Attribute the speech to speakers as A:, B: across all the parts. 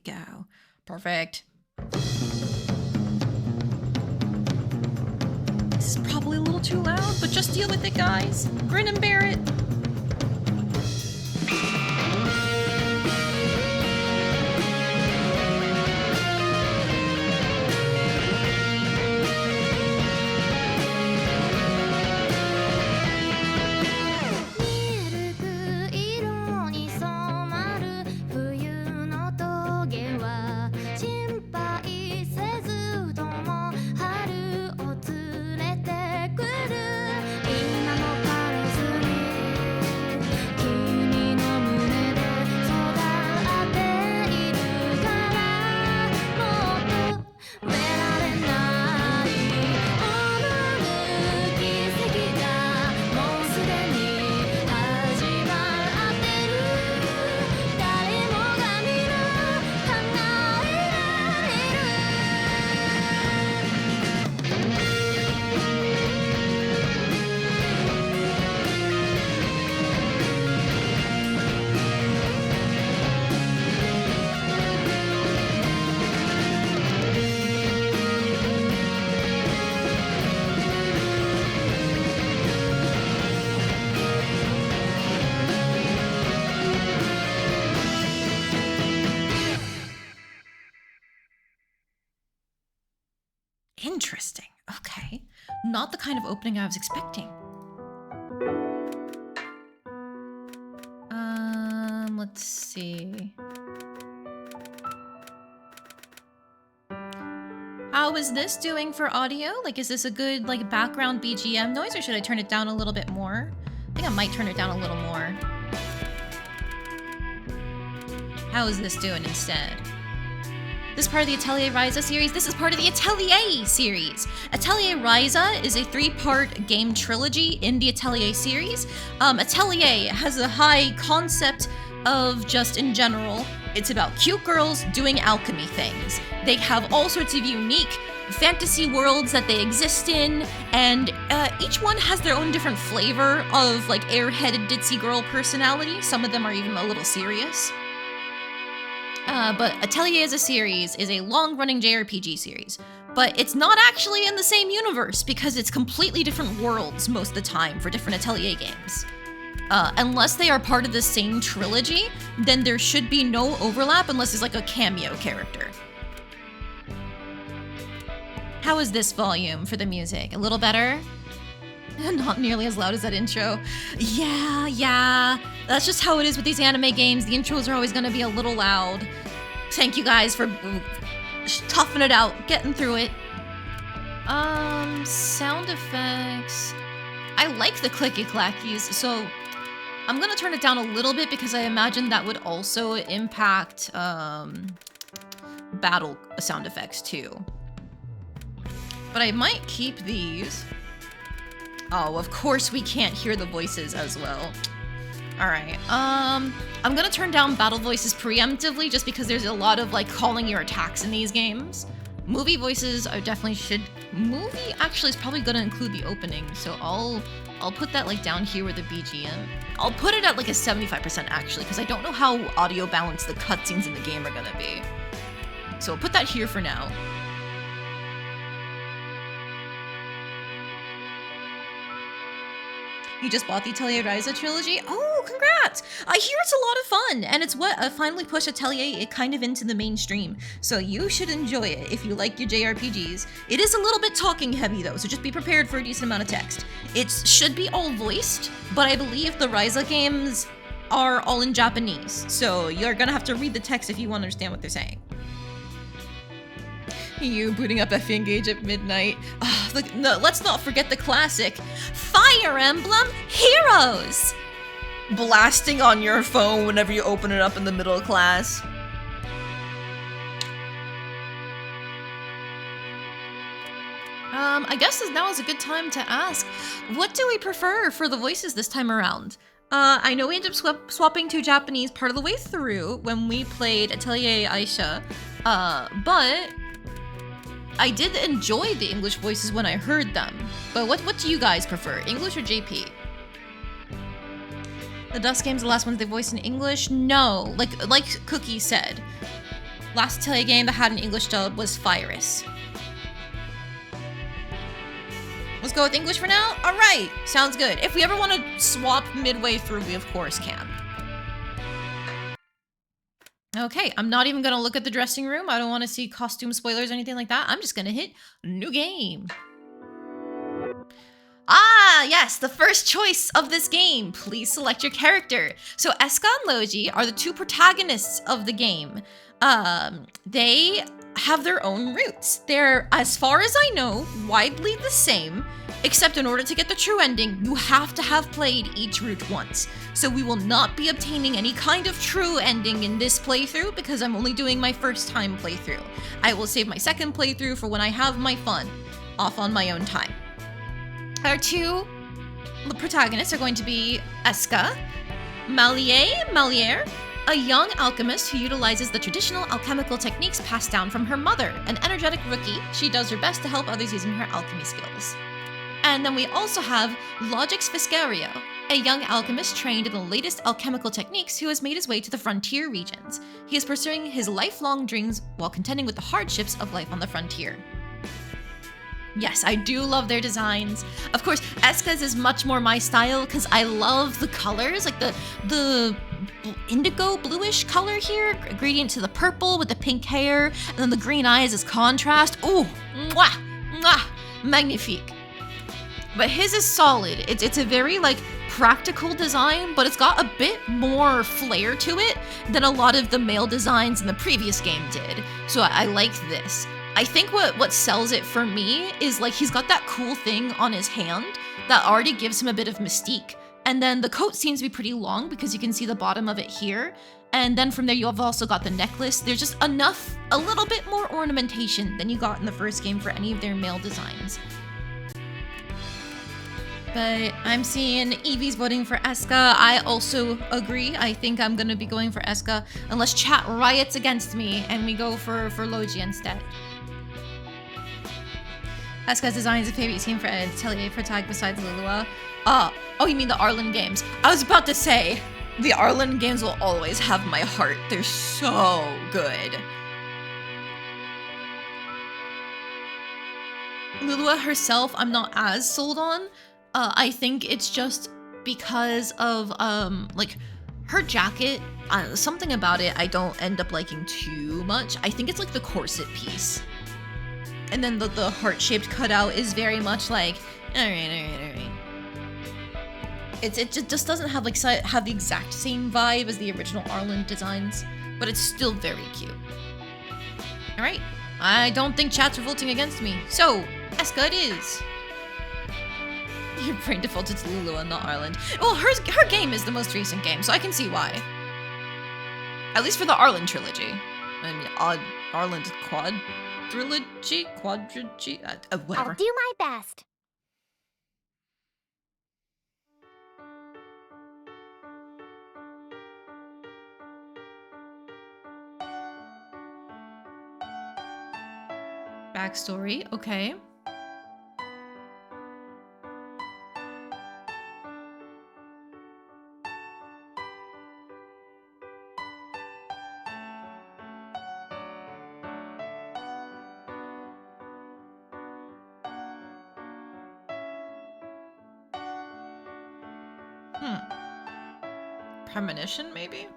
A: go. Perfect. This is probably a little too loud, but just deal with it, guys. Grin and bear it. Interesting. Okay. Not the kind of opening I was expecting. Let's see. How is this doing for audio? Like, is this a good, like, background BGM noise, or should I turn it down a little bit more? I think I might turn it down a little more. How is this doing instead? This is part of the Atelier Ayesha series. This is part of the Atelier series. Atelier Ayesha is a 3-part game trilogy in the Atelier series. Atelier has a high concept of just in general, it's about cute girls doing alchemy things. They have all sorts of unique fantasy worlds that they exist in, and each one has their own different flavor of like airheaded ditzy girl personality. Some of them are even a little serious. But Atelier as a series is a long-running JRPG series, but it's not actually in the same universe because it's completely different worlds most of the time for different Atelier games. Unless they are part of the same trilogy, then there should be no overlap unless it's like a cameo character. How is this volume for the music? A little better? Not nearly as loud as that intro. Yeah. That's just how it is with these anime games. The intros are always gonna be a little loud. Thank you guys for toughing it out, getting through it. Sound effects. I like the clicky-clackies, so I'm gonna turn it down a little bit because I imagine that would also impact battle sound effects too. But I might keep these. Oh, of course we can't hear the voices as well. Alright, I'm gonna turn down battle voices preemptively just because there's a lot of like calling your attacks in these games. Movie voices I definitely should. Movie actually is probably gonna include the opening, so I'll put that like down here with the BGM. I'll put it at like a 75% actually, because I don't know how audio balanced the cutscenes in the game are gonna be. So I'll put that here for now. You just bought the Atelier Ayesha trilogy? Oh, congrats! I hear it's a lot of fun, and it's what finally pushed Atelier kind of into the mainstream. So you should enjoy it if you like your JRPGs. It is a little bit talking heavy though, so just be prepared for a decent amount of text. It should be all voiced, but I believe the Ayesha games are all in Japanese, so you're gonna have to read the text if you want to understand what they're saying. You booting up F Engage at midnight. No, let's not forget the classic Fire Emblem Heroes! Blasting on your phone whenever you open it up in the middle of class. I guess now is a good time to ask, what do we prefer for the voices this time around? I know we ended up swapping to Japanese part of the way through when we played Atelier Ayesha, but I did enjoy the English voices when I heard them. But what do you guys prefer, English or JP? The Dusk game's the last ones they voiced in English? No, like Cookie said. Last Atelier game that had an English dub was Virus. Let's go with English for now? All right, sounds good. If we ever want to swap midway through, we of course can. Okay, I'm not even gonna look at the dressing room. I don't want to see costume spoilers or anything like that. I'm just gonna hit new game. Ah, yes, the first choice of this game. Please select your character. So Escha and Logy are the two protagonists of the game. They have their own roots. They're, as far as I know, widely the same, except in order to get the true ending, you have to have played each route once. So we will not be obtaining any kind of true ending in this playthrough because I'm only doing my first time playthrough. I will save my second playthrough for when I have my fun, off on my own time. Our two protagonists are going to be Escha Malier, a young alchemist who utilizes the traditional alchemical techniques passed down from her mother. An energetic rookie, she does her best to help others using her alchemy skills. And then we also have Logix Viscario, a young alchemist trained in the latest alchemical techniques who has made his way to the frontier regions. He is pursuing his lifelong dreams while contending with the hardships of life on the frontier. Yes, I do love their designs. Of course, Escha's is much more my style because I love the colors, like the indigo bluish color here, gradient to the purple with the pink hair, and then the green eyes as contrast. Ooh, mwah, mwah, magnifique. But his is solid. It's a very like practical design, but it's got a bit more flair to it than a lot of the male designs in the previous game did. So I like this. I think what sells it for me is like he's got that cool thing on his hand that already gives him a bit of mystique. And then the coat seems to be pretty long because you can see the bottom of it here. And then from there you have also got the necklace. There's just enough, a little bit more ornamentation than you got in the first game for any of their male designs. But I'm seeing Evie's voting for Escha. I also agree. I think I'm gonna be going for Escha unless chat riots against me and we go for Logy instead. Escha's design is a favorite team for Atelier Protag besides Lilua. Oh, you mean the Arlen games. I was about to say, the Arlen games will always have my heart. They're so good. Lilua herself, I'm not as sold on. I think it's just because of, like, her jacket, something about it I don't end up liking too much. I think it's like the corset piece. And then the heart-shaped cutout is very much like, alright. It just doesn't have like have the exact same vibe as the original Arlen designs, but it's still very cute. Alright, I don't think chat's revolting against me, so Escha it is. Your brain defaulted to Lilua, not Arlen. Well, her game is the most recent game, so I can see why. At least for the Arlen trilogy. I mean, Arlen's quadrilogy, whatever.
B: I'll do my best.
A: Backstory, okay. Premonition, maybe?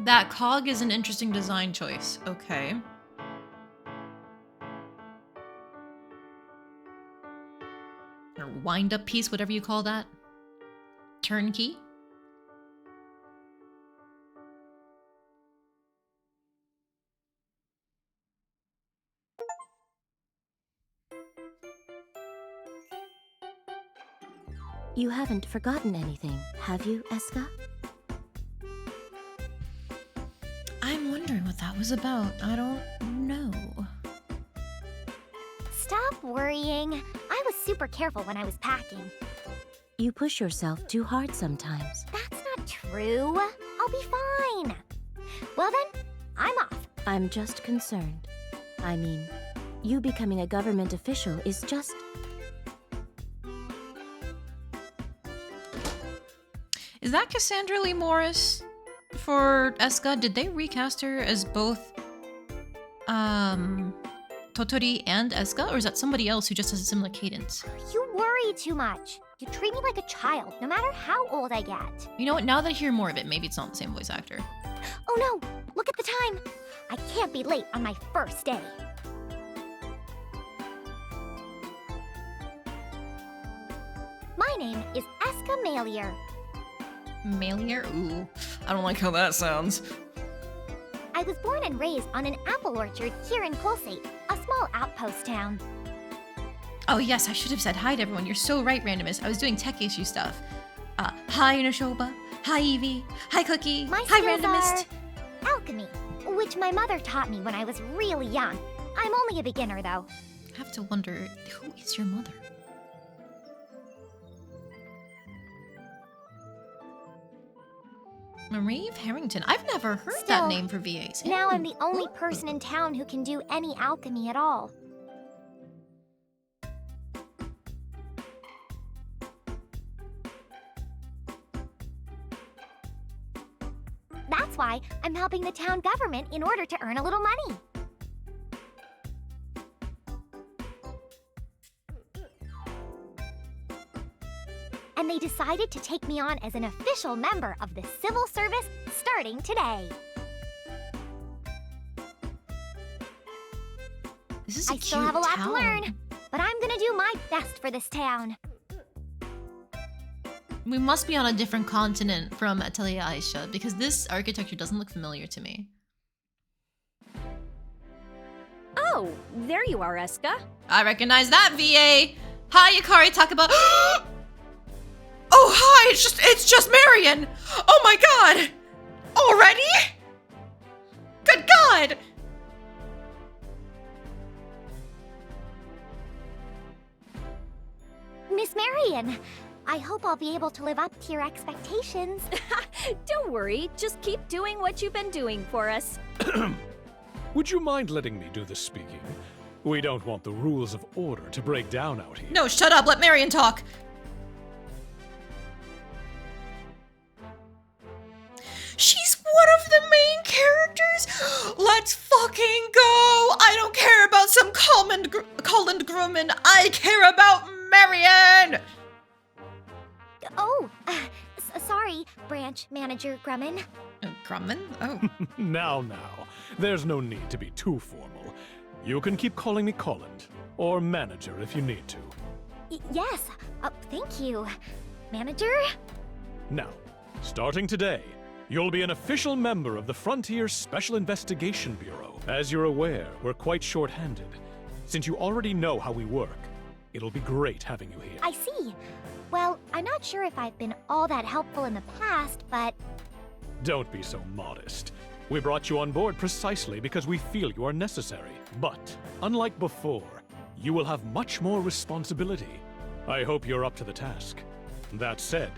A: That cog is an interesting design choice. Okay. Or wind-up piece, whatever you call that. Turnkey.
B: You haven't forgotten anything, have you, Escha?
A: I'm wondering what that was about. I don't know.
B: Stop worrying. I was super careful when I was packing.
C: You push yourself too hard sometimes.
B: That's not true. I'll be fine. Well then, I'm off.
C: I'm just concerned. I mean, you becoming a government official is just...
A: Is that Cassandra Lee Morris for Escha? Did they recast her as both Totori and Escha? Or is that somebody else who just has a similar cadence?
B: You worry too much. You treat me like a child, no matter how old I get.
A: You know what? Now that I hear more of it, maybe it's not the same voice actor.
B: Oh no! Look at the time! I can't be late on my first day. My name is Escha Malier.
A: Malier? Ooh, I don't like how that sounds.
B: I was born and raised on an apple orchard here in Colsate, a small outpost town.
A: Oh yes, I should have said hi to everyone. You're so right, Randomist. I was doing tech issue stuff. Hi Noshoba. Hi Evie. Hi Cookie.
B: My
A: hi
B: skills
A: Randomist.
B: are alchemy, which my mother taught me when I was really young. I'm only a beginner though.
A: I have to wonder, who is your mother? Marie Harrington. I've never heard that
B: Still,
A: name for VAs.
B: Now I'm the only person in town who can do any alchemy at all. That's why I'm helping the town government in order to earn a little money. And they decided to take me on as an official member of the civil service starting today.
A: This is a
B: I still
A: cute
B: have a lot
A: town.
B: to learn, but I'm gonna do my best for this town.
A: We must be on a different continent from Atelier Ayesha because this architecture doesn't look familiar to me.
D: Oh, there you are, Escha.
A: I recognize that VA. Hi, Yukari Takaba. Oh, hi. It's just Marion. Oh my God. Already? Good God.
B: Miss Marion, I hope I'll be able to live up to your expectations.
D: Don't worry, just keep doing what you've been doing for us.
E: Would you mind letting me do the speaking? We don't want the rules of order to break down out here.
A: No, shut up. Let Marion talk. She's one of the main characters? Let's fucking go! I don't care about some Colin Grumman. I care about Marion!
B: Oh, sorry, Branch Manager Grumman.
A: Grumman? Oh.
E: Now, there's no need to be too formal. You can keep calling me Colin, or manager if you need to.
B: Yes, thank you. Manager?
E: Now, starting today, you'll be an official member of the Frontier Special Investigation Bureau. As you're aware, we're quite short-handed. Since you already know how we work, it'll be great having you here.
B: I see. Well, I'm not sure if I've been all that helpful in the past, but...
E: Don't be so modest. We brought you on board precisely because we feel you are necessary. But, unlike before, you will have much more responsibility. I hope you're up to the task. That said,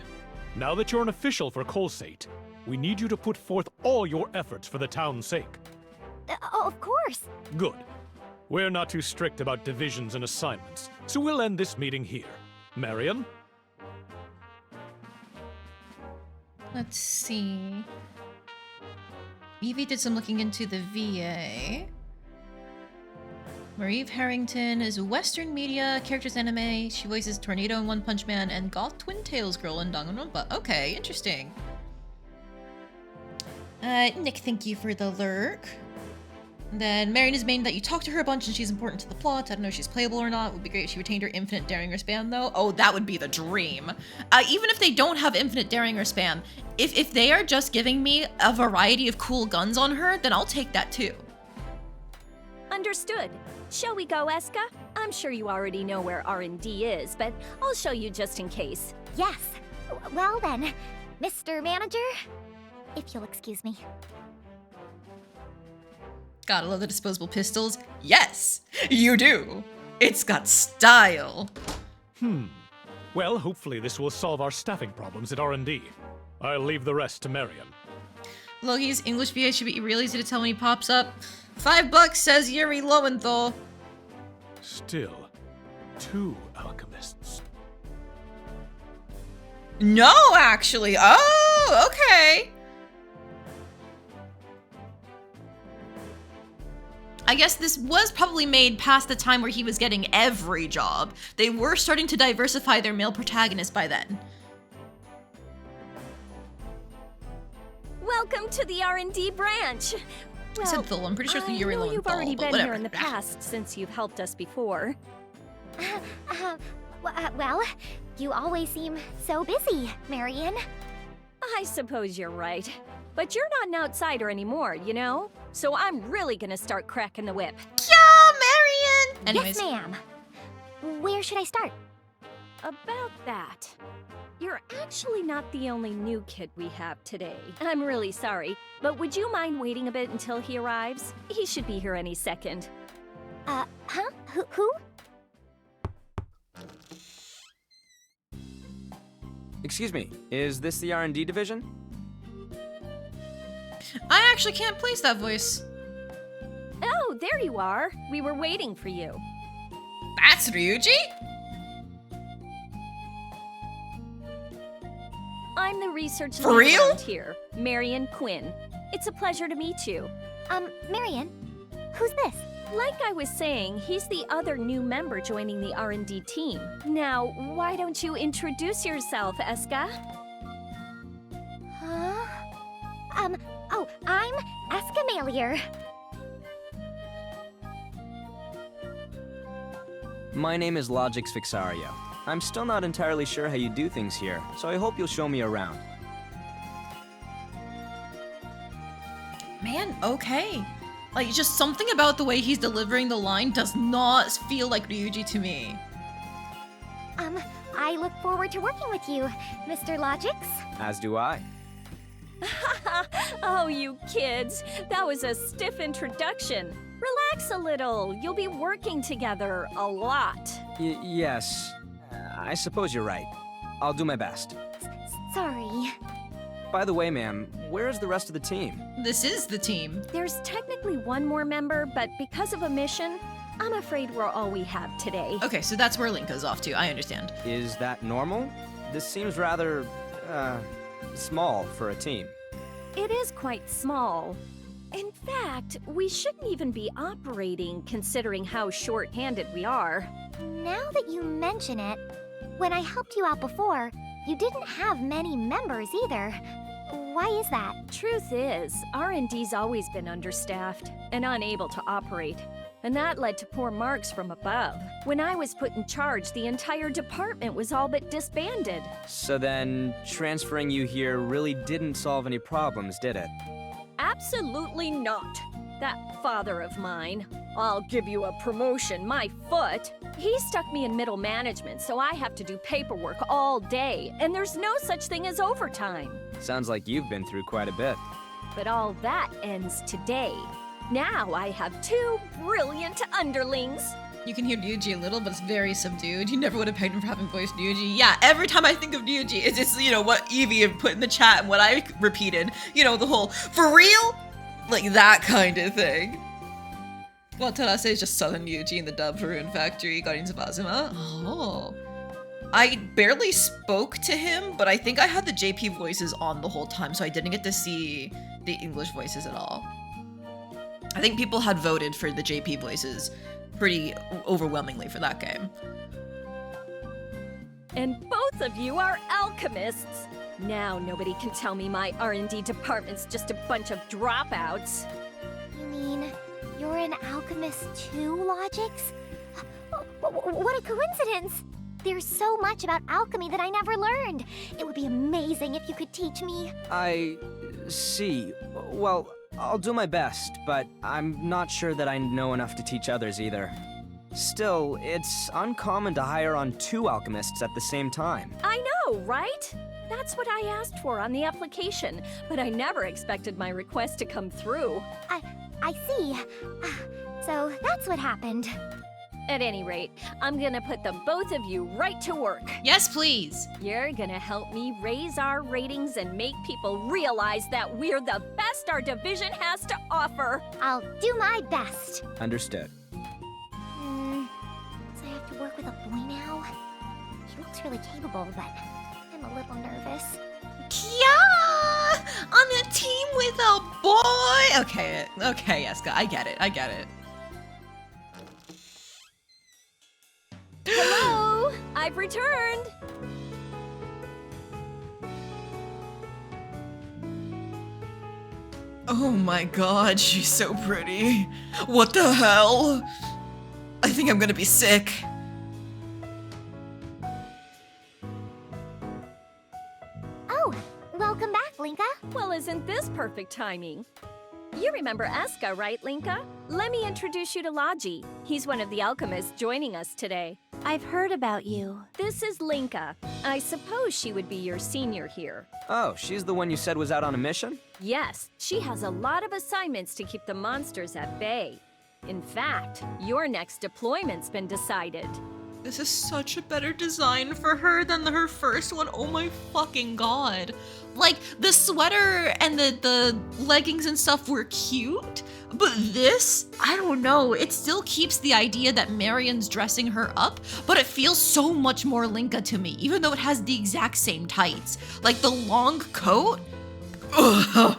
E: now that you're an official for Colsate, we need you to put forth all your efforts for the town's sake.
B: of course.
E: Good. We're not too strict about divisions and assignments, so we'll end this meeting here. Marion?
A: Let's see. Evie did some looking into the VA. Marie Harrington is a Western media, characters anime. She voices Tornado in One Punch Man and Goth Twin Tails Girl in Danganronpa. Okay, interesting. Nick, thank you for the lurk. And then Marion is main that you talk to her a bunch and she's important to the plot. I don't know if she's playable or not. It would be great if she retained her infinite daring or spam though. Oh, that would be the dream. Even if they don't have infinite daring or spam, if they are just giving me a variety of cool guns on her, then I'll take that too.
D: Understood. Shall we go, Escha? I'm sure you already know where R&D is, but I'll show you just in case.
B: Yes. Well then, Mr. Manager, if you'll excuse me.
A: Gotta love the disposable pistols. Yes, you do. It's got style.
E: Well, hopefully this will solve our staffing problems at R&D. I'll leave the rest to Marion.
A: Logi's English VA should be real easy to tell when he pops up. $5 says Yuri Lowenthal.
E: Still, 2 alchemists.
A: No, actually. Oh, okay. I guess this was probably made past the time where he was getting every job. They were starting to diversify their male protagonists by then.
D: Welcome to the R&D branch.
A: I said Phil, I'm pretty sure it's the Yuri
D: I know
A: Lowenthal,
D: you've already
A: but
D: been
A: whatever.
D: here in the past since you've helped us before.
B: Well, you always seem so busy, Marion.
D: I suppose you're right. But you're not an outsider anymore, you know? So I'm really gonna start cracking the whip.
A: Yeah, Marion! Anyways.
B: Yes, ma'am. Where should I start?
D: About that. You're actually not the only new kid we have today. I'm really sorry, but would you mind waiting a bit until he arrives? He should be here any second.
B: Huh? Who?
F: Excuse me, is this the R&D division?
A: I actually can't place that voice.
D: Oh, there you are. We were waiting for you.
A: That's Ryuji?
D: I'm the research
A: For
D: lead
A: real?
D: around here, Marion Quinn. It's a pleasure to meet you.
B: Marion, who's this?
D: Like I was saying, he's the other new member joining the R&D team. Now, why don't you introduce yourself, Eska?
B: Huh? Oh, I'm Escamalier.
F: My name is Logix Fixario. I'm still not entirely sure how you do things here, so I hope you'll show me around.
A: Man, okay. Like, just something about the way he's delivering the line does not feel like Ryuji to me.
B: I look forward to working with you, Mr. Logix.
F: As do I.
D: Oh, you kids. That was a stiff introduction. Relax a little. You'll be working together a lot.
F: Yes. I suppose you're right. I'll do my best.
B: Sorry.
F: By the way, ma'am, where is the rest of the team?
A: This is the team.
D: There's technically one more member, but because of a mission, I'm afraid we're all we have today.
A: Okay, so that's where Link goes off to. I understand.
F: Is that normal? This seems rather, small for a team.
D: It is quite small. In fact, we shouldn't even be operating considering how short-handed we are.
B: Now that you mention it, when I helped you out before, you didn't have many members either. Why is that?
D: Truth is, R&D's always been understaffed and unable to operate. And that led to poor marks from above. When I was put in charge, the entire department was all but disbanded.
F: So then, transferring you here really didn't solve any problems, did it?
D: Absolutely not. That father of mine, I'll give you a promotion, my foot. He stuck me in middle management, so I have to do paperwork all day, and there's no such thing as overtime.
F: Sounds like you've been through quite a bit.
D: But all that ends today. Now I have 2 brilliant underlings.
A: You can hear Ryuji a little, but it's very subdued. You never would have pegged him for having voiced Ryuji. Yeah, every time I think of Ryuji, it's just, what Evie had put in the chat and what I repeated. The whole, for real? Like that kind of thing. Well, Terase is just Southern Ryuji in the dub for Rune Factory, Guardians of Azuma. Oh. I barely spoke to him, but I think I had the JP voices on the whole time, so I didn't get to see the English voices at all. I think people had voted for the JP voices pretty overwhelmingly for that game.
D: And both of you are alchemists. Now nobody can tell me my R&D department's just a bunch of dropouts.
B: You mean you're an alchemist too, Logix? What a coincidence! There's so much about alchemy that I never learned. It would be amazing if you could teach me.
F: I see. Well, I'll do my best, but I'm not sure that I know enough to teach others either. Still, it's uncommon to hire on 2 alchemists at the same time.
D: I know, right? That's what I asked for on the application, but I never expected my request to come through.
B: I see. So that's what happened.
D: At any rate, I'm gonna put the both of you right to work.
A: Yes, please.
D: You're gonna help me raise our ratings and make people realize that we're the best our division has to offer.
B: I'll do my best.
F: Understood.
B: So I have to work with a boy now? He looks really capable, but I'm a little nervous.
A: Yeah! On a team with a boy! Okay, Eska, I get it.
D: Hello! I've returned!
A: Oh my god, she's so pretty. What the hell? I think I'm gonna be sick.
B: Oh, welcome back, Linka.
D: Well, isn't this perfect timing? You remember Eska, right, Linka? Let me introduce you to Logy. He's one of the alchemists joining us today.
C: I've heard about you.
D: This is Linka. I suppose she would be your senior here.
F: Oh, she's the one you said was out on a mission?
D: Yes, she has a lot of assignments to keep the monsters at bay. In fact, your next deployment's been decided.
A: This is such a better design for her than her first one. Oh my fucking god. Like, the sweater and the leggings and stuff were cute, but this, I don't know, it still keeps the idea that Marion's dressing her up, but it feels so much more Linka to me, even though it has the exact same tights. Like, the long coat? A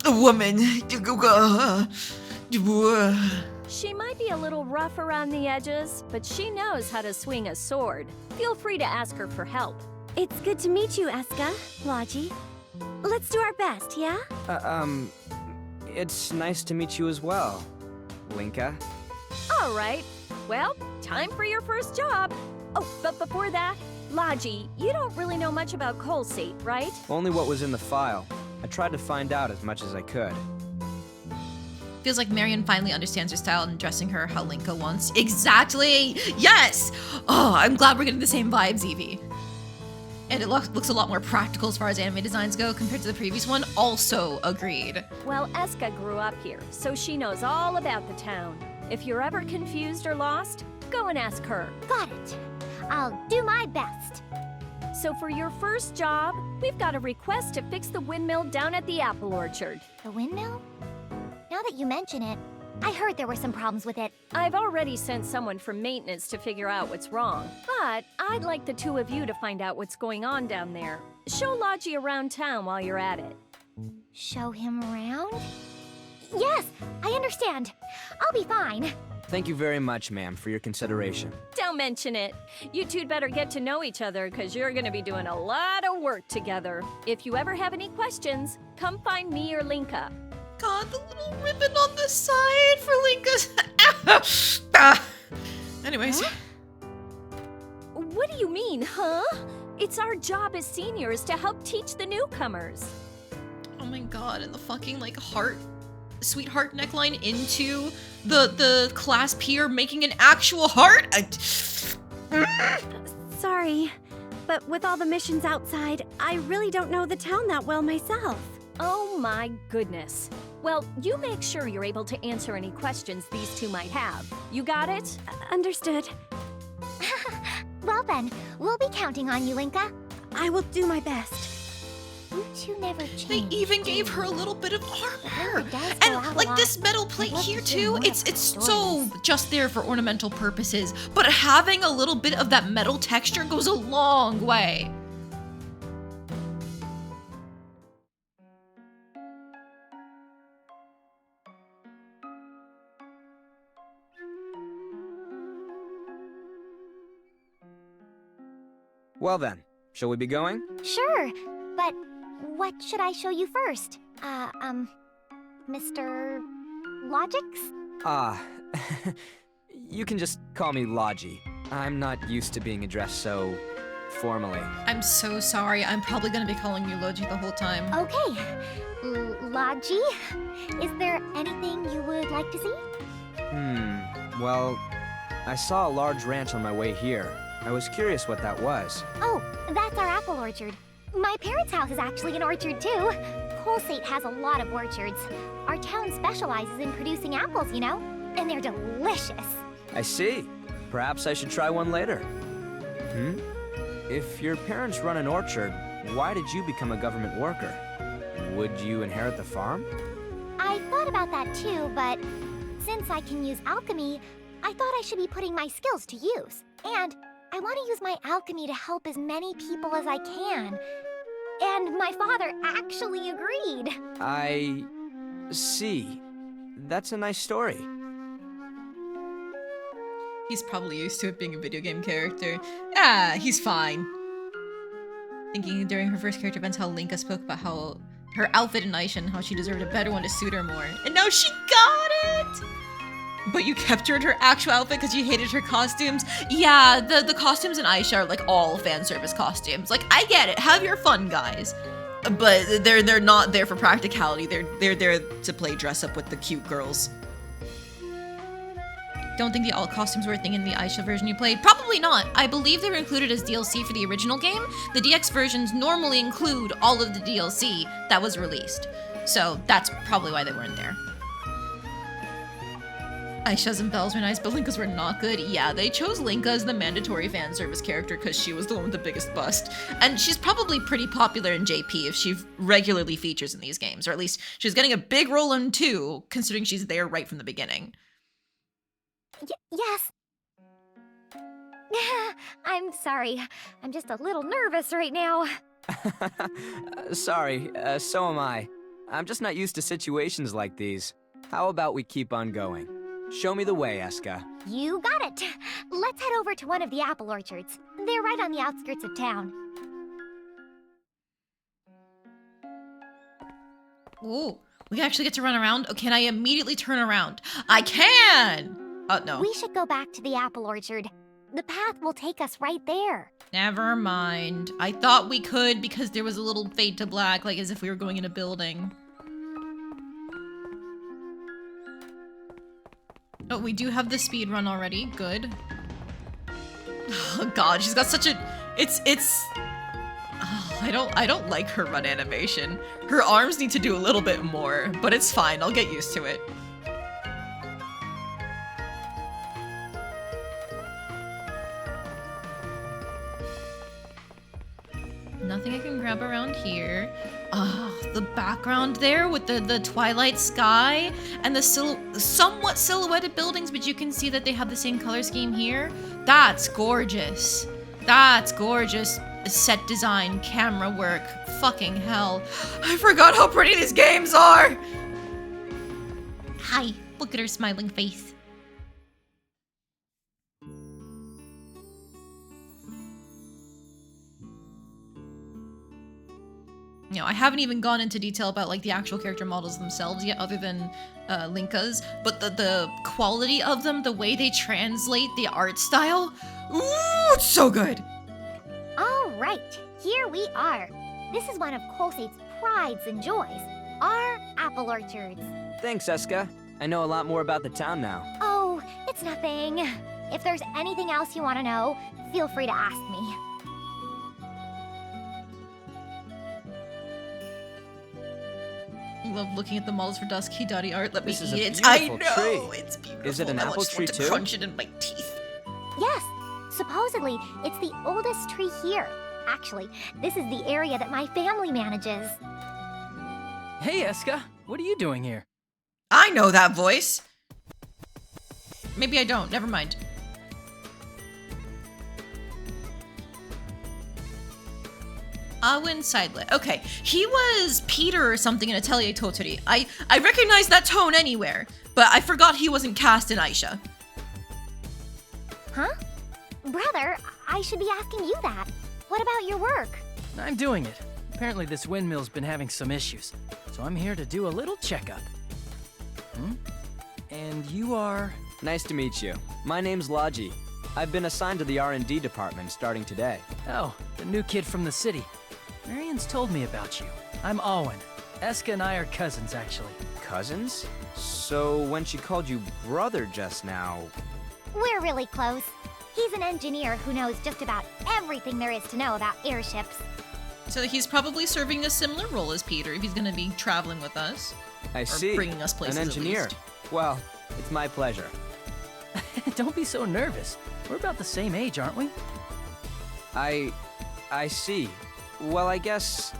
A: woman.
D: She might be a little rough around the edges, but she knows how to swing a sword. Feel free to ask her for help.
C: It's good to meet you, Eska, Logy. Let's do our best, yeah?
F: It's nice to meet you as well, Linka.
D: All right. Well, time for your first job. Oh, but before that, Logy, you don't really know much about Colsate, right?
F: Only what was in the file. I tried to find out as much as I could.
A: Feels like Marion finally understands her style and dressing her how Linka wants. Exactly! Yes! Oh, I'm glad we're getting the same vibes, Evie. And it looks a lot more practical as far as anime designs go compared to the previous one. Also agreed.
D: Well, Eska grew up here, so she knows all about the town. If you're ever confused or lost, go and ask her.
B: Got it. I'll do my best.
D: So for your first job, we've got a request to fix the windmill down at the apple orchard.
B: The windmill? Now that you mention it, I heard there were some problems with it.
D: I've already sent someone from maintenance to figure out what's wrong, but I'd like the two of you to find out what's going on down there. Show Logy around town while you're at it.
B: Show him around? Yes, I understand. I'll be fine.
F: Thank you very much, ma'am, for your consideration.
D: Don't mention it. You two'd better get to know each other, because you're going to be doing a lot of work together. If you ever have any questions, come find me or Linka.
A: God, the little ribbon on the side for Linka's. Anyways.
B: Huh?
D: What do you mean, huh? It's our job as seniors to help teach the newcomers.
A: Oh my god, and the fucking like heart, sweetheart neckline into the clasp here, making an actual heart.
C: Sorry, but with all the missions outside, I really don't know the town that well myself.
D: Oh my goodness. Well, you make sure you're able to answer any questions these two might have. You got it?
C: Understood.
B: Well then, we'll be counting on you, Linka.
C: I will do my best.
B: You two never change.
A: They even gave her a little bit of armor.
B: Linka does go
A: And
B: out a
A: like
B: lot.
A: this metal plate
B: I'd love
A: here
B: to hear
A: too,
B: more
A: it's
B: about
A: so
B: stories.
A: just there for ornamental purposes, but having a little bit of that metal texture goes a long way.
F: Well then, shall we be going?
B: Sure, but what should I show you first? Mr. Logix?
F: You can just call me Logy. I'm not used to being addressed so formally.
A: I'm so sorry. I'm probably gonna be calling you Logy the whole time.
B: Okay. Logy? Is there anything you would like to see?
F: Well, I saw a large ranch on my way here. I was curious what that was.
B: Oh, that's our apple orchard. My parents' house is actually an orchard too. Colsate has a lot of orchards. Our town specializes in producing apples, you know? And they're delicious.
F: I see. Perhaps I should try one later. If your parents run an orchard, why did you become a government worker? Would you inherit the farm?
B: I thought about that too, but since I can use alchemy, I thought I should be putting my skills to use. And I want to use my alchemy to help as many people as I can. And my father actually agreed.
F: I see. That's a nice story.
A: He's probably used to it being a video game character. Ah, he's fine. Thinking during her first character events how Linka spoke about how her outfit in Ayesha and how she deserved a better one to suit her more. And now she got it! But you kept her in her actual outfit because you hated her costumes? Yeah, the costumes in Ayesha are like all fan service costumes. Like, I get it. Have your fun, guys. But they're not there for practicality. They're there to play dress up with the cute girls. Don't think the alt costumes were a thing in the Ayesha version you played? Probably not. I believe they were included as DLC for the original game. The DX versions normally include all of the DLC that was released. So that's probably why they weren't there. Ayesha's and Belle's were nice, but Linka's were not good. Yeah, they chose Linka as the mandatory fan service character because she was the one with the biggest bust. And she's probably pretty popular in JP if she regularly features in these games, or at least she's getting a big role in 2, considering she's there right from the beginning.
B: Yes. I'm sorry. I'm just a little nervous right now.
F: Sorry, so am I. I'm just not used to situations like these. How about we keep on going? Show me the way, Eska.
B: You got it. Let's head over to one of the apple orchards. They're right on the outskirts of town.
A: Ooh, we actually get to run around? Oh, can I immediately turn around? I can! Oh, no.
B: We should go back to the apple orchard. The path will take us right there.
A: Never mind. I thought we could because there was a little fade to black, like as if we were going in a building. Oh, we do have the speed run already. Good. Oh god, she's got such a... Oh, I don't like her run animation. Her arms need to do a little bit more, but it's fine. I'll get used to it. Nothing I can grab around here. Oh, the background there with the twilight sky and the somewhat silhouetted buildings, but you can see that they have the same color scheme here. That's gorgeous. That's gorgeous. Set design, camera work, fucking hell. I forgot how pretty these games are. Hi, look at her smiling face. You know, I haven't even gone into detail about like the actual character models themselves yet, other than Linka's, but the quality of them, the way they translate the art style, ooh, it's so good.
B: All right, here we are. This is one of Colsate's prides and joys, our apple orchards.
F: Thanks, Eska. I know a lot more about the town now.
B: Oh, it's nothing. If there's anything else you want to know, feel free to ask me.
A: I love looking at the models for Dusk Hidari art. Let me
F: This is
A: eat
F: a
A: it. I
F: beautiful
A: know,
F: tree.
A: it's beautiful.
F: Is it an
A: I
F: apple
A: just
F: tree
A: want to
F: too?
A: crunch it in my teeth.
B: Yes, supposedly, it's the oldest tree here. Actually, this is the area that my family manages.
G: Hey, Eska, what are you doing here?
A: I know that voice. Maybe I don't. Never mind. Awin Sidelet. Okay, he was Peter or something in Atelier Toturi. I recognize that tone anywhere, but I forgot he wasn't cast in Ayesha.
B: Huh? Brother, I should be asking you that. What about your work?
G: I'm doing it. Apparently this windmill's been having some issues, so I'm here to do a little checkup. And you are...
F: Nice to meet you. My name's Logy. I've been assigned to the R&D department starting today.
G: Oh, the new kid from the city. Marian's told me about you. I'm Owen. Eska and I are cousins, actually.
F: Cousins? So when she called you brother just now...
B: We're really close. He's an engineer who knows just about everything there is to know about airships.
A: So he's probably serving a similar role as Peter if he's going to be traveling with us.
F: I
A: Or
F: see.
A: bringing us places
F: An
A: at
F: engineer.
A: least.
F: Well, it's my pleasure.
G: Don't be so nervous. We're about the same age, aren't we?
F: I see. Well, I guess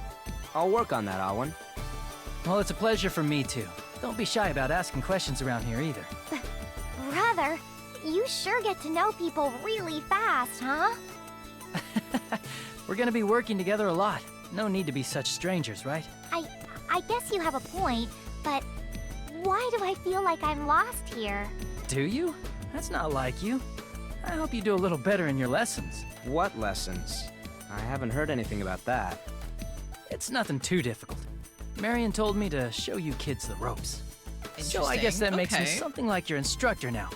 F: I'll work on that, Alwyn.
G: Well, it's a pleasure for me too. Don't be shy about asking questions around here either.
B: Brother, you sure get to know people really fast, huh?
G: We're gonna be working together a lot. No need to be such strangers, right?
B: I guess you have a point, but why do I feel like I'm lost here?
G: Do you? That's not like you. I hope you do a little better in your lessons.
F: What lessons? I haven't heard anything about that.
G: It's nothing too difficult. Marion told me to show you kids the ropes. So I guess that makes me
A: Okay.
G: something like your instructor now.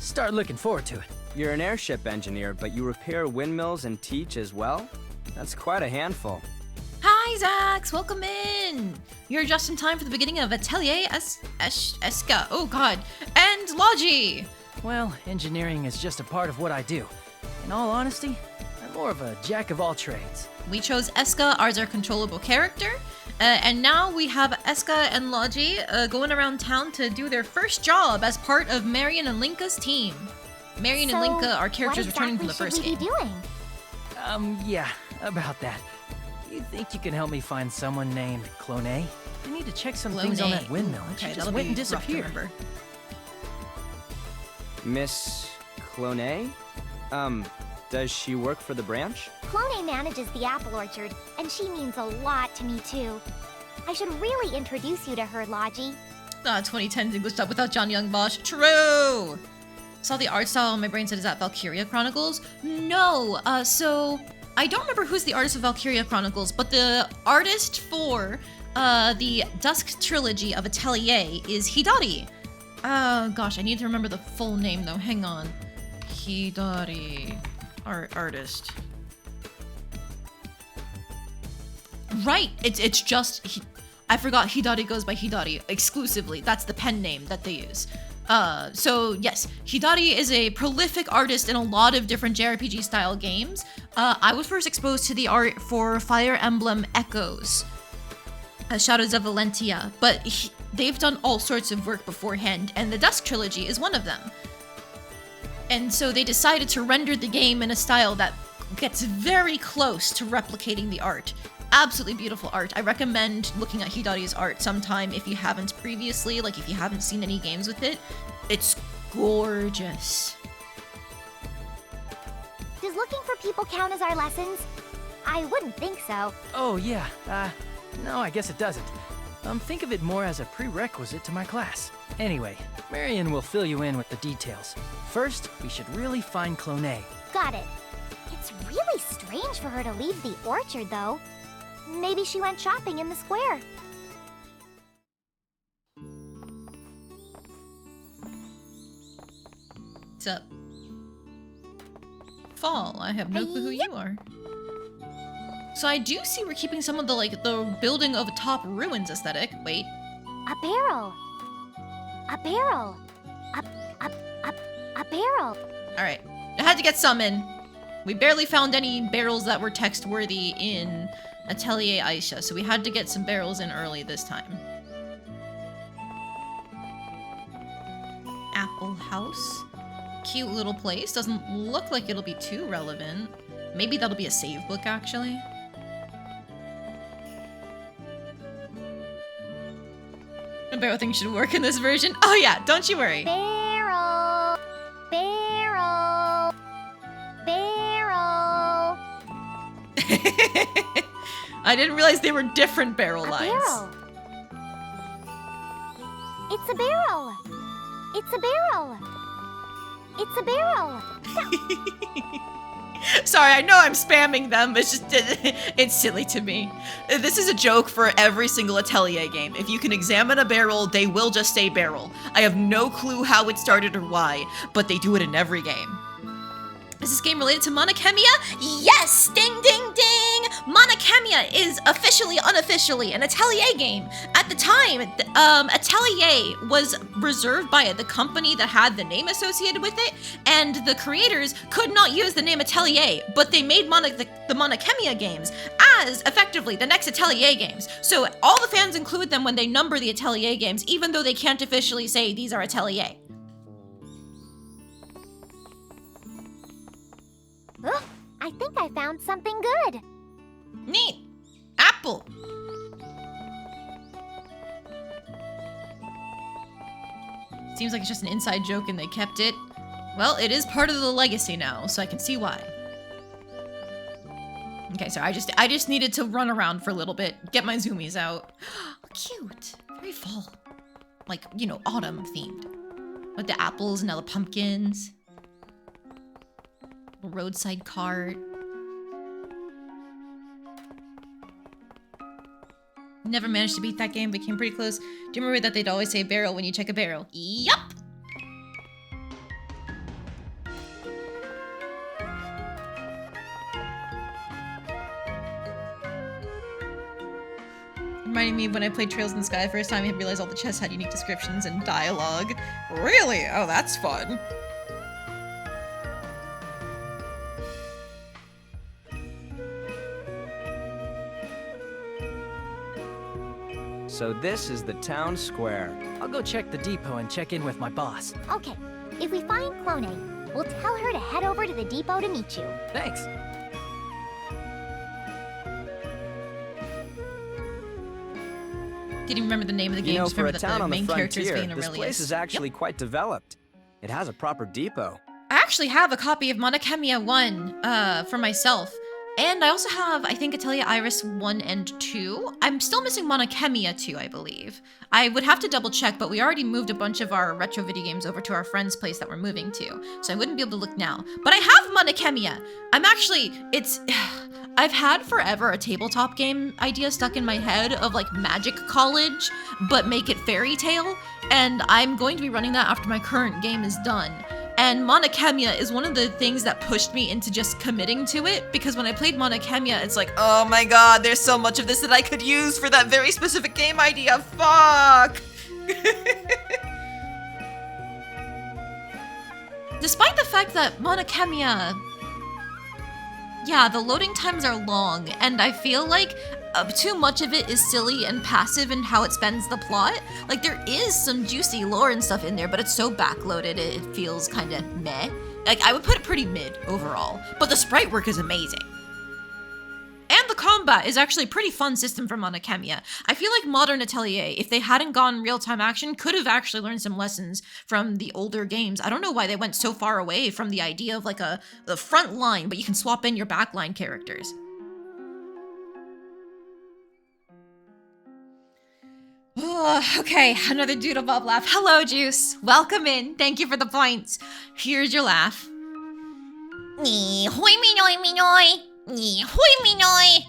G: Start looking forward to it.
F: You're an airship engineer, but you repair windmills and teach as well? That's quite a handful.
A: Hi, Zax! Welcome in! You're just in time for the beginning of Atelier Escha, oh god, and Logy!
G: Well, engineering is just a part of what I do. In all honesty, I'm more of a jack of all trades.
A: We chose Escha as our controllable character, and now we have Escha and Logy going around town to do their first job as part of Marion and Linka's team. Marion and Linka are characters returning from the first
B: What
A: game.
B: exactly should we be doing?
G: Yeah, about that. You think you can help me find someone named Clone? I need to check some things on that windmill.
A: Okay,
G: She
A: that'll
G: just went
A: be
G: and
A: rough to
G: disappeared.
A: remember.
F: Miss Clone? Does she work for the branch?
B: Clone manages the apple orchard, and she means a lot to me too. I should really introduce you to her, Logy.
A: 2010's English dub without John Young Bosch. True! Saw the art style and my brain said, is that Valkyria Chronicles? No, so I don't remember who's the artist of Valkyria Chronicles, but the artist for the Dusk trilogy of Atelier is Hidari. Gosh, I need to remember the full name though. Hang on. Hidari. Artist. Right, it's just... I forgot Hidari goes by Hidari exclusively. That's the pen name that they use. So yes, Hidari is a prolific artist in a lot of different JRPG style games. I was first exposed to the art for Fire Emblem Echoes, Shadows of Valentia, but they've done all sorts of work beforehand, and the Dusk trilogy is one of them. And so they decided to render the game in a style that gets very close to replicating the art. Absolutely beautiful art. I recommend looking at Hidari's art sometime if you haven't previously, like if you haven't seen any games with it. It's gorgeous.
B: Does looking for people count as our lessons? I wouldn't think so.
G: Oh, yeah. No, I guess it doesn't. Think of it more as a prerequisite to my class. Anyway, Marion will fill you in with the details. First, we should really find Clone.
B: Got it. It's really strange for her to leave the orchard, though. Maybe she went shopping in the square.
A: What's up? Fall, I have no clue who you are. So I do see we're keeping some of the building of top ruins aesthetic. Wait.
B: A barrel. A barrel. A barrel.
A: Alright. I had to get some in. We barely found any barrels that were text-worthy in Atelier Ayesha, so we had to get some barrels in early this time. Apple House. Cute little place. Doesn't look like it'll be too relevant. Maybe that'll be a save book, actually. A barrel thing should work in this version. Oh yeah, don't you worry.
B: Barrel. Barrel. Barrel.
A: I didn't realize they were different barrel
B: A
A: lines.
B: barrel. It's a barrel. It's a barrel. It's a barrel.
A: Sorry, I know I'm spamming them. It's just, it's silly to me. This is a joke for every single Atelier game. If you can examine a barrel, they will just say barrel. I have no clue how it started or why, but they do it in every game. Is this game related to Monachemia? Yes! Ding, ding, ding! Monachemia is officially, unofficially an Atelier game. At the time, Atelier was reserved by the company that had the name associated with it, and the creators could not use the name Atelier, but they made the Monachemia games as, effectively, the next Atelier games. So all the fans include them when they number the Atelier games, even though they can't officially say these are Atelier.
B: Oh, I think I found something good.
A: Neat. Apple. Seems like it's just an inside joke and they kept it. Well, it is part of the legacy now, so I can see why. Okay, so I just needed to run around for a little bit, get my zoomies out. Cute. Very fall. Like, you know, autumn themed. With the apples and all the pumpkins. Roadside cart. Never managed to beat that game, but came pretty close. Do you remember that they'd always say barrel when you check a barrel? Yup! Reminding me of when I played Trails in the Sky first time, I realized all the chests had unique descriptions and dialogue. Really? Oh, that's fun.
F: So this is the town square.
G: I'll go check the depot and check in with my boss.
B: Okay, if we find Clone, we'll tell her to head over to the depot to meet you.
G: Thanks.
A: Didn't even remember the name of the game.
F: You know,
A: Just
F: for a
A: remember that
F: town
A: the
F: on the
A: main character is
F: frontier,
A: being
F: this
A: Aurelius.
F: place is actually quite developed. It has a proper depot.
A: I actually have a copy of Monachemia 1 for myself. And I also have, I think, Atelier Iris 1 and 2. I'm still missing Monachemia 2, I believe. I would have to double check, but we already moved a bunch of our retro video games over to our friend's place that we're moving to. So I wouldn't be able to look now. But I have Monachemia. I've had forever a tabletop game idea stuck in my head of like Magic College, but make it fairy tale. And I'm going to be running that after my current game is done. And Monachemia is one of the things that pushed me into just committing to it, because when I played Monachemia, it's like, oh my god, there's so much of this that I could use for that very specific game idea. Fuck! Despite the fact that Monachemia, yeah, the loading times are long, and I feel like too much of it is silly and passive in how it spends the plot. Like, there is some juicy lore and stuff in there, but it's so backloaded, it feels kind of meh. Like, I would put it pretty mid overall, but the sprite work is amazing. And the combat is actually a pretty fun system for Monachemia. I feel like modern Atelier, if they hadn't gone real-time action, could have actually learned some lessons from the older games. I don't know why they went so far away from the idea of like the front line, but you can swap in your backline characters. Oh, okay, another Doodle Bob laugh. Hello, Juice. Welcome in. Thank you for the points. Here's your laugh. Hoi minoi minoi. Hoi minoi.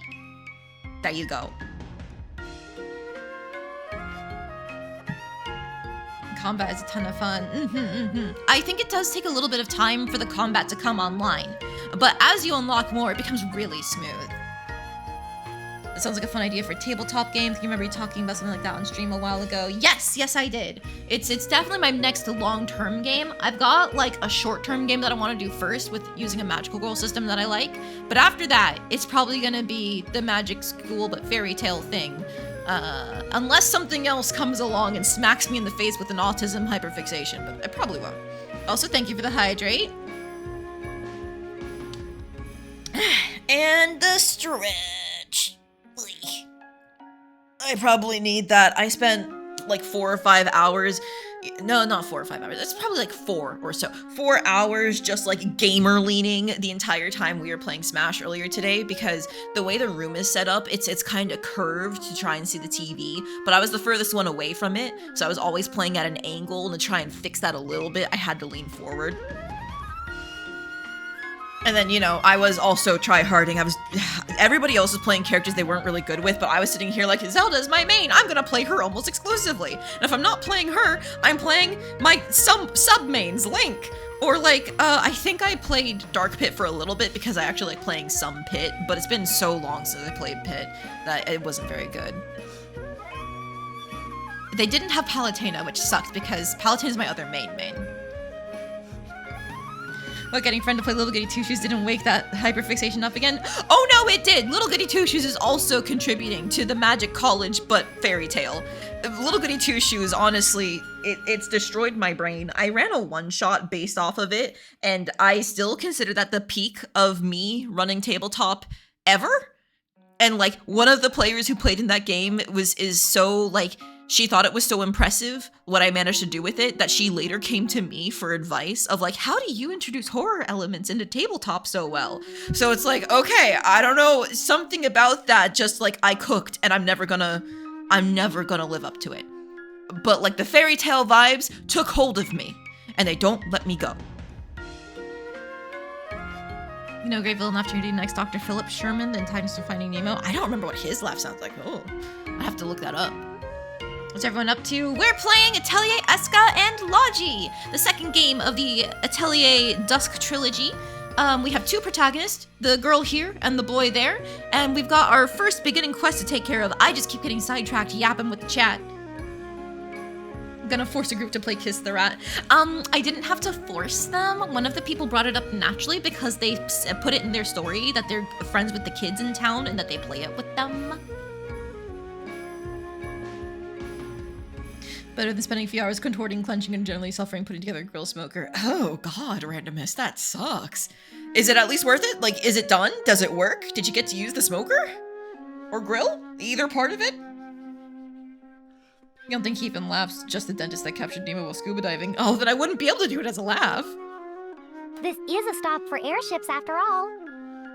A: There you go. Combat is a ton of fun. I think it does take a little bit of time for the combat to come online, but as you unlock more, it becomes really smooth. It sounds like a fun idea for tabletop games. Can you remember you talking about something like that on stream a while ago? Yes, I did. It's definitely my next long-term game. I've got like a short-term game that I want to do first with using a magical girl system that I like. But after that, it's probably gonna be the magic school but fairy tale thing. Unless something else comes along and smacks me in the face with an autism hyperfixation, but I probably won't. Also, thank you for the hydrate. And the stretch. I probably need that. I spent like 4 or 5 hours. No, not 4 or 5 hours. It's probably like 4 or so. 4 hours just like gamer leaning the entire time we were playing Smash earlier today, because the way the room is set up, it's kind of curved to try and see the TV, but I was the furthest one away from it, so I was always playing at an angle, and to try and fix that a little bit, I had to lean forward.
H: And then, you know, I was also try-harding. Everybody else was playing characters they weren't really good with, but I was sitting here like, Zelda's my main. I'm gonna play her almost exclusively. And if I'm not playing her, I'm playing my sub-mains, Link. Or like, I think I played Dark Pit for a little bit because I actually like playing some Pit, but it's been so long since I played Pit that it wasn't very good. They didn't have Palutena, which sucked because Palutena is my other main. What, getting friend to play Little Goody Two Shoes didn't wake that hyperfixation up again? Oh no, it did! Little Goody Two Shoes is also contributing to the Magic College, but fairy tale. Little Goody Two Shoes, honestly, it's destroyed my brain. I ran a one-shot based off of it, and I still consider that the peak of me running tabletop ever. And like, one of the players who played in that game is so like, she thought it was so impressive what I managed to do with it that she later came to me for advice of like, how do you introduce horror elements into tabletop so well? So it's like, okay, I don't know, something about that just like I cooked and I'm never gonna live up to it. But like the fairy tale vibes took hold of me and they don't let me go. You know, great villain opportunity next Dr. Philip Sherman in Titans of Finding Nemo. I don't remember what his laugh sounds like. Oh, I have to look that up. What's everyone up to? We're playing Atelier Escha and Logy, the second game of the Atelier Dusk trilogy. We have two protagonists, the girl here and the boy there, and we've got our first beginning quest to take care of. I just keep getting sidetracked yapping with the chat. I'm gonna force a group to play Kiss the Rat. I didn't have to force them. One of the people brought it up naturally because they put it in their story that they're friends with the kids in town and that they play it with them. Better than spending a few hours contorting, clenching, and generally suffering putting together a grill smoker. Oh god, randomness, that sucks. Is it at least worth it? Like, is it done? Does it work? Did you get to use the smoker? Or grill? Either part of it? You don't think he even laughs, just the dentist that captured Nemo while scuba diving. Oh, then I wouldn't be able to do it as a laugh.
B: This is a stop for airships after all.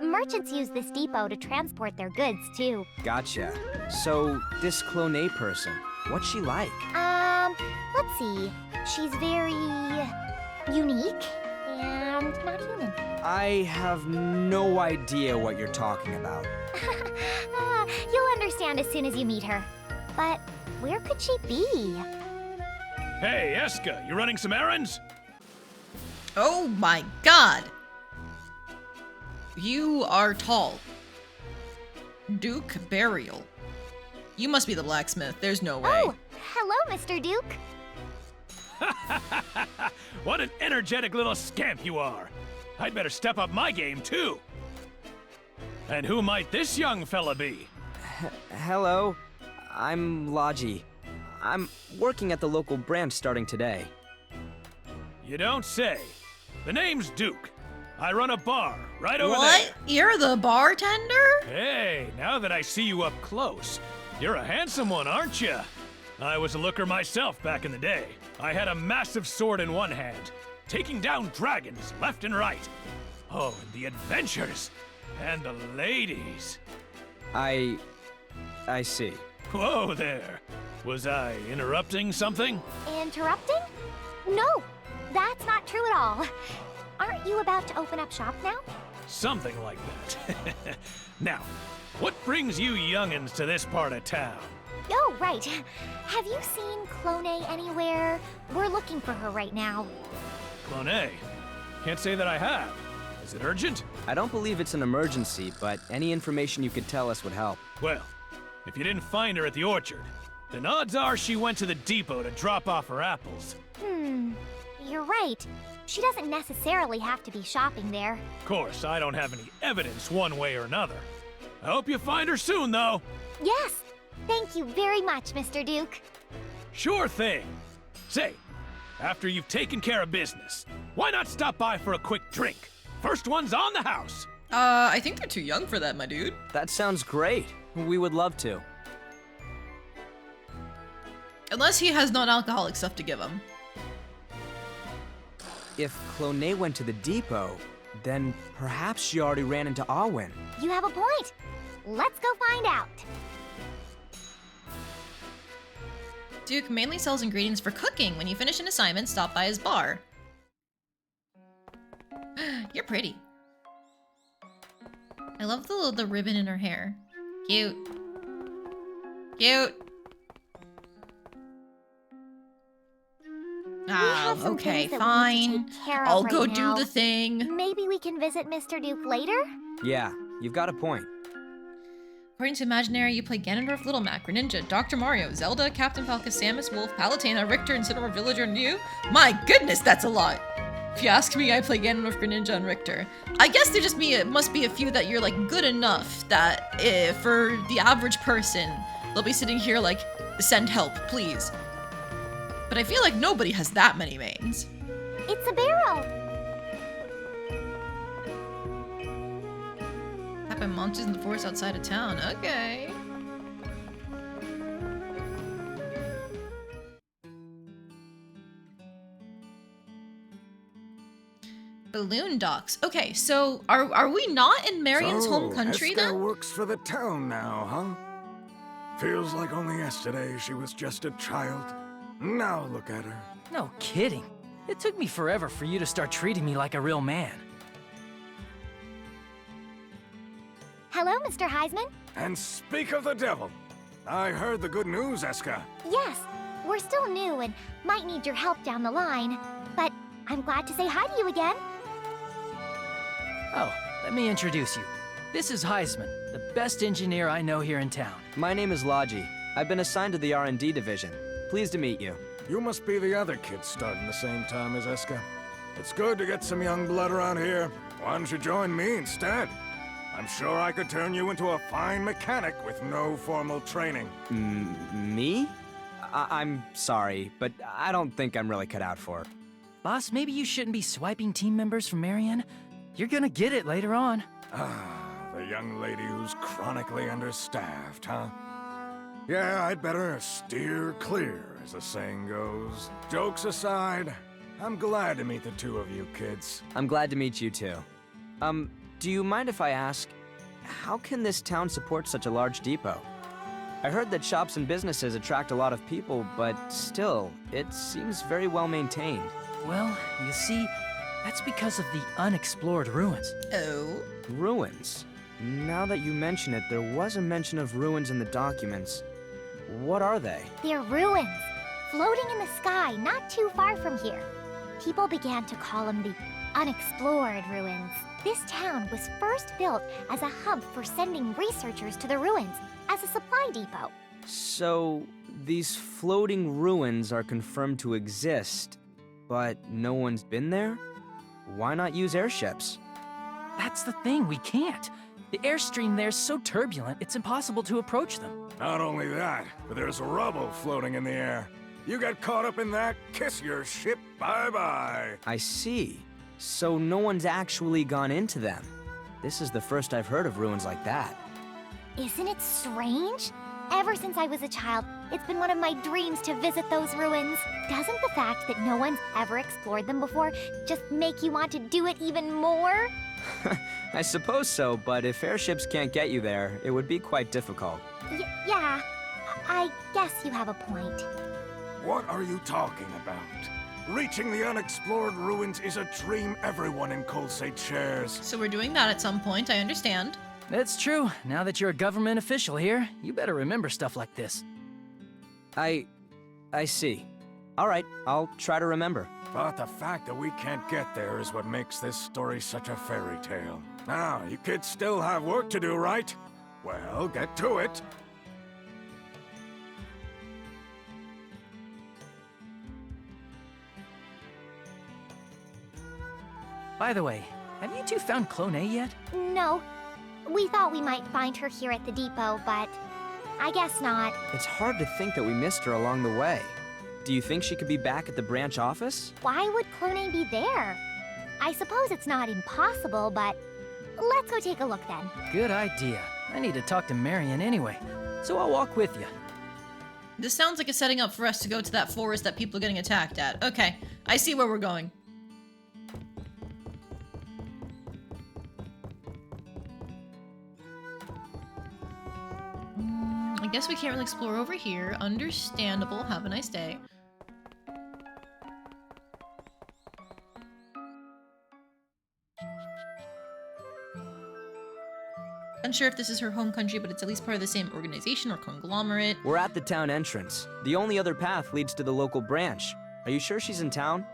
B: Merchants use this depot to transport their goods, too.
F: Gotcha. So, this Clone person, what's she like?
B: Let's see. She's very unique and not human.
F: I have no idea what you're talking about.
B: You'll understand as soon as you meet her. But where could she be?
E: Hey, Escha, you running some errands?
H: Oh my god. You are tall. Duke Burial. You must be the blacksmith. There's no way.
B: Oh, hello, Mr. Duke.
E: What an energetic little scamp you are. I'd better step up my game, too. And who might this young fella be?
F: Hello, I'm Logy. I'm working at the local branch starting today.
E: You don't say. The name's Duke. I run a bar right over there.
H: What? You're the bartender?
E: Hey, now that I see you up close, you're a handsome one, aren't you? I was a looker myself back in the day. I had a massive sword in one hand, taking down dragons left and right. Oh, and the adventures. And the ladies.
F: I see.
E: Whoa there. Was I interrupting something?
B: Interrupting? No, that's not true at all. Aren't you about to open up shop now?
E: Something like that. Now, what brings you youngins to this part of town?
B: Oh, right. Have you seen Clone anywhere? We're looking for her right now.
E: Clone? Can't say that I have. Is it urgent?
F: I don't believe it's an emergency, but any information you could tell us would help.
E: Well, if you didn't find her at the orchard, then odds are she went to the depot to drop off her apples.
B: You're right. She doesn't necessarily have to be shopping there.
E: Of course, I don't have any evidence one way or another. I hope you find her soon, though.
B: Yes. Thank you very much, Mr. Duke.
E: Sure thing. Say, after you've taken care of business, why not stop by for a quick drink? First one's on the house.
H: I think they're too young for that, my dude.
F: That sounds great. We would love to.
H: Unless he has non-alcoholic stuff to give him.
F: If Clone went to the depot, then perhaps she already ran into Alwyn.
B: You have a point. Let's go find out.
A: Duke mainly sells ingredients for cooking. When you finish an assignment, stop by his bar. You're pretty.
H: I love the ribbon in her hair. Cute. Cute.
B: We have some
H: Okay,
B: things that we
H: fine.
B: need to take care of
H: I'll
B: right
H: go
B: now.
H: do the thing.
B: Maybe we can visit Mr. Duke later?
F: Yeah, you've got a point.
H: According to Imaginary, you play Ganondorf, Little Mac, Greninja, Dr. Mario, Zelda, Captain Falcon, Samus, Wolf, Palutena, Richter, Incineroar, Villager, and you? My goodness, that's a lot! If you ask me, I play Ganondorf, Greninja, and Richter. I guess there just must be a few that you're, like, good enough that for the average person, they'll be sitting here like, send help, please. But I feel like nobody has that many mains.
B: It's a barrel!
H: By monsters in the forest outside of town. Okay. Balloon docks. Okay, so are we not in Marion's home country
I: Eska
H: then?
I: works for the town now, huh? Feels like only yesterday she was just a child. Now look at her.
G: No kidding. It took me forever for you to start treating me like a real man.
B: Hello, Mr. Heisman?
I: And speak of the devil. I heard the good news, Eska.
B: Yes, we're still new and might need your help down the line. But I'm glad to say hi to you again.
G: Oh, let me introduce you. This is Heisman, the best engineer I know here in town.
F: My name is Logy. I've been assigned to the R&D division. Pleased to meet you.
I: You must be the other kids starting the same time as Eska. It's good to get some young blood around here. Why don't you join me instead? I'm sure I could turn you into a fine mechanic with no formal training.
F: Me? I'm sorry, but I don't think I'm really cut out for it.
G: Boss, maybe you shouldn't be swiping team members from Marion. You're gonna get it later on.
I: Ah, the young lady who's chronically understaffed, huh? Yeah, I'd better steer clear, as the saying goes. Jokes aside, I'm glad to meet the two of you kids.
F: I'm glad to meet you too. Do you mind if I ask, how can this town support such a large depot? I heard that shops and businesses attract a lot of people, but still, it seems very well maintained.
G: Well, you see, that's because of the unexplored ruins.
H: Oh.
F: Ruins? Now that you mention it, there was a mention of ruins in the documents. What are they?
B: They're ruins, floating in the sky not too far from here. People began to call them the unexplored ruins. This town was first built as a hub for sending researchers to the ruins as a supply depot.
F: So, these floating ruins are confirmed to exist, but no one's been there? Why not use airships?
G: That's the thing, we can't. The airstream there's so turbulent, it's impossible to approach them.
I: Not only that, but there's rubble floating in the air. You get caught up in that, kiss your ship bye-bye.
F: I see. So no one's actually gone into them. This is the first I've heard of ruins like that.
B: Isn't it strange? Ever since I was a child, it's been one of my dreams to visit those ruins. Doesn't the fact that no one's ever explored them before just make you want to do it even more?
F: I suppose so, but if airships can't get you there, it would be quite difficult.
B: Yeah, I guess you have a point.
I: What are you talking about? Reaching the unexplored ruins is a dream everyone in Colsate shares.
H: So we're doing that at some point, I understand.
G: That's true. Now that you're a government official here, you better remember stuff like this.
F: I see. All right, I'll try to remember.
I: But the fact that we can't get there is what makes this story such a fairy tale. Now, you kids still have work to do, right? Well, get to it.
G: By the way, have you two found Clone A yet?
B: No, we thought we might find her here at the depot, but I guess not.
F: It's hard to think that we missed her along the way. Do you think she could be back at the branch office?
B: Why would Clone be there? I suppose it's not impossible, but let's go take a look then.
G: Good idea. I need to talk to Marion anyway, so I'll walk with you.
H: This sounds like a setting up for us to go to that forest that people are getting attacked at. Okay, I see where we're going. I guess we can't really explore over here. Understandable. Have a nice day. Unsure if this is her home country, but it's at least part of the same organization or conglomerate.
F: We're at the town entrance. The only other path leads to the local branch. Are you sure she's in town?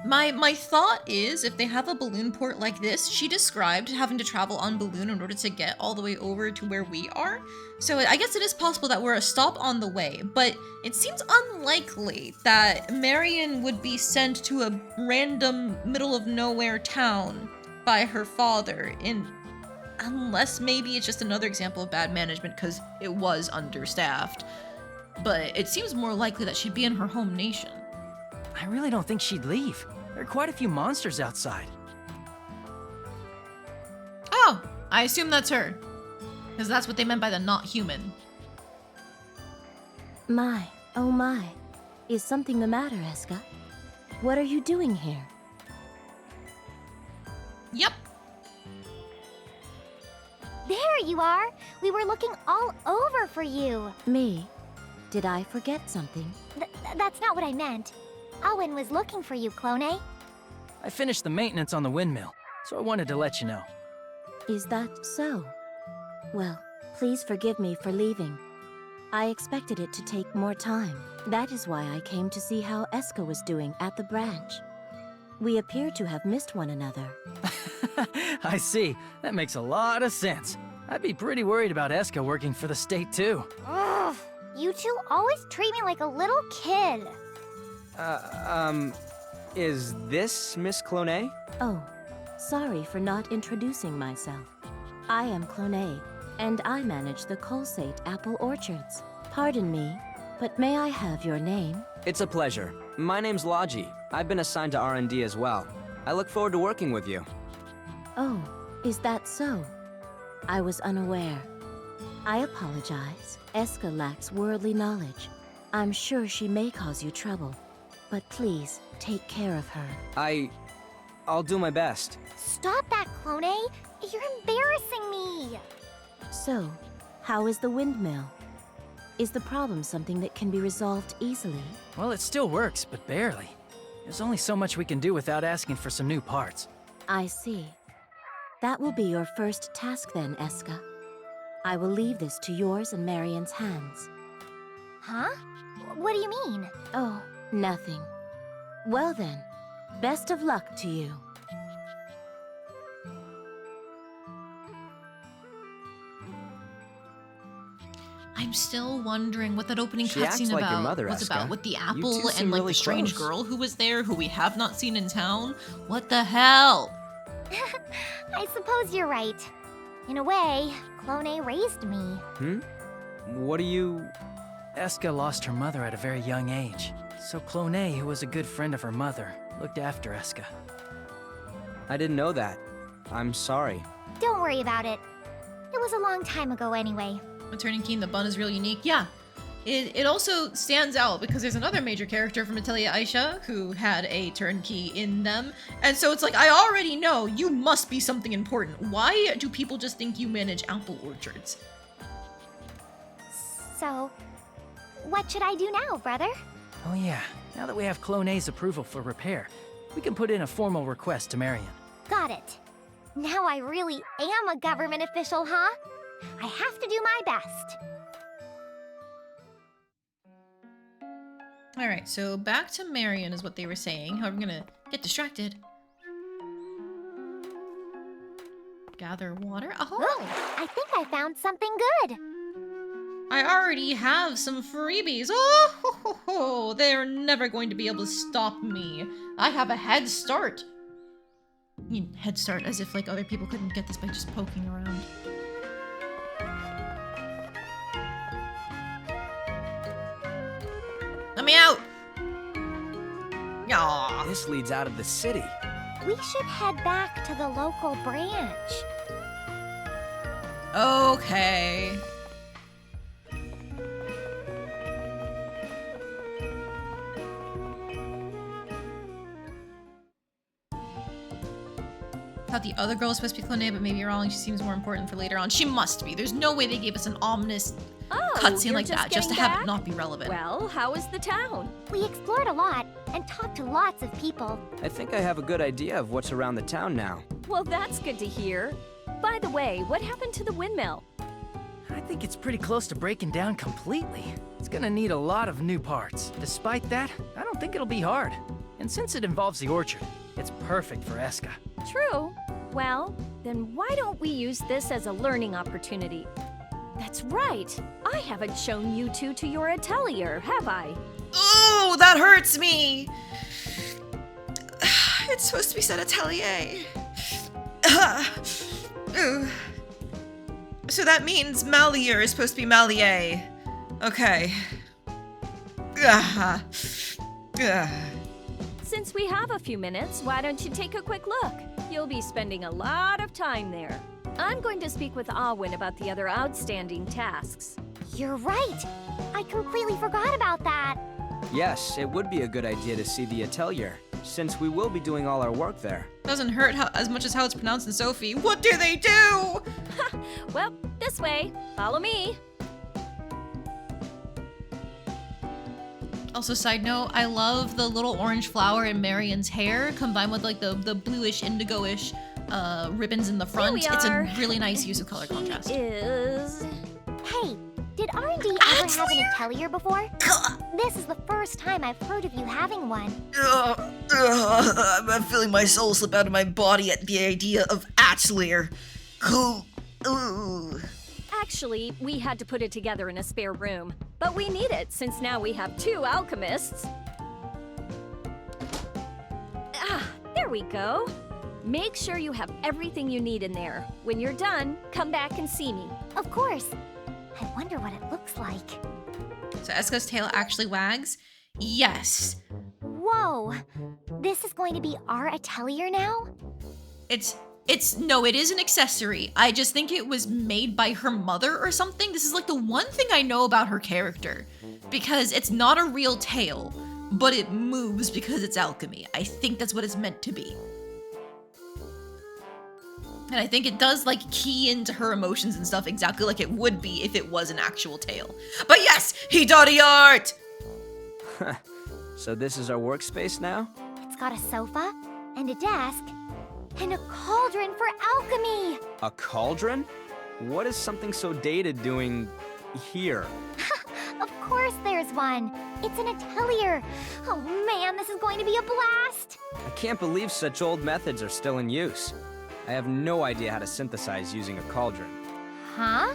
H: My thought is, if they have a balloon port like this, she described having to travel on balloon in order to get all the way over to where we are. So I guess it is possible that we're a stop on the way, but it seems unlikely that Marion would be sent to a random middle of nowhere town by her father, unless maybe it's just another example of bad management because it was understaffed. But it seems more likely that she'd be in her home nation.
G: I really don't think she'd leave. There are quite a few monsters outside.
H: Oh, I assume that's her. Because that's what they meant by the not human.
C: My, oh my. Is something the matter, Eska? What are you doing here?
H: Yep.
B: There you are! We were looking all over for you.
C: Me? Did I forget something?
B: That's not what I meant. Owen was looking for you, Clone.
G: I finished the maintenance on the windmill, so I wanted to let you know.
C: Is that so? Well, please forgive me for leaving. I expected it to take more time. That is why I came to see how Eska was doing at the branch. We appear to have missed one another.
G: I see. That makes a lot of sense. I'd be pretty worried about Eska working for the state, too.
B: Ugh, you two always treat me like a little kid.
F: Is this Miss Clone?
C: Oh, sorry for not introducing myself. I am Clone, and I manage the Colsate apple orchards. Pardon me, but may I have your name?
F: It's a pleasure. My name's Logy. I've been assigned to R&D as well. I look forward to working with you.
C: Oh, is that so? I was unaware. I apologize. Eska lacks worldly knowledge. I'm sure she may cause you trouble, but please take care of her.
F: I'll do my best.
B: Stop that, Clone! You're embarrassing me!
C: So, how is the windmill? Is the problem something that can be resolved easily?
G: Well, it still works, but barely. There's only so much we can do without asking for some new parts.
C: I see. That will be your first task then, Eska. I will leave this to yours and Marion's hands.
B: Huh? What do you mean?
C: Oh, nothing. Well then, best of luck to you.
H: I'm still wondering what that opening
F: She acts
H: cutscene
F: like your
H: about
F: mother,
H: was
F: Eska.
H: about with the
F: You
H: apple
F: two
H: and
F: seem
H: like
F: really
H: the strange
F: close.
H: girl who was there who we have not seen in town. What the hell?
B: I suppose you're right. In a way, Clone raised me.
F: What do you...
G: Eska lost her mother at a very young age. So Clone, who was a good friend of her mother, looked after Eska.
F: I didn't know that. I'm sorry.
B: Don't worry about it. It was a long time ago anyway.
H: Returning Keen, the bun is real unique. Yeah. It also stands out because there's another major character from Atelier Ayesha who had a turnkey in them. And so it's like, I already know you must be something important. Why do people just think you manage apple orchards?
B: So, what should I do now, brother?
G: Oh yeah, now that we have Clone's approval for repair, we can put in a formal request to Marion.
B: Got it. Now I really am a government official, huh? I have to do my best.
H: Alright, so back to Marion is what they were saying. However, I'm gonna get distracted. Gather water.
B: Oh, I think I found something good.
H: I already have some freebies. Oh, ho, ho, ho. They're never going to be able to stop me. I have a head start. I mean, head start as if like other people couldn't get this by just poking around. Let me out! Aww.
F: This leads out of the city.
B: We should head back to the local branch.
H: Okay. Thought the other girl was supposed to be Clone, but maybe you're wrong. She seems more important for later on. She must be. There's no way they gave us an ominous cutscene
D: you're
H: like that just to
D: getting
H: have
D: back?
H: it not be relevant.
D: Well, how is the town?
B: We explored a lot and talked to lots of people.
F: I think I have a good idea of what's around the town now.
D: Well, that's good to hear. By the way, what happened to the windmill?
G: I think it's pretty close to breaking down completely. It's gonna need a lot of new parts. Despite that, I don't think it'll be hard. And since it involves the orchard, it's perfect for Escha.
D: True. Well, then why don't we use this as a learning opportunity? That's right. I haven't shown you two to your atelier, have I?
H: Oh, that hurts me. It's supposed to be said Atelier. Ooh. So that means Malier is supposed to be Malier. Okay.
D: Since we have a few minutes, why don't you take a quick look? You'll be spending a lot of time there. I'm going to speak with Alwyn about the other outstanding tasks.
B: You're right. I completely forgot about that.
F: Yes, it would be a good idea to see the Atelier, since we will be doing all our work there.
H: Doesn't hurt as much as how it's pronounced in Sophie. What do they do?
D: Well, this way. Follow me.
A: Also, side note, I love the little orange flower in Marion's hair combined with like the bluish, indigo-ish ribbons in the front. It's a really nice use of color contrast.
D: Is...
B: Hey, did R&D ever have an atelier before? This is the first time I've heard of you having one.
H: I'm feeling my soul slip out of my body at the idea of Atelier.
D: Actually, we had to put it together in a spare room. But we need it, since now we have 2 alchemists. Ah, there we go. Make sure you have everything you need in there. When you're done, come back and see me.
B: Of course. I wonder what it looks like.
A: So Escha's tail actually wags? Yes.
B: Whoa. This is going to be our atelier now?
A: No, it is an accessory. I just think it was made by her mother or something. This is like the one thing I know about her character. Because it's not a real tail, but it moves because it's alchemy. I think that's what it's meant to be. And I think it does like key into her emotions and stuff exactly like it would be if it was an actual tail. But yes, Hidari art!
F: So this is our workspace now?
B: It's got a sofa and a desk and a cauldron for alchemy.
F: A cauldron? What is something so dated doing here?
B: Of course there's one. It's an atelier. Oh man, this is going to be a blast.
F: I can't believe such old methods are still in use. I have no idea how to synthesize using a cauldron.
B: Huh?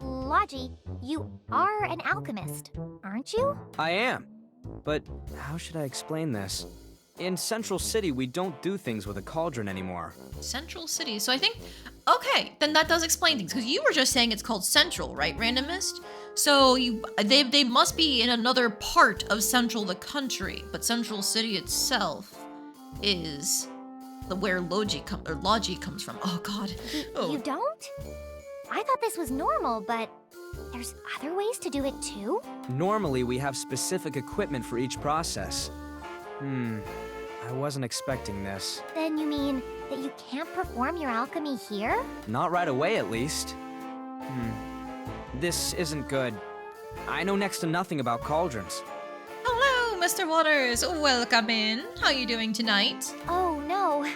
B: Logy, you are an alchemist, aren't you?
F: I am. But how should I explain this? In Central City, we don't do things with a cauldron anymore.
A: Central City. So I think, okay, then that does explain things. Because you were just saying it's called Central, right, Randomist? So they must be in another part of Central the country. But Central City itself is where Logy comes from. Oh God.
B: You don't? I thought this was normal, but there's other ways to do it too?
F: Normally, we have specific equipment for each process. I wasn't expecting this.
B: Then you mean that you can't perform your alchemy here?
F: Not right away, at least. This isn't good. I know next to nothing about cauldrons.
A: Hello, Mr. Waters. Welcome in. How are you doing tonight?
B: Oh, no.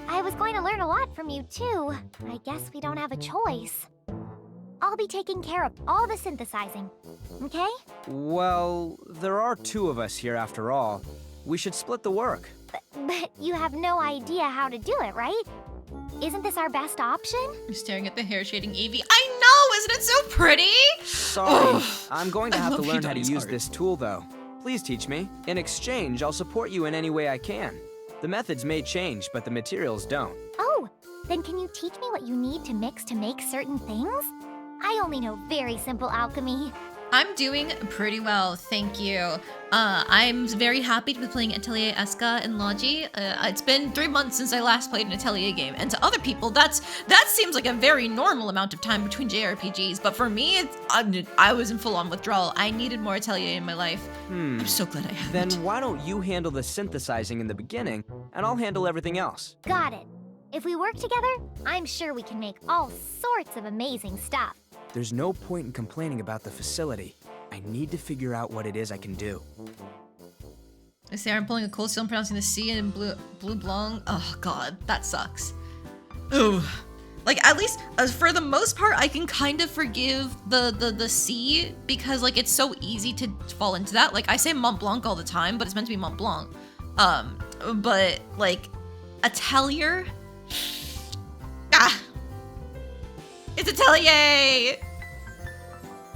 B: I was going to learn a lot from you, too. I guess we don't have a choice. I'll be taking care of all the synthesizing, okay?
F: Well, there are 2 of us here after all. We should split the work.
B: But you have no idea how to do it, right? Isn't this our best option?
A: I'm staring at the hair shading Evie. I know! Isn't it so pretty?
F: Sorry. I'm going to have to
A: love
F: learn how to
A: Hidari's
F: use
A: art.
F: this tool, though. Please teach me. In exchange, I'll support you in any way I can. The methods may change, but the materials don't.
B: Oh, then can you teach me what you need to mix to make certain things? I only know very simple alchemy.
A: I'm doing pretty well, thank you. I'm very happy to be playing Atelier Escha and Logy. It's been 3 months since I last played an Atelier game, and to other people, that seems like a very normal amount of time between JRPGs. But for me, I was in full-on withdrawal. I needed more Atelier in my life. I'm so glad I have
F: Then
A: it.
F: why don't you handle the synthesizing in the beginning, and I'll handle everything else.
B: Got it. If we work together, I'm sure we can make all sorts of amazing stuff.
F: There's no point in complaining about the facility. I need to figure out what it is I can do.
A: I say I'm pulling a cold steel and pronouncing the C in blue blong. Oh God, that sucks. Ooh.
H: Like, at least for the most part, I can kind of forgive the sea because, like, it's so easy to fall into that. Like, I say Mont Blanc all the time, but it's meant to be Mont Blanc. But, like, Atelier? It's Atelier!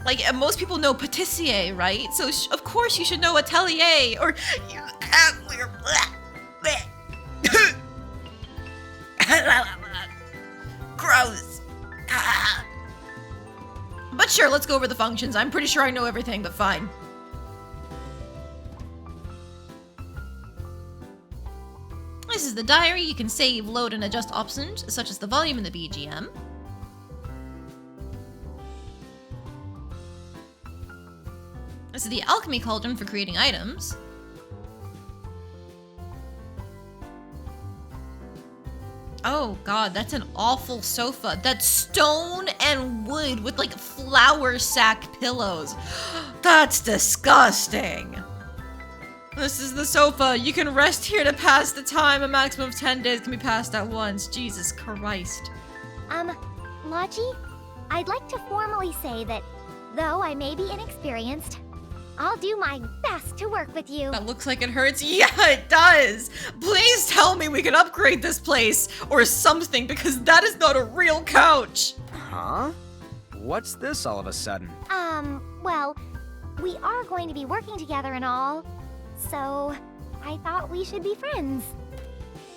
H: Like, most people know Patissier, right? So, of course you should know Atelier, or... Gross. But sure, let's go over the functions. I'm pretty sure I know everything, but fine. This is the diary. You can save, load, and adjust options, such as the volume and the BGM. This is the alchemy cauldron for creating items. Oh god, that's an awful sofa. That's stone and wood with like flour sack pillows. That's disgusting. This is the sofa. You can rest here to pass the time. A maximum of 10 days can be passed at once. Jesus Christ.
B: Logy, I'd like to formally say that though I may be inexperienced, I'll do my best to work with you.
H: That looks like it hurts. Yeah, it does. Please tell me we can upgrade this place or something, because that is not a real couch.
F: Huh? What's this all of a sudden?
B: Well, we are going to be working together and all, so I thought we should be friends.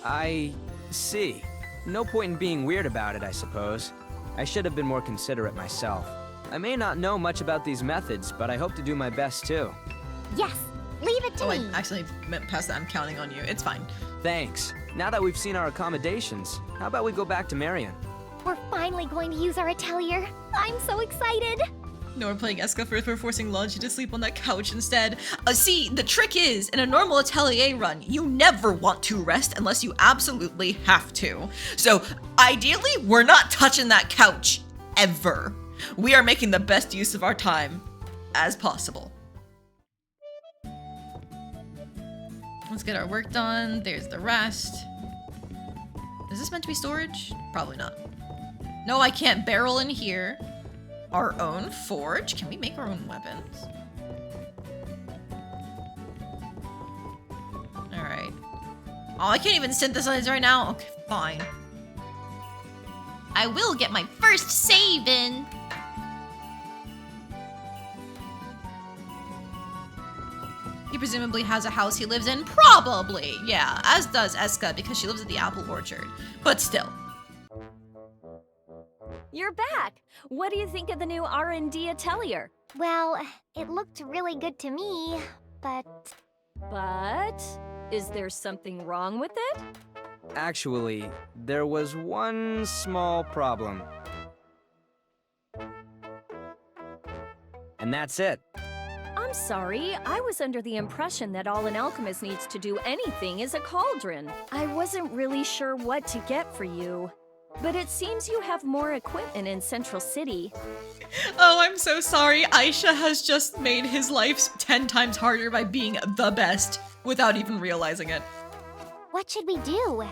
F: I see. No point in being weird about it, I suppose. I should have been more considerate myself. I may not know much about these methods, but I hope to do my best too.
B: Yes, leave it to me.
H: I actually meant past that. I'm counting on you. It's fine.
F: Thanks. Now that we've seen our accommodations, how about we go back to Marion?
B: We're finally going to use our atelier. I'm so excited.
H: No, we're playing Escha for forcing Logy to sleep on that couch instead. See, the trick is, in a normal Atelier run, you never want to rest unless you absolutely have to. So, ideally, we're not touching that couch. Ever. We are making the best use of our time as possible. Let's get our work done. There's the rest. Is this meant to be storage? Probably not. No, I can't barrel in here. Our own forge? Can we make our own weapons? Alright. Oh, I can't even synthesize right now? Okay, fine. I will get my first save in. He presumably has a house he lives in. Probably, yeah, as does Escha because she lives at the apple orchard. But still.
D: You're back. What do you think of the new R&D Atelier?
B: Well, it looked really good to me, but...
D: But is there something wrong with it?
F: Actually, there was one small problem. And that's it.
D: I'm sorry, I was under the impression that all an alchemist needs to do anything is a cauldron. I wasn't really sure what to get for you. But it seems you have more equipment in Central City.
H: Oh, I'm so sorry. Ayesha has just made his life 10 times harder by being the best without even realizing it.
B: What should we do?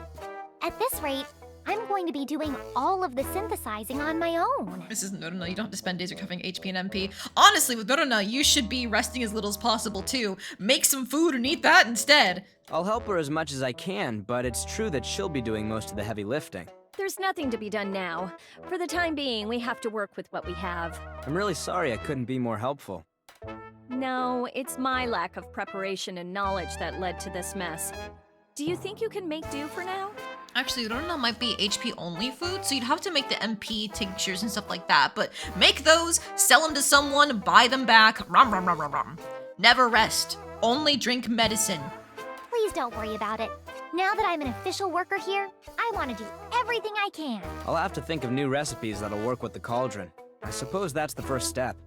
B: At this rate, I'm going to be doing all of the synthesizing on my own.
H: This isn't Norona. You don't have to spend days recovering HP and MP. Honestly, with Norona, you should be resting as little as possible too. Make some food and eat that instead.
F: I'll help her as much as I can, but it's true that she'll be doing most of the heavy lifting.
D: There's nothing to be done now. For the time being, we have to work with what we have.
F: I'm really sorry I couldn't be more helpful.
D: No, it's my lack of preparation and knowledge that led to this mess. Do you think you can make do for now?
H: Actually, Norona might be HP only food, so you'd have to make the MP tinctures and stuff like that. But make those, sell them to someone, buy them back. Rum, rum, rum, rum, rum. Never rest. Only drink medicine.
B: Please don't worry about it. Now that I'm an official worker here, I want to do everything I can.
F: I'll have to think of new recipes that'll work with the cauldron. I suppose that's the first step.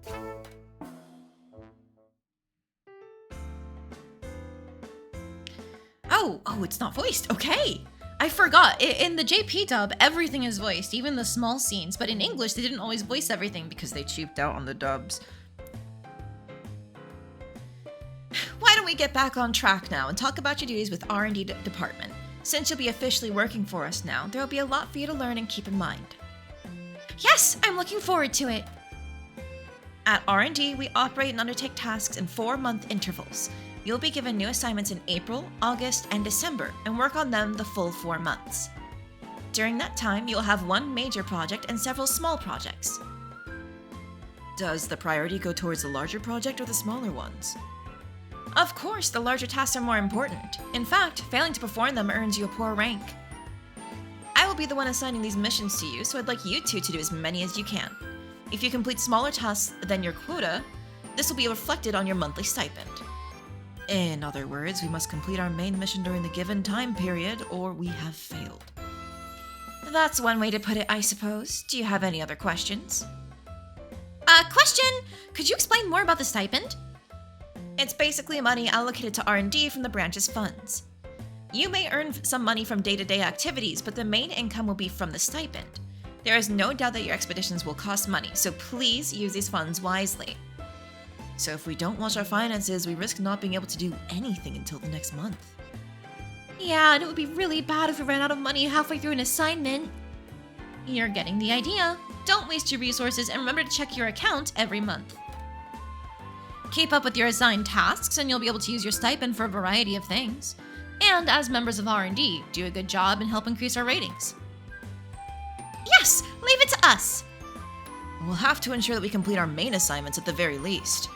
H: Oh, it's not voiced. Okay. I forgot. In the JP dub, everything is voiced, even the small scenes. But in English, they didn't always voice everything because they cheaped out on the dubs. Why don't we get back on track now and talk about your duties with R&D department? Since you'll be officially working for us now, there will be a lot for you to learn and keep in mind.
A: Yes, I'm looking forward to it. At R&D, we operate and undertake tasks in 4-month intervals. You'll be given new assignments in April, August, and December, and work on them the full 4 months. During that time, you'll have one major project and several small projects. Does the priority go towards the larger project or the smaller ones? Of course, the larger tasks are more important. In fact, failing to perform them earns you a poor rank. I will be the one assigning these missions to you, so I'd like you two to do as many as you can. If you complete smaller tasks than your quota, this will be reflected on your monthly stipend. In other words, we must complete our main mission during the given time period, or we have failed. That's one way to put it, I suppose. Do you have any other questions? Question! Could you explain more about the stipend? It's basically money allocated to R&D from the branch's funds. You may earn some money from day-to-day activities, but the main income will be from the stipend. There is no doubt that your expeditions will cost money, so please use these funds wisely. So if we don't watch our finances, we risk not being able to do anything until the next month. Yeah, and it would be really bad if we ran out of money halfway through an assignment. You're getting the idea. Don't waste your resources and remember to check your account every month. Keep up with your assigned tasks and you'll be able to use your stipend for a variety of things. And as members of R&D, do a good job and help increase our ratings. Yes, leave it to us. We'll have to ensure that we complete our main assignments at the very least.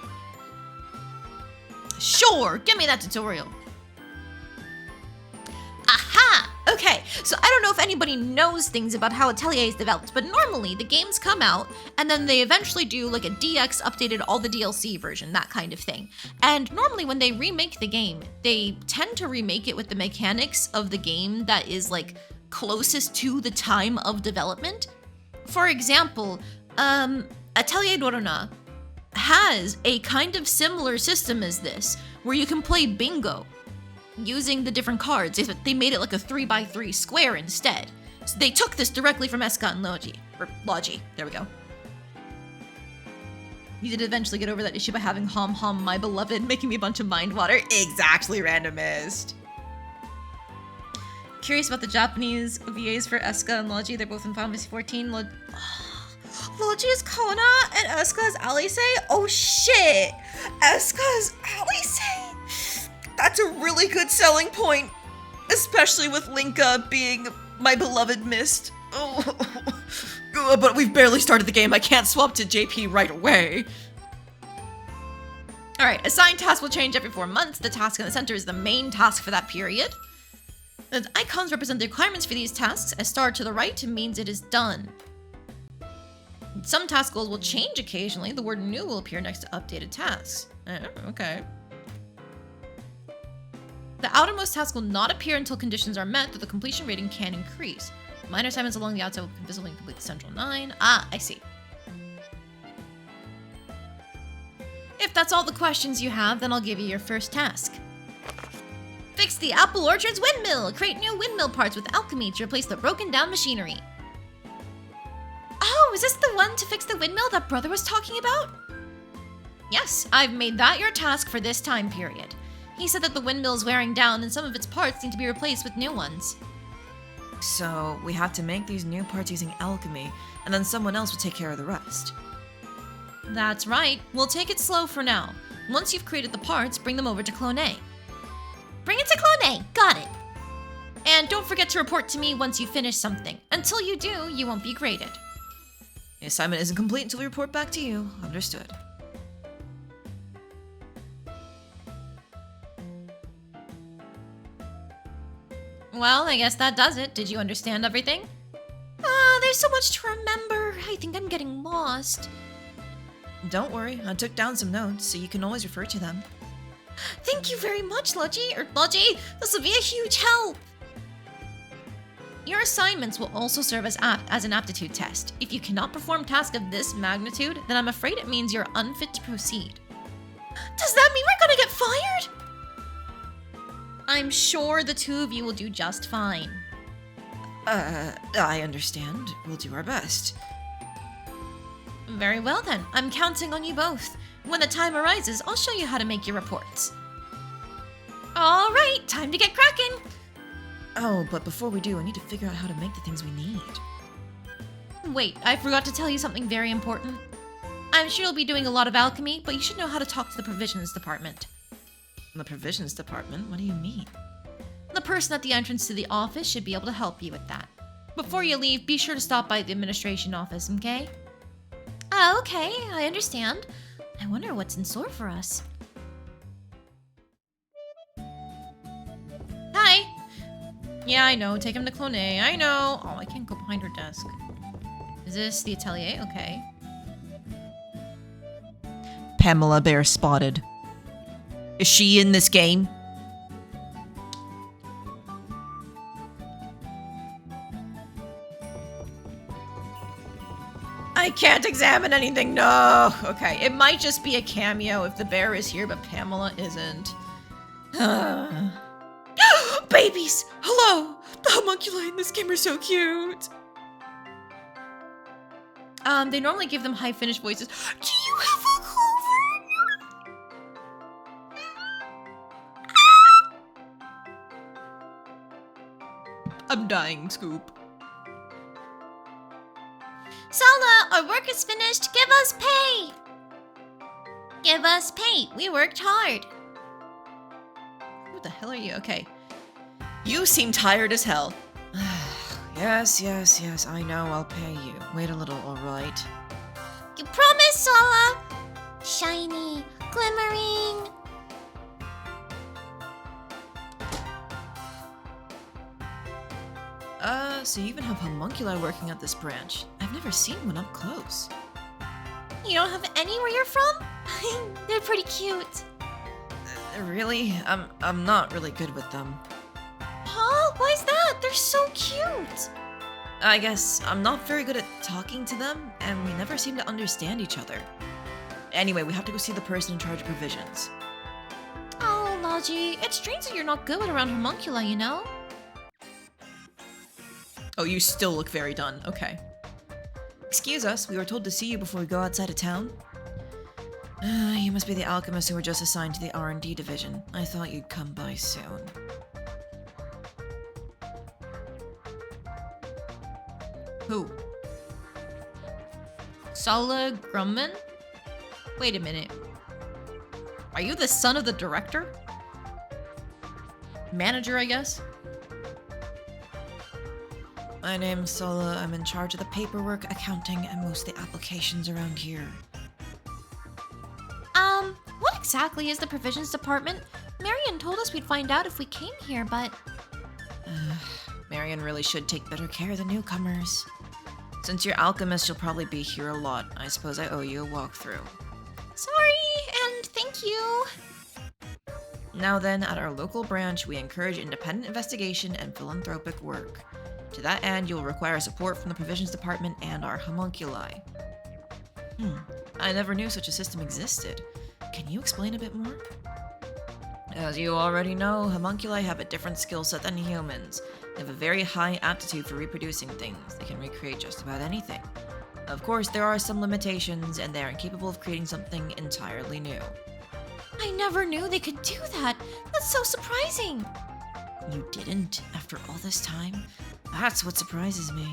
A: Sure, give me that tutorial. Aha! Okay, so I don't know if anybody knows things about how Atelier is developed, but normally the games come out and then they eventually do like a DX updated all the DLC version, that kind of thing. And normally when they remake the game, they tend to remake it with the mechanics of the game that is like closest to the time of development. For example, Atelier Dorona has a kind of similar system as this, where you can play bingo using the different cards. They made it like a 3x3 square instead. So they took this directly from Escha and Logy. Or Logy, there we go. You did eventually get over that issue by having Hom Hom, my beloved, making me a bunch of mind water. Exactly, randomist. Curious about the Japanese VAs for Escha and Logy. They're both in Final Fantasy 14. Logy is Kona and Escha is Alice? Oh shit! Escha is Alice? That's a really good selling point. Especially with Linka being my beloved Mist. Oh. But we've barely started the game. I can't swap to JP right away. Alright, assigned tasks will change every 4 months. The task in the center is the main task for that period. The icons represent the requirements for these tasks. A star to the right means it is done. Some task goals will change occasionally. The word new will appear next to updated tasks. Okay. The outermost task will not appear until conditions are met, though the completion rating can increase. Minor assignments along the outside will be visible when you complete the central 9. Ah, I see. If that's all the questions you have, then I'll give you your first task. Fix the Apple Orchard's windmill! Create new windmill parts with alchemy to replace the broken down machinery. Oh, is this the one to fix the windmill that Brother was talking about? Yes, I've made that your task for this time period. He said that the windmill is wearing down and some of its parts need to be replaced with new ones. So, we have to make these new parts using alchemy, and then someone else will take care of the rest. That's right. We'll take it slow for now. Once you've created the parts, bring them over to Clone A. Bring it to Clone A! Got it! And don't forget to report to me once you finish something. Until you do, you won't be graded. The assignment isn't complete until we report back to you. Understood. Well, I guess that does it. Did you understand everything? There's so much to remember. I think I'm getting lost. Don't worry, I took down some notes, so you can always refer to them. Thank you very much, Logy. This will be a huge help. Your assignments will also serve as an aptitude test. If you cannot perform tasks of this magnitude, then I'm afraid it means you're unfit to proceed. Does that mean we're gonna get fired? I'm sure the two of you will do just fine. I understand. We'll do our best. Very well then. I'm counting on you both. When the time arises, I'll show you how to make your reports. All right, time to get cracking. Oh, but before we do, I need to figure out how to make the things we need. Wait, I forgot to tell you something very important. I'm sure you'll be doing a lot of alchemy, but you should know how to talk to the provisions department.
H: The provisions department? What do you mean?
A: The person at the entrance to the office should be able to help you with that. Before you leave, be sure to stop by the administration office, okay? Oh, okay, I understand. I wonder what's in store for us. Hi! Yeah, I know, take him to Cloné, I know. Oh, I can't go behind her desk. Is this the atelier? Okay.
H: Pamela Bear spotted. Is she in this game? I can't examine anything, no! Okay, it might just be a cameo if the bear is here, but Pamela isn't. Babies! Hello! The homunculi in this game are so cute!
A: They normally give them high finished voices. Do you have a clover?
H: I'm dying, Scoop.
B: Sala, our work is finished. Give us pay. Give us pay. We worked hard.
H: What the hell are you? Okay. You seem tired as hell. Yes, I know, I'll pay you. Wait a little, alright?
B: You promise, Sala? Shiny, glimmering.
H: So you even have homunculi working at this branch. I've never seen one up close.
B: You don't have any where you're from? They're pretty cute.
H: Really? I'm not really good with them.
B: Huh? Why's that? They're so cute.
H: I guess I'm not very good at talking to them, and we never seem to understand each other. Anyway, we have to go see the person in charge of provisions.
A: Oh, Logy, it's strange that you're not good around homunculi, you know?
H: Oh, you still look very done. Okay. Excuse us, we were told to see you before we go outside of town. You must be the alchemists who were just assigned to the R&D division. I thought you'd come by soon.
A: Who? Sala Grumman? Wait a minute. Are you the son of the director? Manager, I guess?
H: My name's Sola. I'm in charge of the paperwork, accounting, and most of the applications around here.
A: What exactly is the provisions department? Marion told us we'd find out if we came here, but...
H: Marion really should take better care of the newcomers. Since you're alchemist, you'll probably be here a lot. I suppose I owe you a walkthrough.
A: Sorry, and thank you.
H: Now then, at our local branch, we encourage independent investigation and philanthropic work. To that end, you'll require support from the provisions department and our homunculi. I never knew such a system existed. Can you explain a bit more? As you already know, homunculi have a different skill set than humans. They have a very high aptitude for reproducing things. They can recreate just about anything. Of course, there are some limitations, and they are incapable of creating something entirely new.
A: I never knew they could do that. That's so surprising.
H: You didn't, after all this time? That's what surprises me.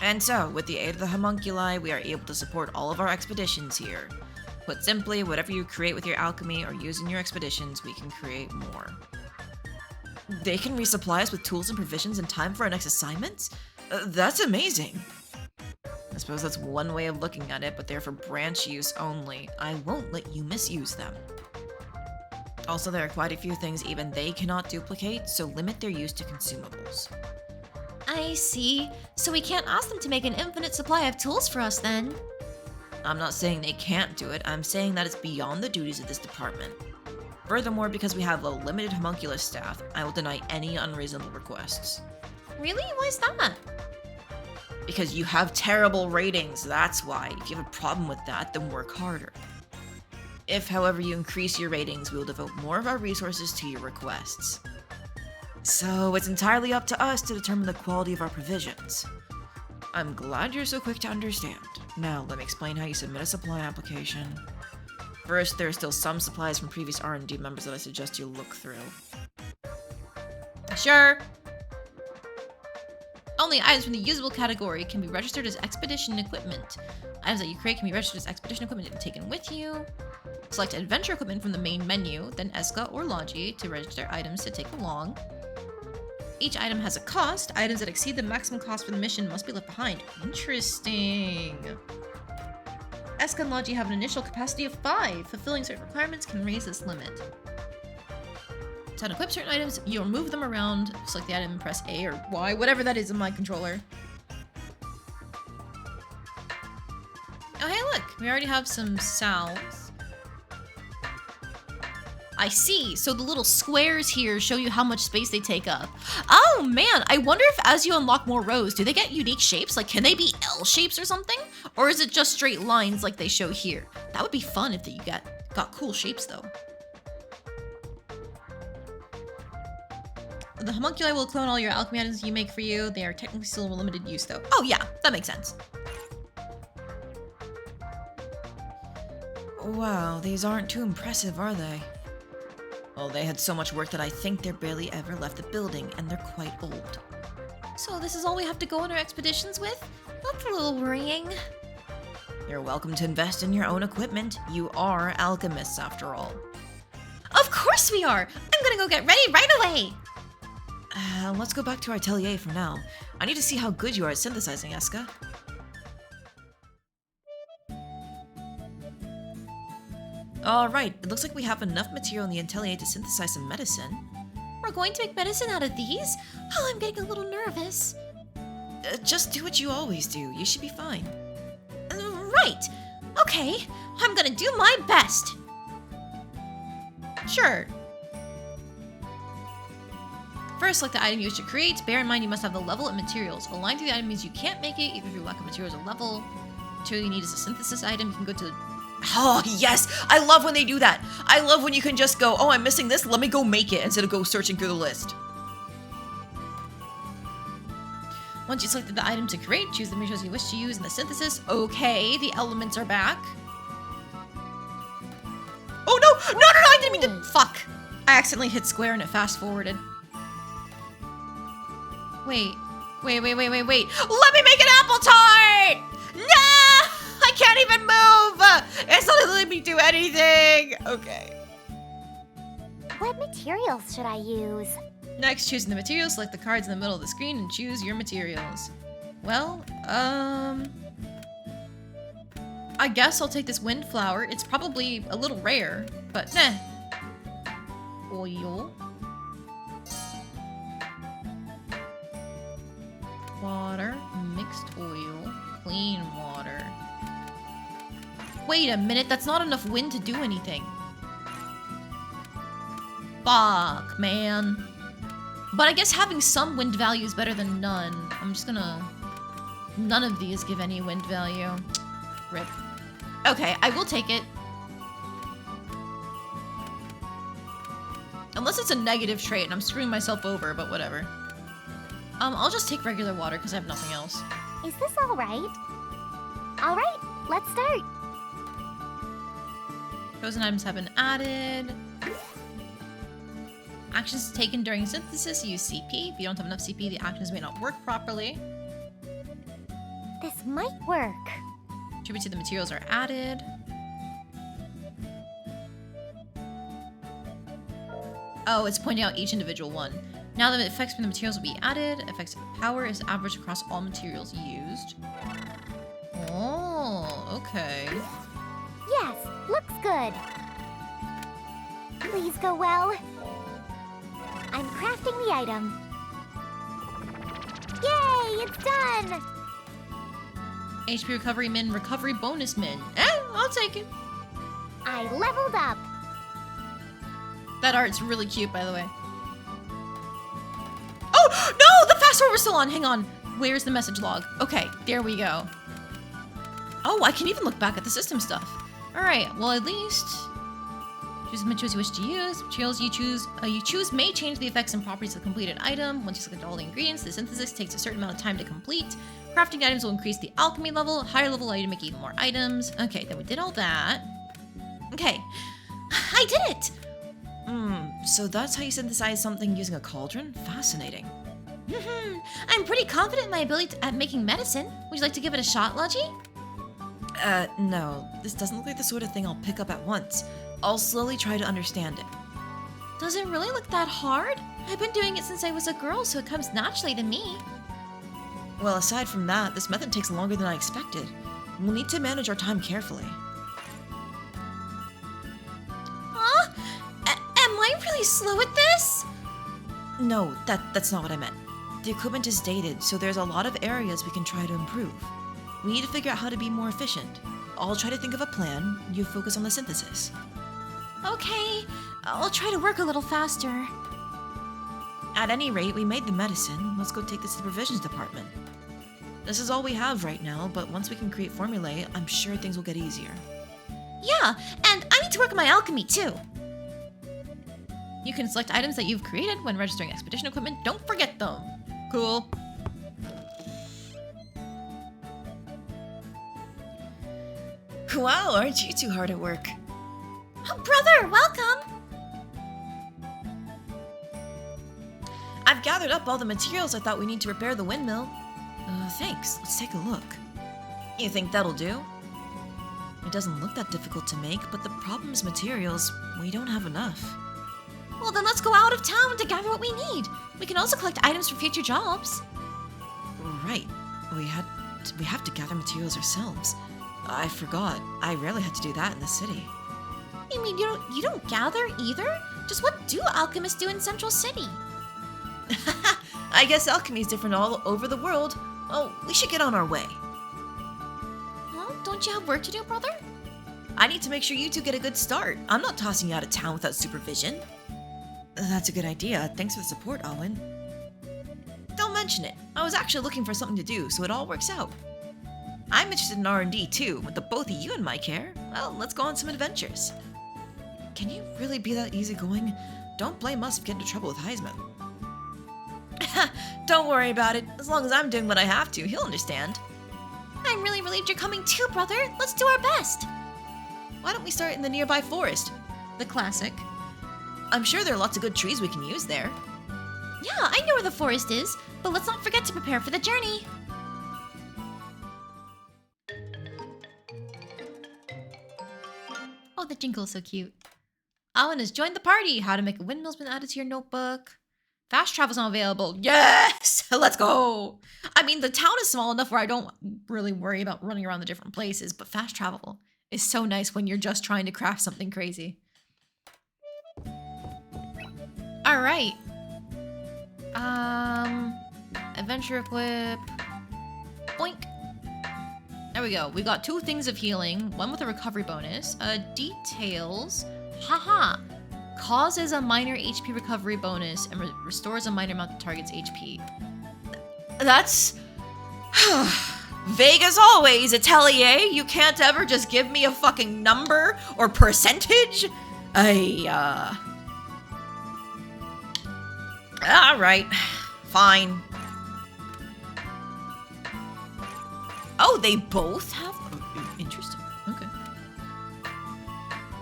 H: And so, with the aid of the homunculi, we are able to support all of our expeditions here. Put simply, whatever you create with your alchemy or use in your expeditions, we can create more. They can resupply us with tools and provisions in time for our next assignments? That's amazing! I suppose that's one way of looking at it, but they're for branch use only. I won't let you misuse them. Also, there are quite a few things even they cannot duplicate, so limit their use to consumables.
A: I see. So we can't ask them to make an infinite supply of tools for us then.
H: I'm not saying they can't do it, I'm saying that it's beyond the duties of this department. Furthermore, because we have a limited homunculus staff, I will deny any unreasonable requests.
A: Really? Why's that?
H: Because you have terrible ratings, that's why. If you have a problem with that, then work harder. If, however, you increase your ratings, we will devote more of our resources to your requests. So, it's entirely up to us to determine the quality of our provisions. I'm glad you're so quick to understand. Now, let me explain how you submit a supply application. First, there are still some supplies from previous R&D members that I suggest you look through.
A: Sure. Only items from the usable category can be registered as expedition equipment. Items that you create can be registered as expedition equipment and taken with you. Select adventure equipment from the main menu, then Escha or Logy to register items to take along. Each item has a cost. Items that exceed the maximum cost for the mission must be left behind. Interesting. Escha and Logy have an initial capacity of 5. Fulfilling certain requirements can raise this limit. To unequip certain items, you remove them around, select the item and press A or Y, whatever that is in my controller. Oh hey look, we already have some salves. I see, so the little squares here show you how much space they take up. Oh man, I wonder if as you unlock more rows, do they get unique shapes? Like can they be L shapes or something? Or is it just straight lines like they show here? That would be fun if you got cool shapes though. The homunculi will clone all your alchemy items you make for you. They are technically still limited use though. Oh yeah, that makes sense. Wow, these aren't too impressive, are they? Well, they had so much work that I think they barely ever left the building, and they're quite old. So this is all we have to go on our expeditions with? That's a little worrying. You're welcome to invest in your own equipment. You are alchemists, after all. Of course we are! I'm gonna go get ready right away! Let's go back to our atelier for now. I need to see how good you are at synthesizing, Escha. Alright, it looks like we have enough material in the atelier to synthesize some medicine. We're going to make medicine out of these? Oh, I'm getting a little nervous. Just do what you always do. You should be fine. Right! Okay, I'm gonna do my best. Sure. First, select the item you wish to create. Bear in mind you must have the level and materials. A line through the item means you can't make it, either through lack of materials or level. Material you need is a synthesis item. You can go to... Oh, yes! I love when they do that! I love when you can just go, oh, I'm missing this, let me go make it, instead of go searching through the list. Once you selected the item to create, choose the materials you wish to use in the synthesis. Okay, the elements are back. Oh, no! No, I didn't mean to... Fuck! I accidentally hit square and it fast-forwarded. Wait. Let me make an apple tart! No! I can't even move! It's not letting me do anything! Okay.
B: What materials should I use?
A: Next, choosing the materials, select the cards in the middle of the screen and choose your materials. Well, I guess I'll take this windflower. It's probably a little rare, but nah. Oil. Water, mixed oil, clean water. Wait a minute, that's not enough wind to do anything. Fuck, man. But I guess having some wind value is better than none. I'm just gonna... None of these give any wind value. Rip. Okay, I will take it. Unless it's a negative trait and I'm screwing myself over, but whatever. I'll just take regular water because I have nothing else.
B: Is this all right? All right, let's start.
A: Frozen items have been added. Actions taken during synthesis use CP. If you don't have enough CP, the actions may not work properly.
B: This might work.
A: Attributes to the materials are added. Oh, it's pointing out each individual one. Now the effects from the materials will be added. Effects of power is average across all materials used. Oh, okay.
B: Yes, looks good. Please go well. I'm crafting the item. Yay, it's done!
A: HP recovery min, recovery bonus min. I'll take it.
B: I leveled up.
A: That art's really cute, by the way. Oh, no! The fast forward was still on. Hang on. Where's the message log? Okay, there we go. Oh, I can even look back at the system stuff. All right, well, at least choose the materials you wish to use. Materials you choose may change the effects and properties of the completed item. Once you select all the ingredients, the synthesis takes a certain amount of time to complete. Crafting items will increase the alchemy level. Higher level item make even more items. Okay, then we did all that. Okay, I did it! So that's how you synthesize something using a cauldron? Fascinating. I'm pretty confident in my ability at making medicine. Would you like to give it a shot, Logy?
H: No. This doesn't look like the sort of thing I'll pick up at once. I'll slowly try to understand it.
A: Does it really look that hard? I've been doing it since I was a girl, so it comes naturally to me.
H: Well, aside from that, this method takes longer than I expected. We'll need to manage our time carefully.
A: Huh? Am I really slow at this?
H: No, that's not what I meant. The equipment is dated, so there's a lot of areas we can try to improve. We need to figure out how to be more efficient. I'll try to think of a plan. You focus on the synthesis.
A: Okay, I'll try to work a little faster.
H: At any rate, we made the medicine. Let's go take this to the provisions department. This is all we have right now, but once we can create formulae, I'm sure things will get easier.
A: Yeah, and I need to work on my alchemy too. You can select items that you've created when registering expedition equipment. Don't forget them. Cool.
H: Wow, aren't you two hard at work?
A: Oh, brother, welcome!
H: I've gathered up all the materials I thought we need to repair the windmill. Thanks. Let's take a look. You think that'll do? It doesn't look that difficult to make, but the problem is materials. We don't have enough.
A: Well, then let's go out of town to gather what we need. We can also collect items for future jobs.
H: Right. We have to gather materials ourselves. I forgot. I rarely had to do that in the city.
A: You mean you don't gather either? Just what do alchemists do in Central City?
H: I guess alchemy is different all over the world. Oh, we should get on our way.
A: Well, don't you have work to do, brother?
H: I need to make sure you two get a good start. I'm not tossing you out of town without supervision. That's a good idea. Thanks for the support, Owen. Don't mention it. I was actually looking for something to do, so it all works out. I'm interested in R&D too. With the both of you in my care, well, let's go on some adventures. Can you really be that easygoing? Don't blame us if we get into trouble with Heisman. Don't worry about it. As long as I'm doing what I have to, he'll understand.
A: I'm really relieved you're coming too, brother. Let's do our best.
H: Why don't we start in the nearby forest?
A: The classic.
H: I'm sure there are lots of good trees we can use there.
A: Yeah, I know where the forest is, but let's not forget to prepare for the journey. Oh, the jingle is so cute. Owen has joined the party. How to make a windmill's been added to your notebook. Fast travel's not available. Yes! Let's go! I mean, the town is small enough where I don't really worry about running around the different places, but fast travel is so nice when you're just trying to craft something crazy. Alright. Adventure equip. Boink. There we go. We got 2 things of healing, one with a recovery bonus. Details. Haha. Causes a minor HP recovery bonus and restores a minor amount of target's HP.
H: That's vague as always, Atelier. You can't ever just give me a fucking number or percentage. Alright. Fine. Oh, they both have? Interesting. Okay.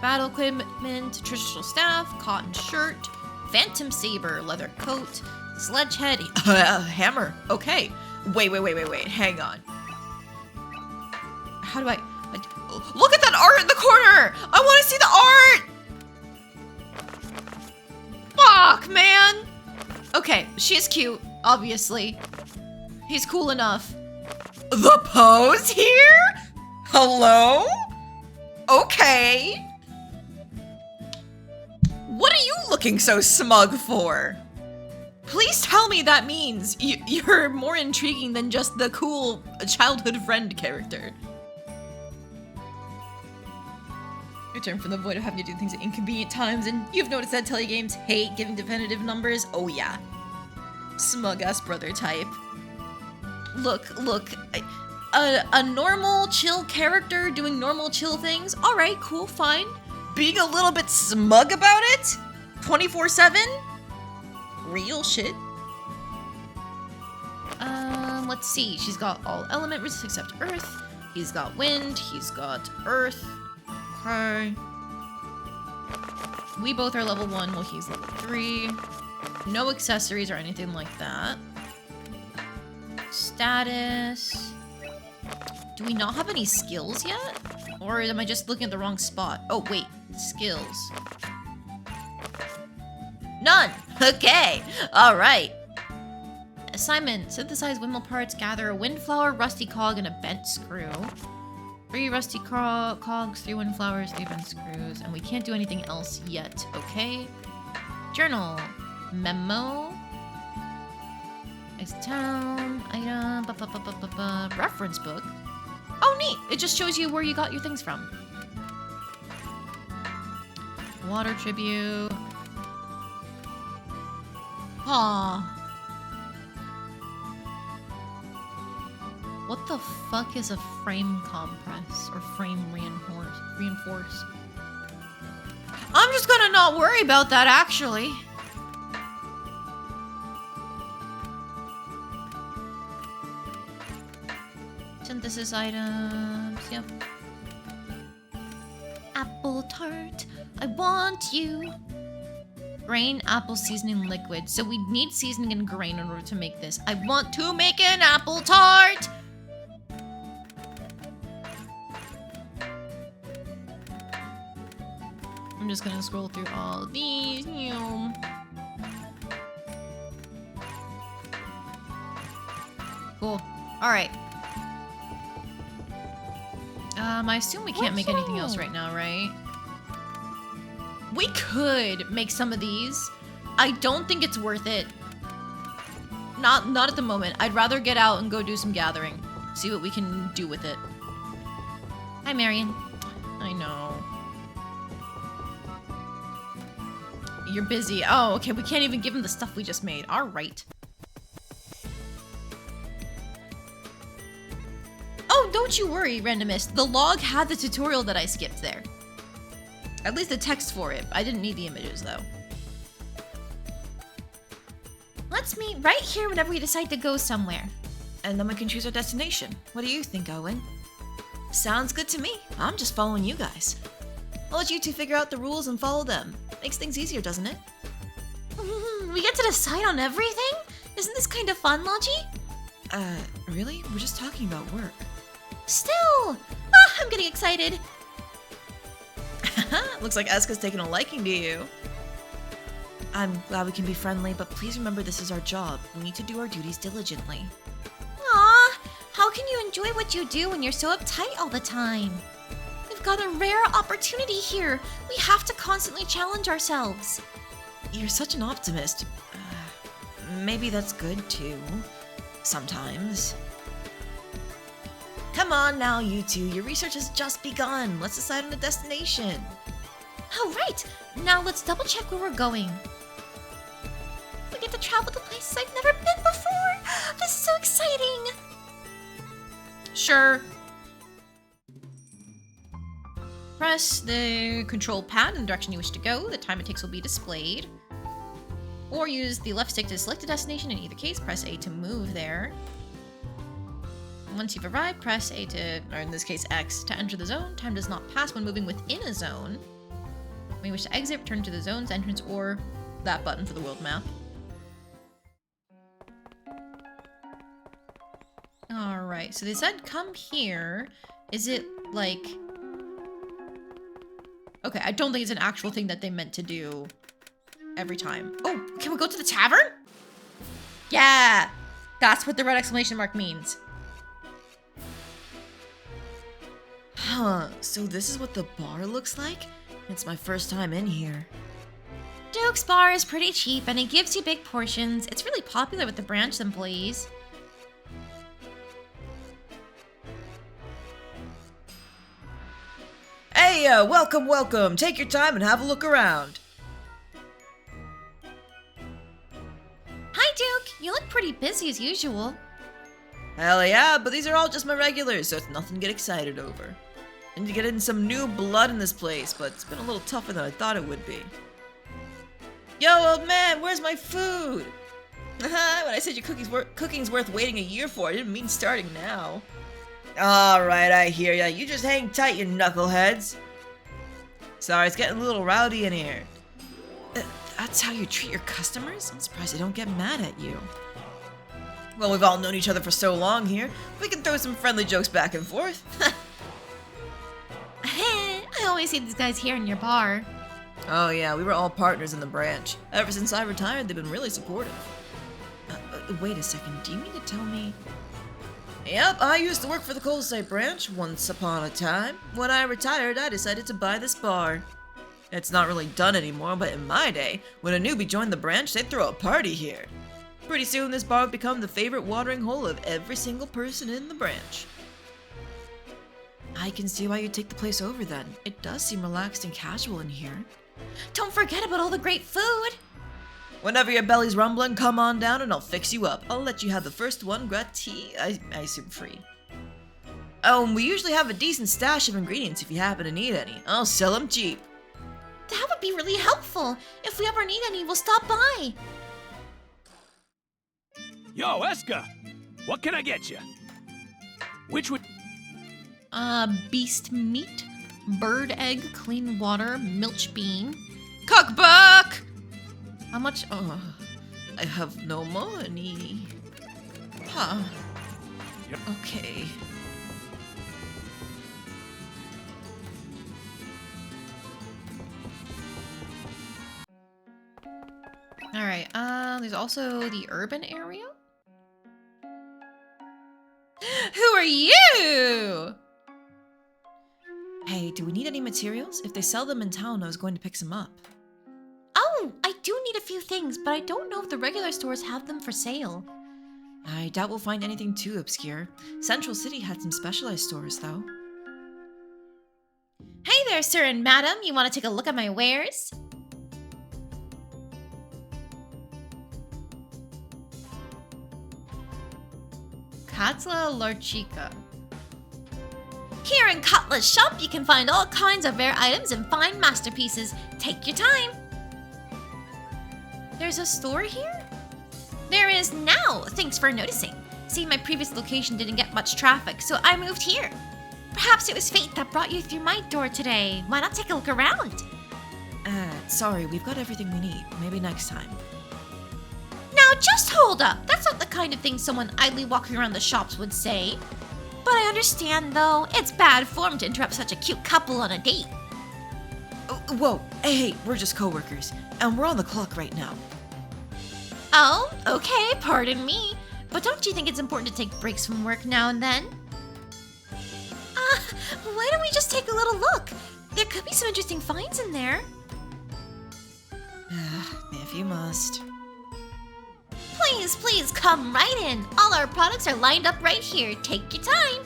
A: Battle equipment, traditional staff, cotton shirt, phantom saber, leather coat, sledge head,
H: hammer. Okay. Wait. Hang on.
A: How do I
H: look at that art in the corner! I want to see the art!
A: Fuck, man! Okay, she's cute, obviously. He's cool enough.
H: The pose here? Hello? Okay. What are you looking so smug for?
A: Please tell me that means you're more intriguing than just the cool childhood friend character. Return from the void of having to do things at inconvenient times, and you've noticed that Atelier games hate giving definitive numbers? Oh yeah. Smug-ass brother type. Look, a normal, chill character doing normal, chill things? Alright, cool, fine.
H: Being a little bit smug about it? 24/7?
A: Real shit. Let's see. She's got all element resistance except earth. He's got wind. He's got earth. Okay. We both are level 1 while he's level 3. No accessories or anything like that. Status. Do we not have any skills yet? Or am I just looking at the wrong spot? Oh, wait. Skills. None! Okay! Alright. Assignment. Synthesize windmill parts, gather a windflower, rusty cog, and a bent screw. 3 rusty cogs, 3 windflowers, 3 bent screws. And we can't do anything else yet, okay? Journal. Memo. Nice town. Item. Reference book. Oh, neat! It just shows you where you got your things from. Water tribute. Aw. What the fuck is a frame compress or frame reinforce? I'm just gonna not worry about that, actually. Synthesis items, yep. Apple tart, I want you. Grain, apple seasoning liquid. So we need seasoning and grain in order to make this. I want to make an apple tart! I'm just gonna scroll through all of these. Cool. Alright. I assume we can't make anything else right now, right? We could make some of these. I don't think it's worth it. Not at the moment. I'd rather get out and go do some gathering. See what we can do with it. Hi, Marion. I know. You're busy. Oh, okay. We can't even give him the stuff we just made. All right. Oh, don't you worry, randomist. The log had the tutorial that I skipped there. At least the text for it. I didn't need the images, though. Let's meet right here whenever we decide to go somewhere.
H: And then we can choose our destination. What do you think, Owen? Sounds good to me. I'm just following you guys. I'll let you two figure out the rules and follow them. Makes things easier, doesn't it?
A: We get to decide on everything? Isn't this kind of fun, Logy?
H: Really? We're just talking about work.
A: Still! I'm getting excited.
H: Looks like Eska's taking a liking to you. I'm glad we can be friendly, but please remember this is our job. We need to do our duties diligently.
A: Aw, how can you enjoy what you do when you're so uptight all the time? We've got a rare opportunity here. We have to constantly challenge ourselves.
H: You're such an optimist. Maybe that's good too. Sometimes. Come on now, you two. Your research has just begun. Let's decide on a destination.
A: Oh, right. Now let's double check where we're going. We get to travel to places I've never been before. This is so exciting.
H: Sure.
A: Press the control pad in the direction you wish to go. The time it takes will be displayed. Or use the left stick to select a destination. In either case, press A to move there. Once you've arrived, press A to, or in this case X, to enter the zone. Time does not pass when moving within a zone. When you wish to exit, return to the zone's entrance or that button for the world map. Alright, so they said come here. Is it like... Okay, I don't think it's an actual thing that they meant to do every time. Oh, can we go to the tavern? Yeah! That's what the red exclamation mark means.
H: Huh, so this is what the bar looks like? It's my first time in here.
A: Duke's bar is pretty cheap and it gives you big portions. It's really popular with the branch employees.
H: Hey, welcome, welcome. Take your time and have a look around.
A: Hi, Duke. You look pretty busy as usual.
H: Hell yeah, but these are all just my regulars, so it's nothing to get excited over. I need to get in some new blood in this place, but it's been a little tougher than I thought it would be. Yo, old man, where's my food? When I said your cooking's worth waiting a year for, I didn't mean starting now. Alright, I hear ya. You just hang tight, you knuckleheads. Sorry, it's getting a little rowdy in here. That's how you treat your customers? I'm surprised they don't get mad at you. Well, we've all known each other for so long here. We can throw some friendly jokes back and forth.
A: I always see these guys here in your bar.
H: Oh yeah, we were all partners in the branch. Ever since I retired, they've been really supportive. Wait a second, do you mean to tell me... Yep, I used to work for the coal site branch once upon a time. When I retired, I decided to buy this bar. It's not really done anymore, but in my day, when a newbie joined the branch, they'd throw a party here. Pretty soon, this bar would become the favorite watering hole of every single person in the branch. I can see why you'd take the place over then. It does seem relaxed and casual in here.
A: Don't forget about all the great food.
H: Whenever your belly's rumbling, come on down and I'll fix you up. I'll let you have the first one gratis, I assume free. Oh, and we usually have a decent stash of ingredients if you happen to need any. I'll sell them cheap.
A: That would be really helpful. If we ever need any, we'll stop by.
E: Yo, Eska! What can I get you? Which would...
A: Beast meat, bird egg, clean water, milch bean. Cookbook! How much? Oh,
H: I have no money. Huh.
E: Yep.
H: Okay.
A: Alright, there's also the urban area. Who are you?
H: Hey, do we need any materials? If they sell them in town, I was going to pick some up.
A: Oh, I do need a few things, but I don't know if the regular stores have them for sale.
H: I doubt we'll find anything too obscure. Central City had some specialized stores, though.
A: Hey there, sir and madam. You want to take a look at my wares? Katla Larchika. Here in Katla's shop, you can find all kinds of rare items and fine masterpieces. Take your time. There's a store here? There is now. Thanks for noticing. See, my previous location didn't get much traffic, so I moved here. Perhaps it was fate that brought you through my door today. Why not take a look around?
H: Sorry, we've got everything we need. Maybe next time.
A: Now just hold up. That's not the kind of thing someone idly walking around the shops would say. But I understand, though. It's bad form to interrupt such a cute couple on a date.
H: Whoa, hey, we're just coworkers, and we're on the clock right now.
A: Oh, okay, pardon me. But don't you think it's important to take breaks from work now and then? Why don't we just take a little look? There could be some interesting finds in there.
H: If you must.
A: Please, please, come right in. All our products are lined up right here. Take your time.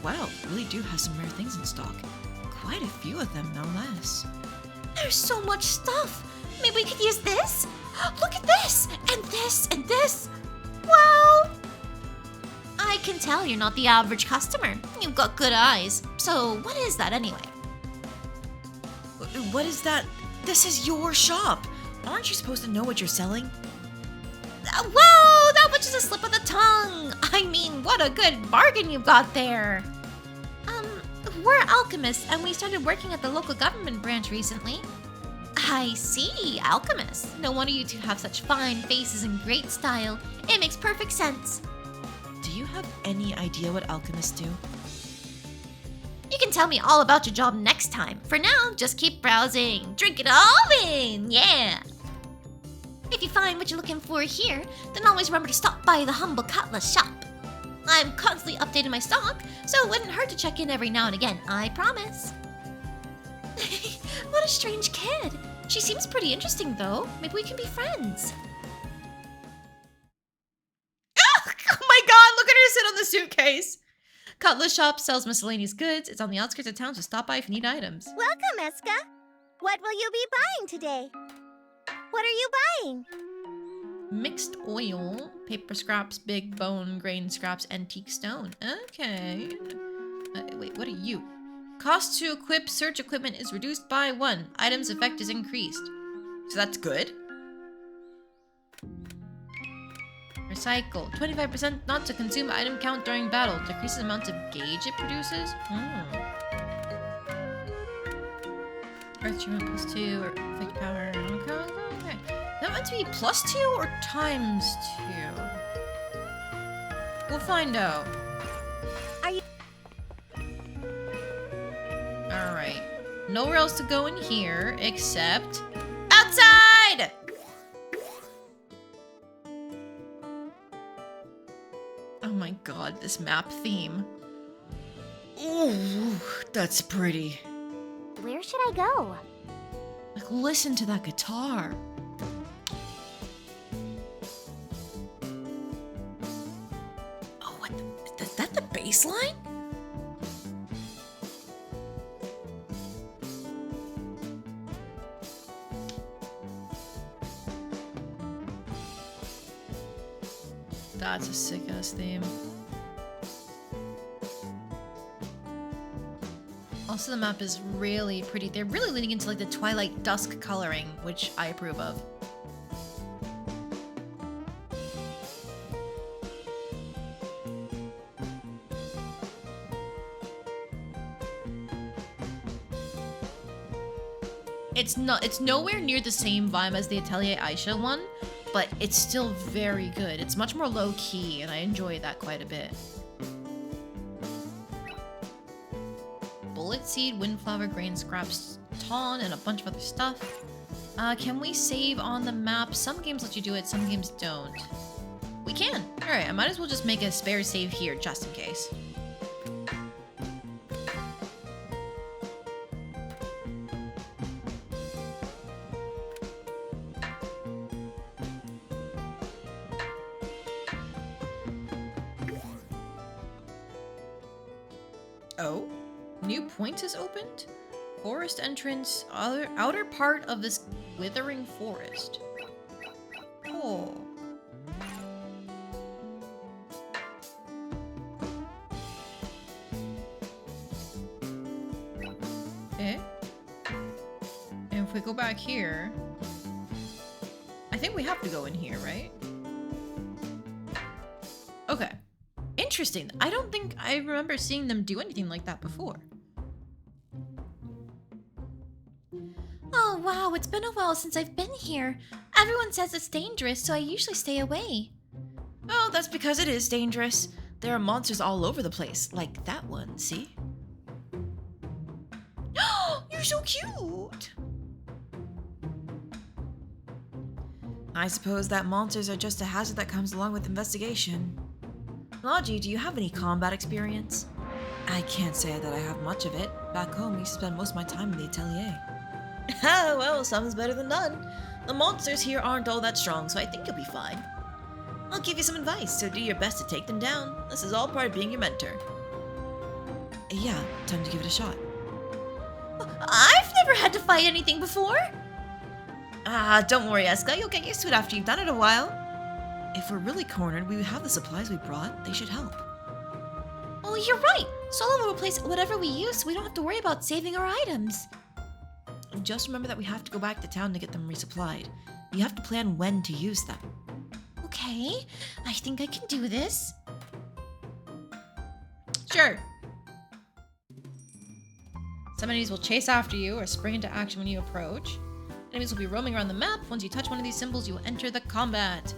H: Wow, really do have some rare things in stock. Quite a few of them, no less.
A: There's so much stuff. Maybe we could use this? Look at this, and this, and this. Wow! I can tell you're not the average customer. You've got good eyes. So what is that anyway?
H: What is that? This is your shop. Aren't you supposed to know what you're selling?
A: Whoa, that was just a slip of the tongue. I mean, what a good bargain you've got there. We're alchemists, and we started working at the local government branch recently. I see, alchemists. No wonder you two have such fine faces and great style. It makes perfect sense.
H: Do you have any idea what alchemists do?
A: You can tell me all about your job next time. For now, just keep browsing. Drink it all in, yeah. If you find what you're looking for here, then always remember to stop by the humble Katla shop. I'm constantly updating my stock, so it wouldn't hurt to check in every now and again, I promise. What a strange kid. She seems pretty interesting, though. Maybe we can be friends. Oh my god, look at her sit on the suitcase. Katla's shop sells miscellaneous goods. It's on the outskirts of town, so stop by if you need items.
B: Welcome, Eska. What will you be buying today? What are you buying?
A: Mixed oil, paper scraps, big bone, grain scraps, antique stone. Okay. Wait, what are you? Cost to equip search equipment is reduced by 1. Items effect is increased.
H: So that's good.
A: Recycle. 25% not to consume item count during battle. Decreases the amount of gauge it produces. Earth treatment +2 or effect power. Okay. That meant to be +2 or ×2?
H: We'll find out. Alright. Nowhere else to go in here except outside! Oh my god, this map theme. Ooh, that's pretty.
B: Where should I go?
H: Like, listen to that guitar. Oh, what the, is that the bass line? That's a sick-ass theme. Also, the map is really pretty. They're really leaning into like the Twilight Dusk coloring, which I approve of. It's nowhere near the same vibe as the Atelier Ayesha one, but it's still very good. It's much more low-key, and I enjoy that quite a bit. Bullet seed, windflower, grain scraps, ton, and a bunch of other stuff. Can we save on the map? Some games let you do it, some games don't. We can! Alright, I might as well just make a spare save here, just in case. Oh, new point is opened? Forest entrance, outer part of this withering forest. Oh. Eh? And if we go back here, I think we have to go in here, right? Okay. Interesting. I don't think I remember seeing them do anything like that before.
B: Oh wow, it's been a while since I've been here. Everyone says it's dangerous, so I usually stay away.
H: Oh, that's because it is dangerous. There are monsters all over the place, like that one, see? You're so cute! I suppose that monsters are just a hazard that comes along with investigation. Logy, do you have any combat experience? I can't say that I have much of it. Back home, I used to spend most of my time in the atelier. Well, some's better than none. The monsters here aren't all that strong, so I think you'll be fine. I'll give you some advice, so do your best to take them down. This is all part of being your mentor. Yeah, time to give it a shot.
B: I've never had to fight anything before.
H: Don't worry, Eska. You'll get used to it after you've done it a while. If we're really cornered, we have the supplies we brought. They should help.
B: Oh, you're right. Solo will replace whatever we use, so we don't have to worry about saving our items.
H: Just remember that we have to go back to town to get them resupplied. You have to plan when to use them.
B: Okay, I think I can do this.
H: Sure. Some enemies will chase after you or spring into action when you approach. Enemies will be roaming around the map. Once you touch one of these symbols, you will enter the combat.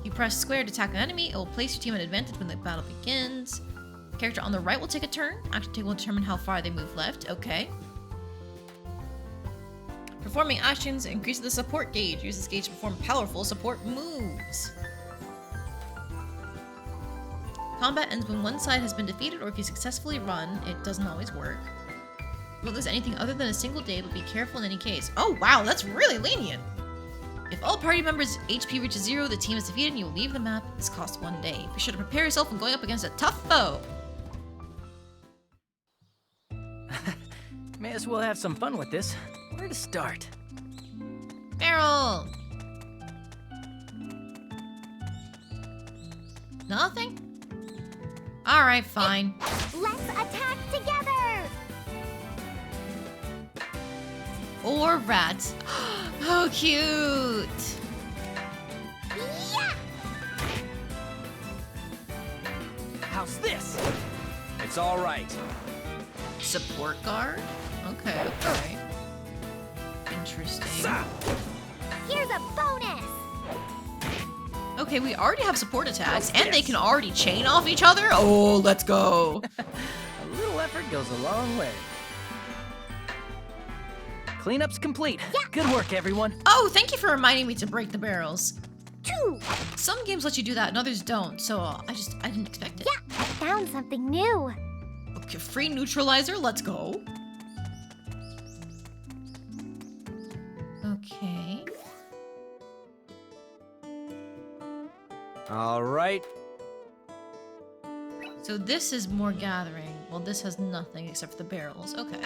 H: You press square to attack an enemy. It will place your team at advantage when the battle begins. The character on the right will take a turn. Action take will determine how far they move left. Okay. Performing actions increases the support gauge. Use this gauge to perform powerful support moves. Combat ends when one side has been defeated or if you successfully run. It doesn't always work. If there's anything other than a single day, but be careful in any case. Oh wow, that's really lenient! If all party members' HP reaches 0, the team is defeated and you will leave the map. This costs 1 day. Be sure to prepare yourself when going up against a tough foe.
G: May as well have some fun with this. Where to start?
H: Barrel! Nothing? Alright, fine.
B: Let's attack together!
H: Or rats. Oh, cute!
B: Yeah!
G: How's this?
F: It's all right.
H: Support guard? Okay, alright. Interesting.
B: Here's a bonus!
H: Okay, we already have support attacks, and they can already chain off each other? Oh, let's go.
G: A little effort goes a long way. Cleanup's complete.
B: Yeah.
G: Good work, everyone.
H: Oh, thank you for reminding me to break the barrels.
B: 2.
H: Some games let you do that and others don't, so I didn't expect it.
B: Yeah, I found something new.
H: Okay, free neutralizer, let's go. Okay.
F: All right.
H: So this is more gathering. Well, this has nothing except for the barrels. Okay.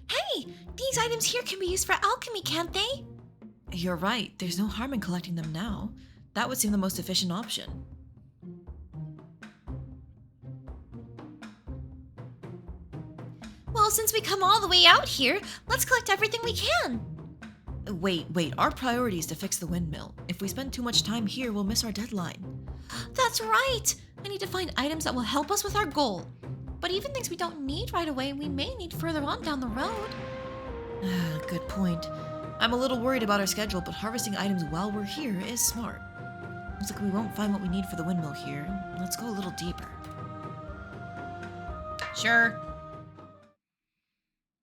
H: Hey! These items here can be used for alchemy, can't they? You're right. There's no harm in collecting them now. That would seem the most efficient option. Well, since we come all the way out here, let's collect everything we can. Wait. Our priority is to fix the windmill. If we spend too much time here, we'll miss our deadline. That's right! I need to find items that will help us with our goal. But even things we don't need right away, we may need further on down the road. Good point. I'm a little worried about our schedule, but harvesting items while we're here is smart. Looks like we won't find what we need for the windmill here. Let's go a little deeper. Sure.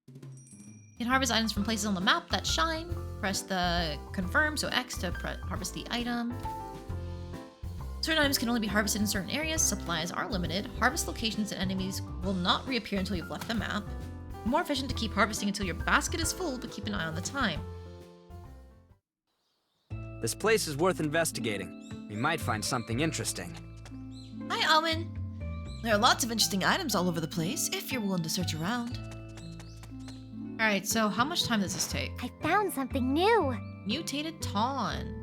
H: You can harvest items from places on the map that shine. Press the confirm, so X to harvest the item. Certain items can only be harvested in certain areas. Supplies are limited. Harvest locations and enemies will not reappear until you've left the map. More efficient to keep harvesting until your basket is full, but keep an eye on the time.
F: This place is worth investigating. We might find something interesting.
H: Hi, Alwyn. There are lots of interesting items all over the place, if you're willing to search around. Alright, so how much time does this take?
B: I found something new.
H: Mutated Tawn.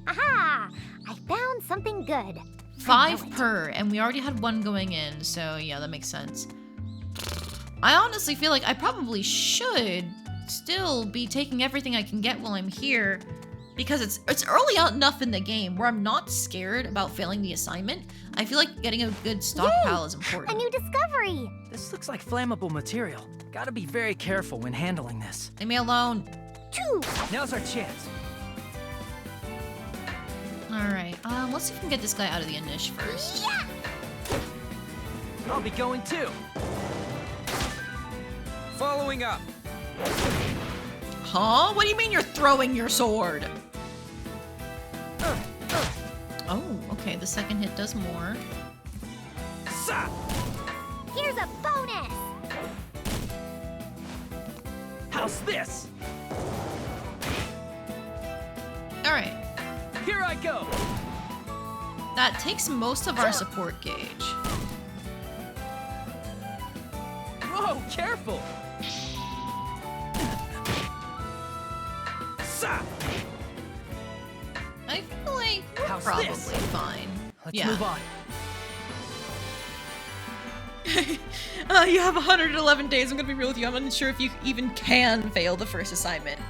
B: Aha! I found something good.
H: 5 per, and we already had 1 going in, so yeah, that makes sense. I honestly feel like I probably should still be taking everything I can get while I'm here, because it's early enough in the game where I'm not scared about failing the assignment. I feel like getting a good stockpile is important.
B: A new discovery!
G: This looks like flammable material. Gotta be very careful when handling this.
H: Leave me alone.
B: 2!
G: Now's our chance.
H: Alright, let's see if we can get this guy out of the niche first.
B: Yeah!
G: I'll be going too.
F: Following up.
H: Huh? What do you mean you're throwing your sword? Oh, okay, the second hit does more.
B: Here's a bonus!
G: How's this?
H: Alright,
G: Here I go.
H: that takes most of our support gauge.
G: Whoa, careful.
H: I feel like we're
G: How's
H: probably
G: this?
H: fine.
G: Let's move on.
H: You have 111 days. I'm gonna be real with you. I'm unsure if you even can fail the first assignment.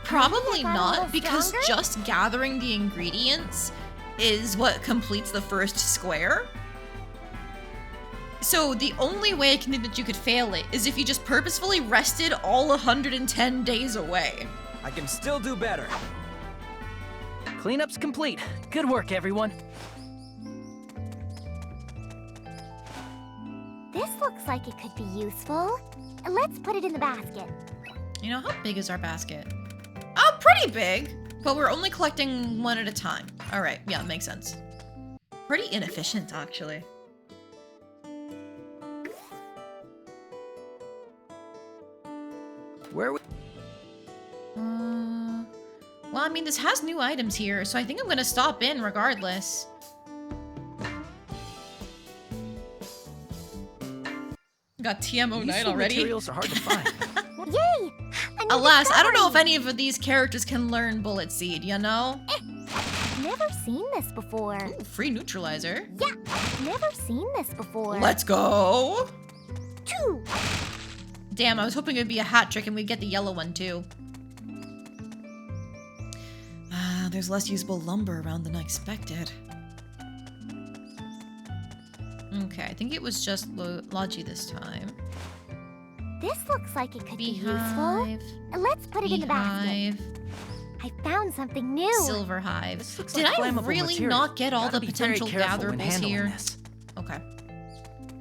H: Probably
B: Got a
H: not,
B: little
H: because
B: stronger?
H: just gathering the ingredients is what completes the first square. So the only way I can think that you could fail it is if you just purposefully rested all 110 days away.
F: I can still do better.
G: Cleanup's complete. Good work, everyone.
B: This looks like it could be useful. Let's put it in the basket.
H: You know, how big is our basket? Oh, pretty big, but we're only collecting 1 at a time. All right, yeah, makes sense. Pretty inefficient, actually.
G: Where we?
H: Well, I mean, this has new items here, so I think I'm gonna stop in regardless. Got TMO night
G: Useful
H: already.
G: materials are hard to find.
B: Yay! A new
H: Alas, I don't know if
B: discovery!
H: any of these characters can learn Bullet Seed, you know?
B: Never seen this before.
H: Ooh, free neutralizer.
B: Yeah, never seen this before.
H: Let's go!
B: 2!
H: Damn, I was hoping it would be a hat trick and we'd get the yellow one too. There's less usable lumber around than I expected. Okay, I think it was just Logy this time.
B: This looks like it could be useful.
A: Beehive.
B: Let's put it in the basket.
A: Beehive.
B: I found something new.
A: Silver hive.
G: This looks
A: Did
G: like
A: I
G: flammable
A: really
G: material.
A: not get all
G: Gotta
A: the
G: be very
A: potential
G: careful when
A: gatherables
G: handling
A: here?
G: this.
A: Okay.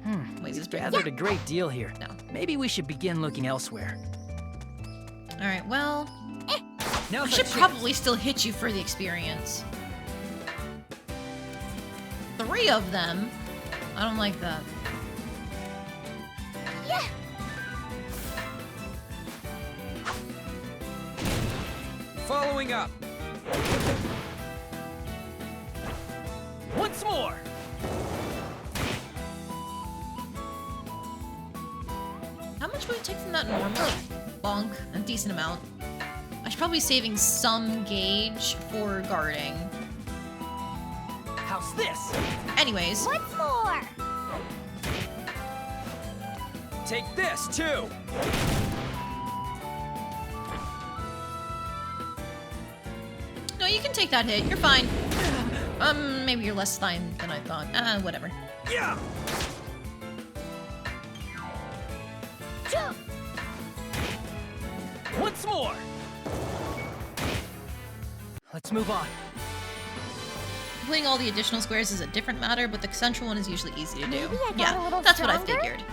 G: Wait,
A: Wait, is this
G: we've gathered
A: big?
G: a great deal here.
A: No.
G: Maybe we should begin looking elsewhere.
A: All right. Well,
G: Now
A: I should probably still hit you for the experience. 3 of them. I don't like that.
F: Following up.
G: Once more.
A: How much would it take from that normally? Bonk, a decent amount. I should probably be saving some gauge for guarding.
G: How's this?
A: Anyways,
B: What's more?
F: Take this, too.
A: no, you can take that hit. You're fine. Maybe you're less fine than I thought. Whatever.
F: Yeah.
G: Once more. Let's move on.
A: Completing all the additional squares is a different matter, but the central one is usually easy to do.
B: Maybe I got
A: Yeah,
B: a little
A: that's what I
B: stronger?
A: figured.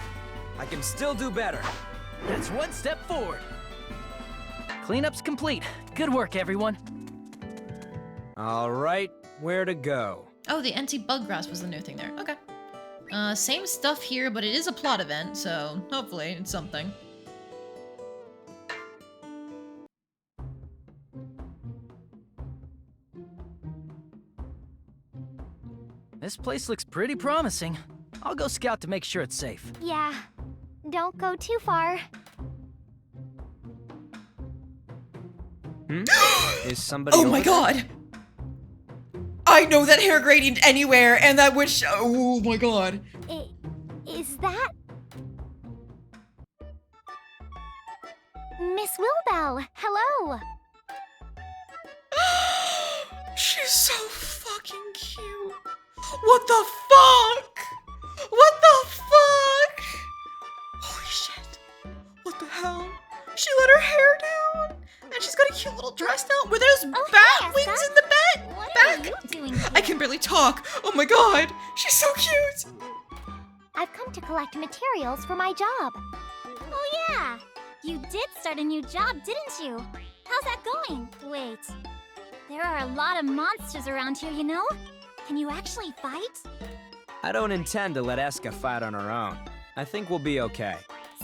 F: I can still do better.
G: That's one step forward. Cleanup's complete. Good work, everyone.
F: All right, where to go?
A: Oh, the anti-bug grass was the new thing there. Okay. Same stuff here, but it is a plot event, so hopefully it's something.
G: This place looks pretty promising. I'll go scout to make sure it's safe.
B: Yeah. Don't go too far.
F: Is somebody
H: Oh
F: over
H: my
F: there?
H: god! I know that hair gradient anywhere, and that witch. Oh my god.
B: Is that... Miss Wilbell, hello.
H: She's so fucking cute. What the fuck? What the fuck? Holy shit. What the hell? She let her hair down, and she's got a cute little dress now. Were those
B: Oh,
H: bat
B: hey,
H: wings
B: Asa.
H: in the bed?
B: What
H: back?
B: are you doing here?
H: I can barely talk. Oh my god. She's so cute.
B: I've come to collect materials for my job.
J: Oh yeah! You did start a new job, didn't you? How's that going? Wait. There are a lot of monsters around here, you know? Can you actually fight?
F: I don't intend to let Eska fight on her own. I think we'll be okay.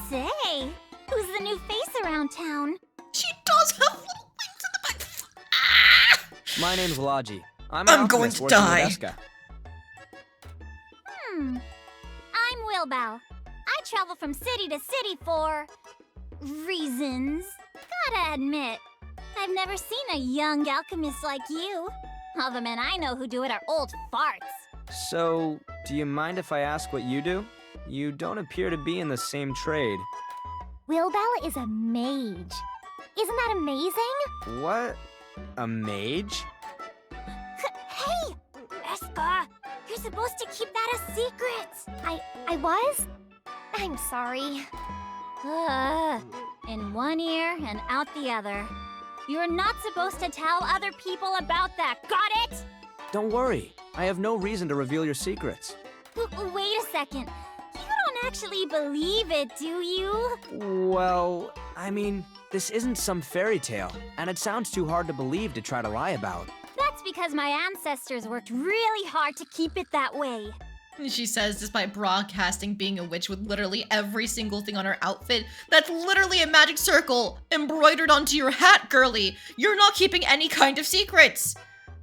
J: Say, who's the new face around town?
H: She does have little wings in the back. Ah!
F: My name's Logy. I'm
H: I'm going to
F: working with
H: die.
F: Eska.
J: I'm Wilbow. I travel from city to city for... reasons. Gotta admit, I've never seen a young alchemist like you. All the men I know who do it are old farts.
F: So, do you mind if I ask what you do? You don't appear to be in the same trade.
B: Wilbell is a mage. Isn't that amazing?
F: What? A mage?
J: Hey! Eska! You're supposed to keep that a secret!
B: I was? I'm sorry.
J: In one ear and out the other. You're not supposed to tell other people about that, got it?
F: Don't worry. I have no reason to reveal your secrets.
J: Wait a second. You don't actually believe it, do you?
F: Well, I mean, this isn't some fairy tale, and it sounds too hard to believe to try to lie about.
J: That's because my ancestors worked really hard to keep it that way.
A: She says, despite broadcasting being a witch with literally every single thing on her outfit, that's literally a magic circle embroidered onto your hat, girly. You're not keeping any kind of secrets.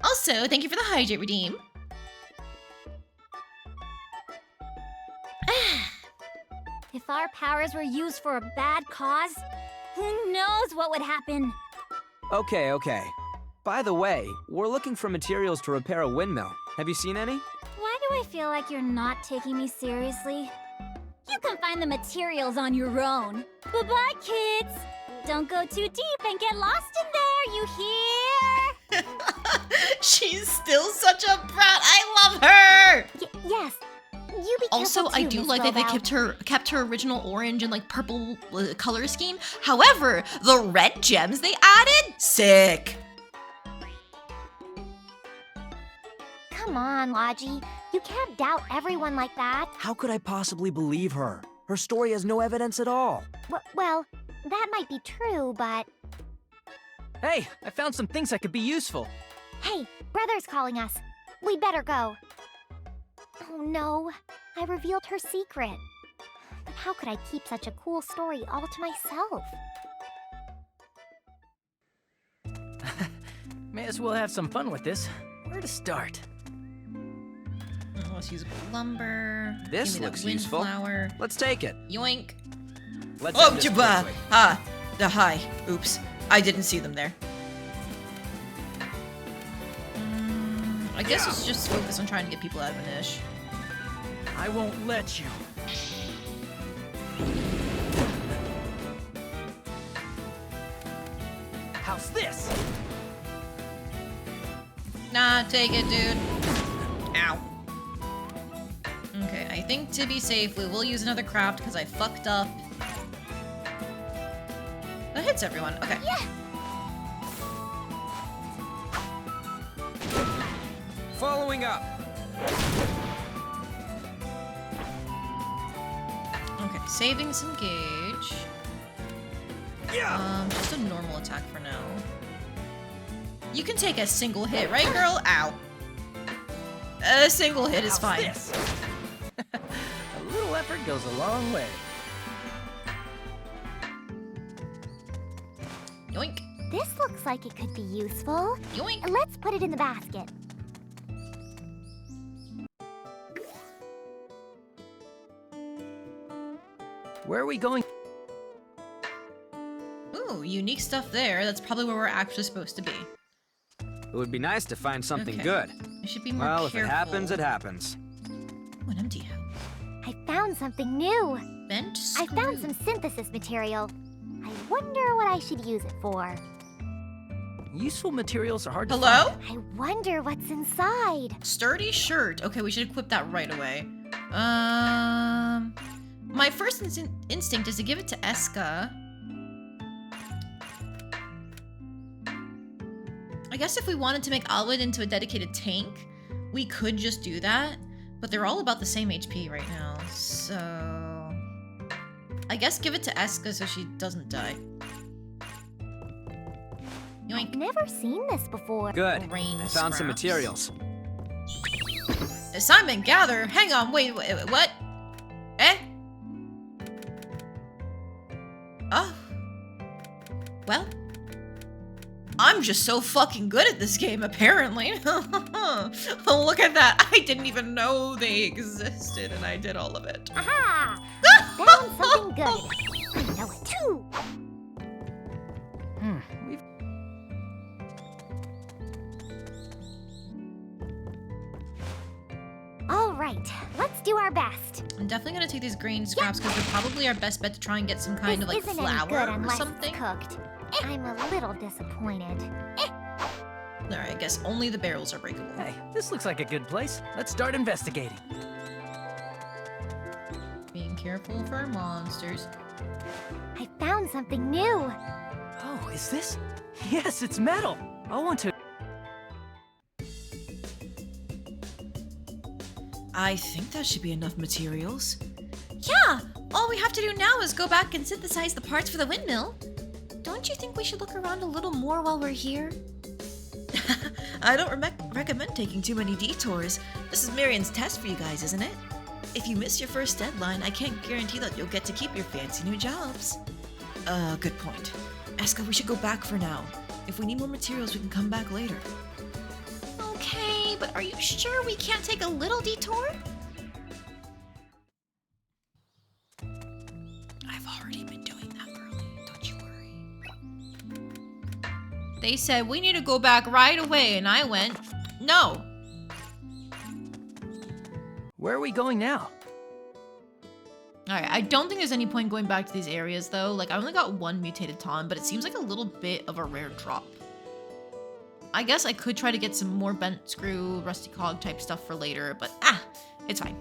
A: Also, thank you for the hydrate redeem.
J: If our powers were used for a bad cause, who knows what would happen?
F: Okay. By the way, we're looking for materials to repair a windmill. Have you seen any?
J: Why do I feel like you're not taking me seriously? You can find the materials on your own. Bye-bye, kids! Don't go too deep and get lost in there, you hear?
A: She's still such a brat. I love her.
B: Yes. You be
A: Also,
B: careful
A: I
B: too,
A: do
B: Miss
A: like that they
B: Wilbell.
A: kept her original orange and like purple color scheme. However, the red gems they added, sick.
B: Come on, Logy. You can't doubt everyone like that.
F: How could I possibly believe her? Her story has no evidence at all.
B: Well, that might be true, but...
G: Hey, I found some things that could be useful.
B: Hey, Brother's calling us. We better go. Oh no, I revealed her secret. But how could I keep such a cool story all to myself?
G: May as well have some fun with this. Where to start?
A: Let's use lumber.
F: This
A: Give me
F: looks
A: that
F: useful.
A: windflower.
F: Let's take it.
A: Yoink.
F: Let's
H: Oh,
F: end this
H: Jabba!
F: quickly.
H: Hi. Oops. I didn't see them there.
A: I guess it's just focus on trying to get people out of an ish.
G: I won't let you. How's this?
A: Nah, take it, dude. Ow. Okay, I think to be safe, we will use another craft because I fucked up. That hits everyone. Okay.
B: Yeah.
F: Following up.
A: Okay, savings engage.
F: Yeah.
A: Just a normal attack for now. You can take a single hit, right, girl? Ow. A single hit is
G: How's
A: fine.
G: this? A little effort goes a long way.
A: Yoink.
B: This looks like it could be useful.
A: Yoink.
B: Let's put it in the basket.
G: Where are we going?
A: Ooh, unique stuff there. That's probably where we're actually supposed to be.
F: It would be nice to find something
A: Okay.
F: good.
A: I should be more
F: Well, if
A: careful.
F: it happens, it happens.
A: Ooh, an empty house.
B: I found something new.
A: Bent
B: I found
A: screw.
B: some synthesis material. I wonder what I should use it for.
G: Useful materials are hard to
A: Hello?
G: find.
B: I wonder what's inside.
A: Sturdy shirt. Okay, we should equip that right away. My first instinct is to give it to Escha. I guess if we wanted to make Alwyn into a dedicated tank, we could just do that. But they're all about the same HP right now, so... I guess give it to Escha so she doesn't die.
B: I've
A: Yoink.
B: never seen this before.
F: Good.
A: Rain
F: I found some
A: scraps.
F: materials.
A: Assignment gather. Hang on, wait, what? Eh? Oh. Well. I'm just so fucking good at this game, apparently. Oh, look at that. I didn't even know they existed, and I did all of it.
B: Aha! Found something good. I know it too.
G: We've
B: All right, let's do our best.
A: I'm definitely gonna take these grain scraps because they're probably our best bet to try and get some kind
B: This
A: of like
B: isn't any
A: flour
B: good
A: or
B: unless
A: something.
B: it's cooked. I'm a little disappointed.
A: Alright, I guess only the barrels are breakable.
G: Hey, this looks like a good place. Let's start investigating.
A: Being careful for monsters.
B: I found something new.
G: Oh, is this? Yes, it's metal. I want to.
H: I think that should be enough materials.
A: Yeah! All we have to do now is go back and synthesize the parts for the windmill. Don't you think we should look around a little more while we're here?
H: I don't recommend taking too many detours. This is Marion's test for you guys, isn't it? If you miss your first deadline, I can't guarantee that you'll get to keep your fancy new jobs. Good point. Escha, we should go back for now. If we need more materials, we can come back later.
A: Okay, but are you sure we can't take a little detour?
H: I've already been doing that, girlie. Don't you worry.
A: They said we need to go back right away, and I went, no.
G: Where are we going now?
A: Alright, I don't think there's any point going back to these areas, though. Like, I only got one mutated Tom, but it seems like a little bit of a rare drop. I guess I could try to get some more bent screw, rusty cog type stuff for later, but it's fine.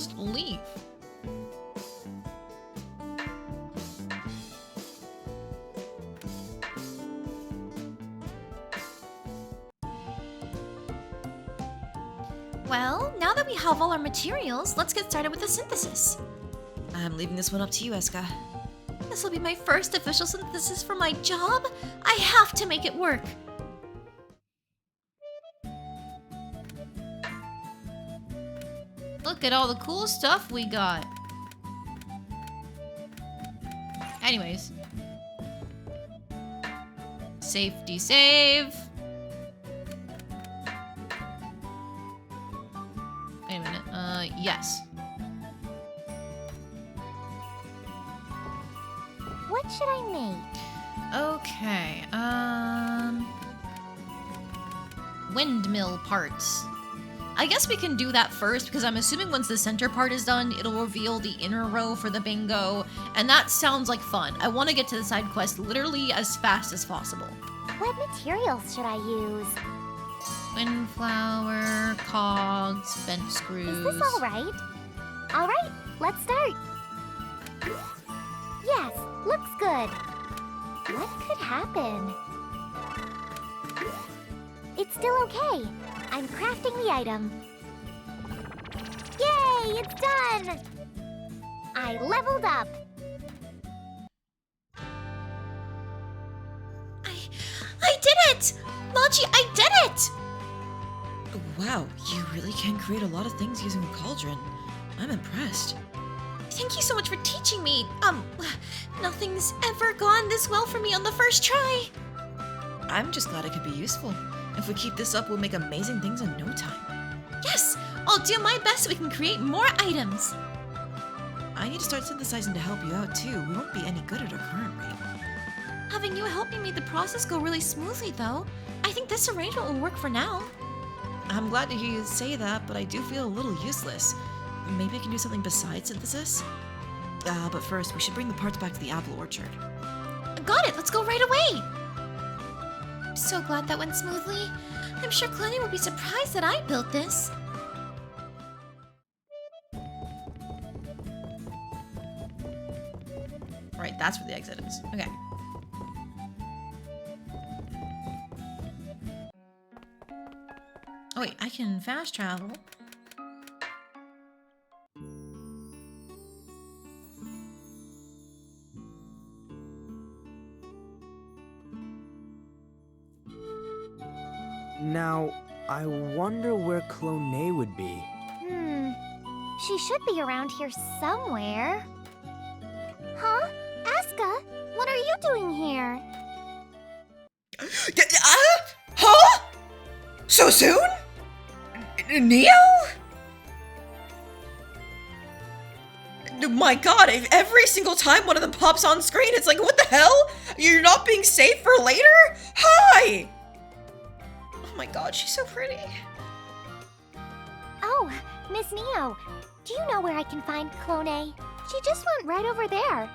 H: just leave. Well, now that we have all our materials, let's get started with the synthesis. I'm leaving this one up to you, Eska. This will be my first official synthesis for my job. I have to make it work. Look at all the cool stuff we got. Anyways. Safety save. Wait a minute. Yes.
B: What should I make?
H: Okay, windmill parts. I guess we can do that first because I'm assuming once the center part is done, it'll reveal the inner row for the bingo, and that sounds like fun. I want to get to the side quest literally as fast as possible.
B: What materials should I use?
H: Windflower, cogs, bent screws.
B: Is this all right? All right, let's start. Yes, looks good. What could happen? It's still okay. I'm crafting the item. Yay, it's done! I leveled up.
H: I did it! Logy, I did it! Wow, you really can create a lot of things using a cauldron. I'm impressed. Thank you so much for teaching me. Nothing's ever gone this well for me on the first try. I'm just glad it could be useful. If we keep this up, we'll make amazing things in no time. Yes! I'll do my best so we can create more items. I need to start synthesizing to help you out too. We won't be any good at our current rate. Having you help me made the process go really smoothly though. I think this arrangement will work for now. I'm glad to hear you say that, but I do feel a little useless. Maybe I can do something besides synthesis? But first, we should bring the parts back to the apple orchard. Got it! Let's go right away! I'm so glad that went smoothly. I'm sure Cloney will be surprised that I built this. Right, that's where the exit is. Okay. Oh wait, I can fast travel.
F: Now, I wonder where Cloney would be.
B: She should be around here somewhere. Huh? Eska, what are you doing here?
H: Huh? So soon? Neo? My god, every single time one of them pops on screen, it's like, what the hell? You're not being saved for later? Hi! Oh my god, she's so pretty.
B: Oh, Miss Neo, do you know where I can find Cloney? She just went right over there.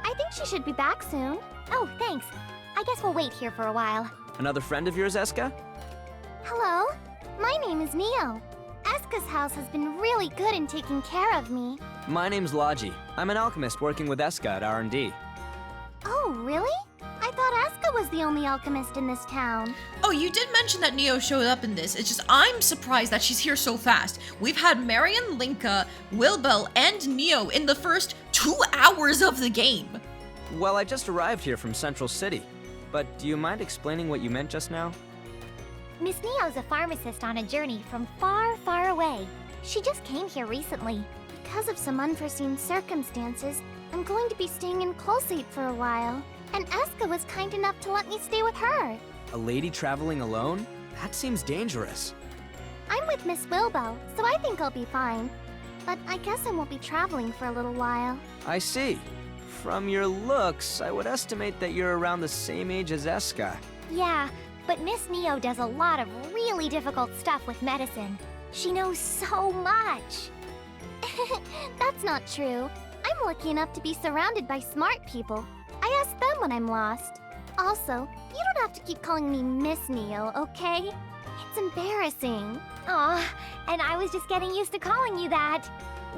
B: I think she should be back soon. Oh, thanks. I guess we'll wait here for a while.
F: Another friend of yours, Eska?
B: Hello, my name is Neo. Eska's house has been really good in taking care of me.
F: My name's Logy. I'm an alchemist working with Eska at R&D.
B: Oh, really? I thought Eska was the only alchemist in this town.
H: Oh, you did mention that Neo showed up in this. It's just I'm surprised that she's here so fast. We've had Marion, Linka, Wilbel, and Neo in the first 2 hours of the game.
F: Well, I just arrived here from Central City. But do you mind explaining what you meant just now?
B: Miss Neo's a pharmacist on a journey from far, far away. She just came here recently. Because of some unforeseen circumstances, I'm going to be staying in Colsate for a while. And Eska was kind enough to let me stay with her.
F: A lady traveling alone? That seems dangerous.
B: I'm with Miss Wilbel, so I think I'll be fine. But I guess I won't be traveling for a little while.
F: I see. From your looks, I would estimate that you're around the same age as Eska.
B: Yeah, but Miss Neo does a lot of really difficult stuff with medicine. She knows so much. That's not true. I'm lucky enough to be surrounded by smart people. I ask them when I'm lost. Also, you don't have to keep calling me Miss Neo, okay? It's embarrassing. Aw, and I was just getting used to calling you that.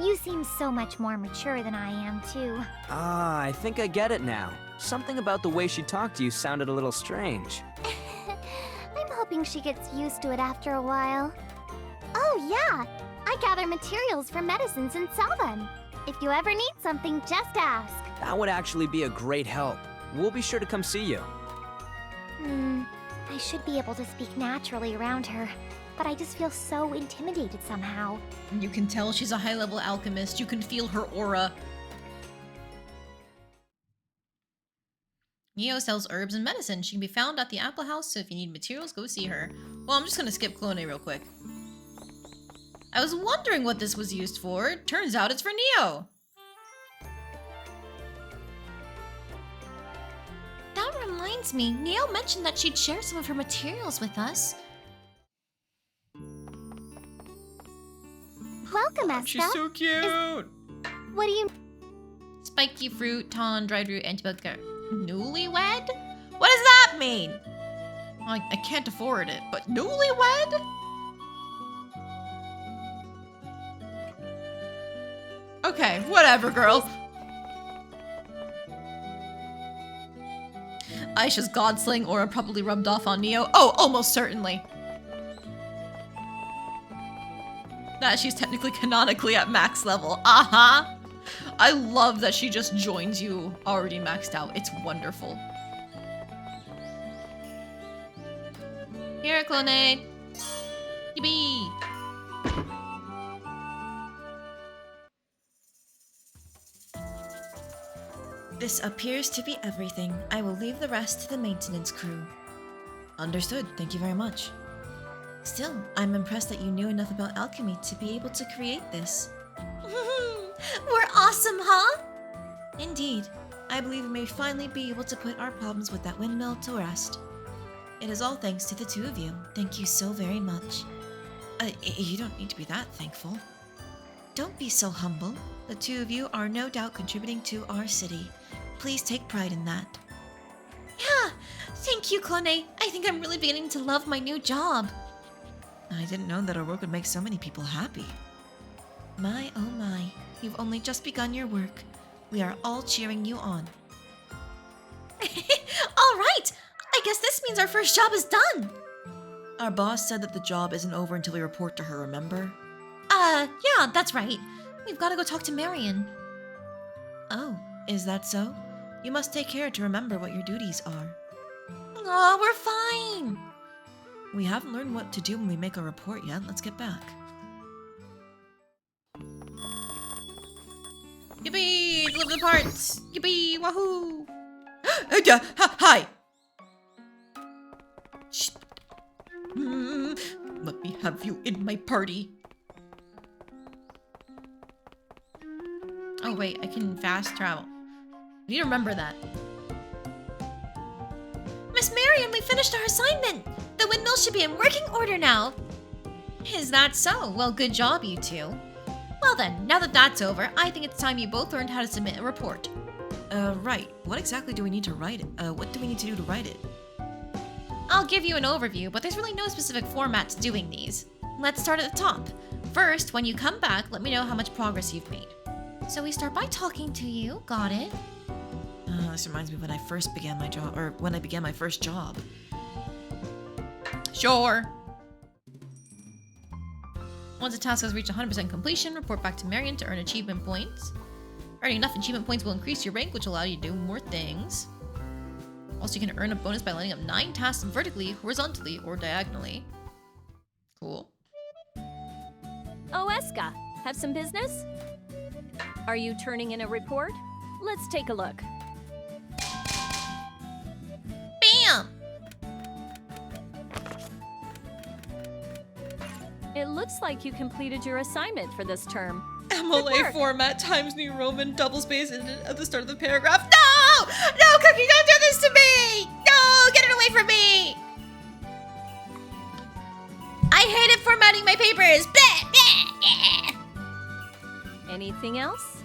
B: You seem so much more mature than I am, too.
F: Ah, I think I get it now. Something about the way she talked to you sounded a little strange.
B: I'm hoping she gets used to it after a while. Oh, yeah! I gather materials for medicines and sell them. If you ever need something, just ask.
F: That would actually be a great help. We'll be sure to come see you.
B: I should be able to speak naturally around her, but I just feel so intimidated somehow.
H: You can tell she's a high-level alchemist. You can feel her aura. Neo sells herbs and medicine. She can be found at the Apple House, so if you need materials, go see her. Well, I'm just gonna skip Clone real quick. I was wondering what this was used for. Turns out it's for Neo.
A: That reminds me, Neo mentioned that she'd share some of her materials with us.
B: Welcome, Escha.
H: She's so cute.
B: What do you...
H: Spiky fruit, ton, dried root, antibiotic. Newlywed? What does that mean? I can't afford it, but newlywed? Okay, whatever, girl. Aisha's godslaying aura probably rubbed off on Neo. Oh, almost certainly. That she's technically canonically at max level. Uh-huh. I love that she just joins you already maxed out. It's wonderful. Here, Clone. Yippee.
C: This appears to be everything. I will leave the rest to the maintenance crew. Understood. Thank you very much. Still, I'm impressed that you knew enough about alchemy to be able to create this.
A: We're awesome, huh?
C: Indeed. I believe we may finally be able to put our problems with that windmill to rest. It is all thanks to the two of you. Thank you so very much. You don't need to be that thankful. Don't be so humble. The two of you are no doubt contributing to our city. Please take pride in that.
A: Yeah, thank you, Clone. I think I'm really beginning to love my new job.
C: I didn't know that our work would make so many people happy. My, oh my. You've only just begun your work. We are all cheering you on.
A: All right! I guess this means our first job is done.
C: Our boss said that the job isn't over until we report to her, remember?
A: Yeah, that's right. We've got to go talk to Marion.
C: Oh, is that so? You must take care to remember what your duties are.
A: Oh, we're fine.
C: We haven't learned what to do when we make our report yet. Let's get back.
H: Yippee! Deliver the parts! Yippee! Wahoo! Hi! Shh. Let me have you in my party. Oh wait, I can fast travel. I need to remember that.
A: Miss Marion, we finished our assignment. The windmill should be in working order now. Is that so? Well, good job, you two. Well then, now that that's over, I think it's time you both learned how to submit a report.
C: Right. What exactly do we need to write it? What do we need to do to write it?
A: I'll give you an overview, but there's really no specific format to doing these. Let's start at the top. First, when you come back, let me know how much progress you've made. So we start by talking to you, got it?
C: This reminds me of when I first began my job, or when I began my first job.
H: Sure. Once a task has reached 100% completion, report back to Marion to earn achievement points. Earning enough achievement points will increase your rank, which will allow you to do more things. Also, you can earn a bonus by lining up 9 tasks vertically, horizontally, or diagonally. Cool.
D: Oh, Escha, have some business? Are you turning in a report? Let's take a look.
A: Bam!
D: It looks like you completed your assignment for this term.
H: MLA format, Times New Roman, double space at the start of the paragraph. No! No, Cookie, don't do this to me! No, get it away from me!
A: I hated formatting my papers! Bleh, bleh, bleh.
D: Anything else?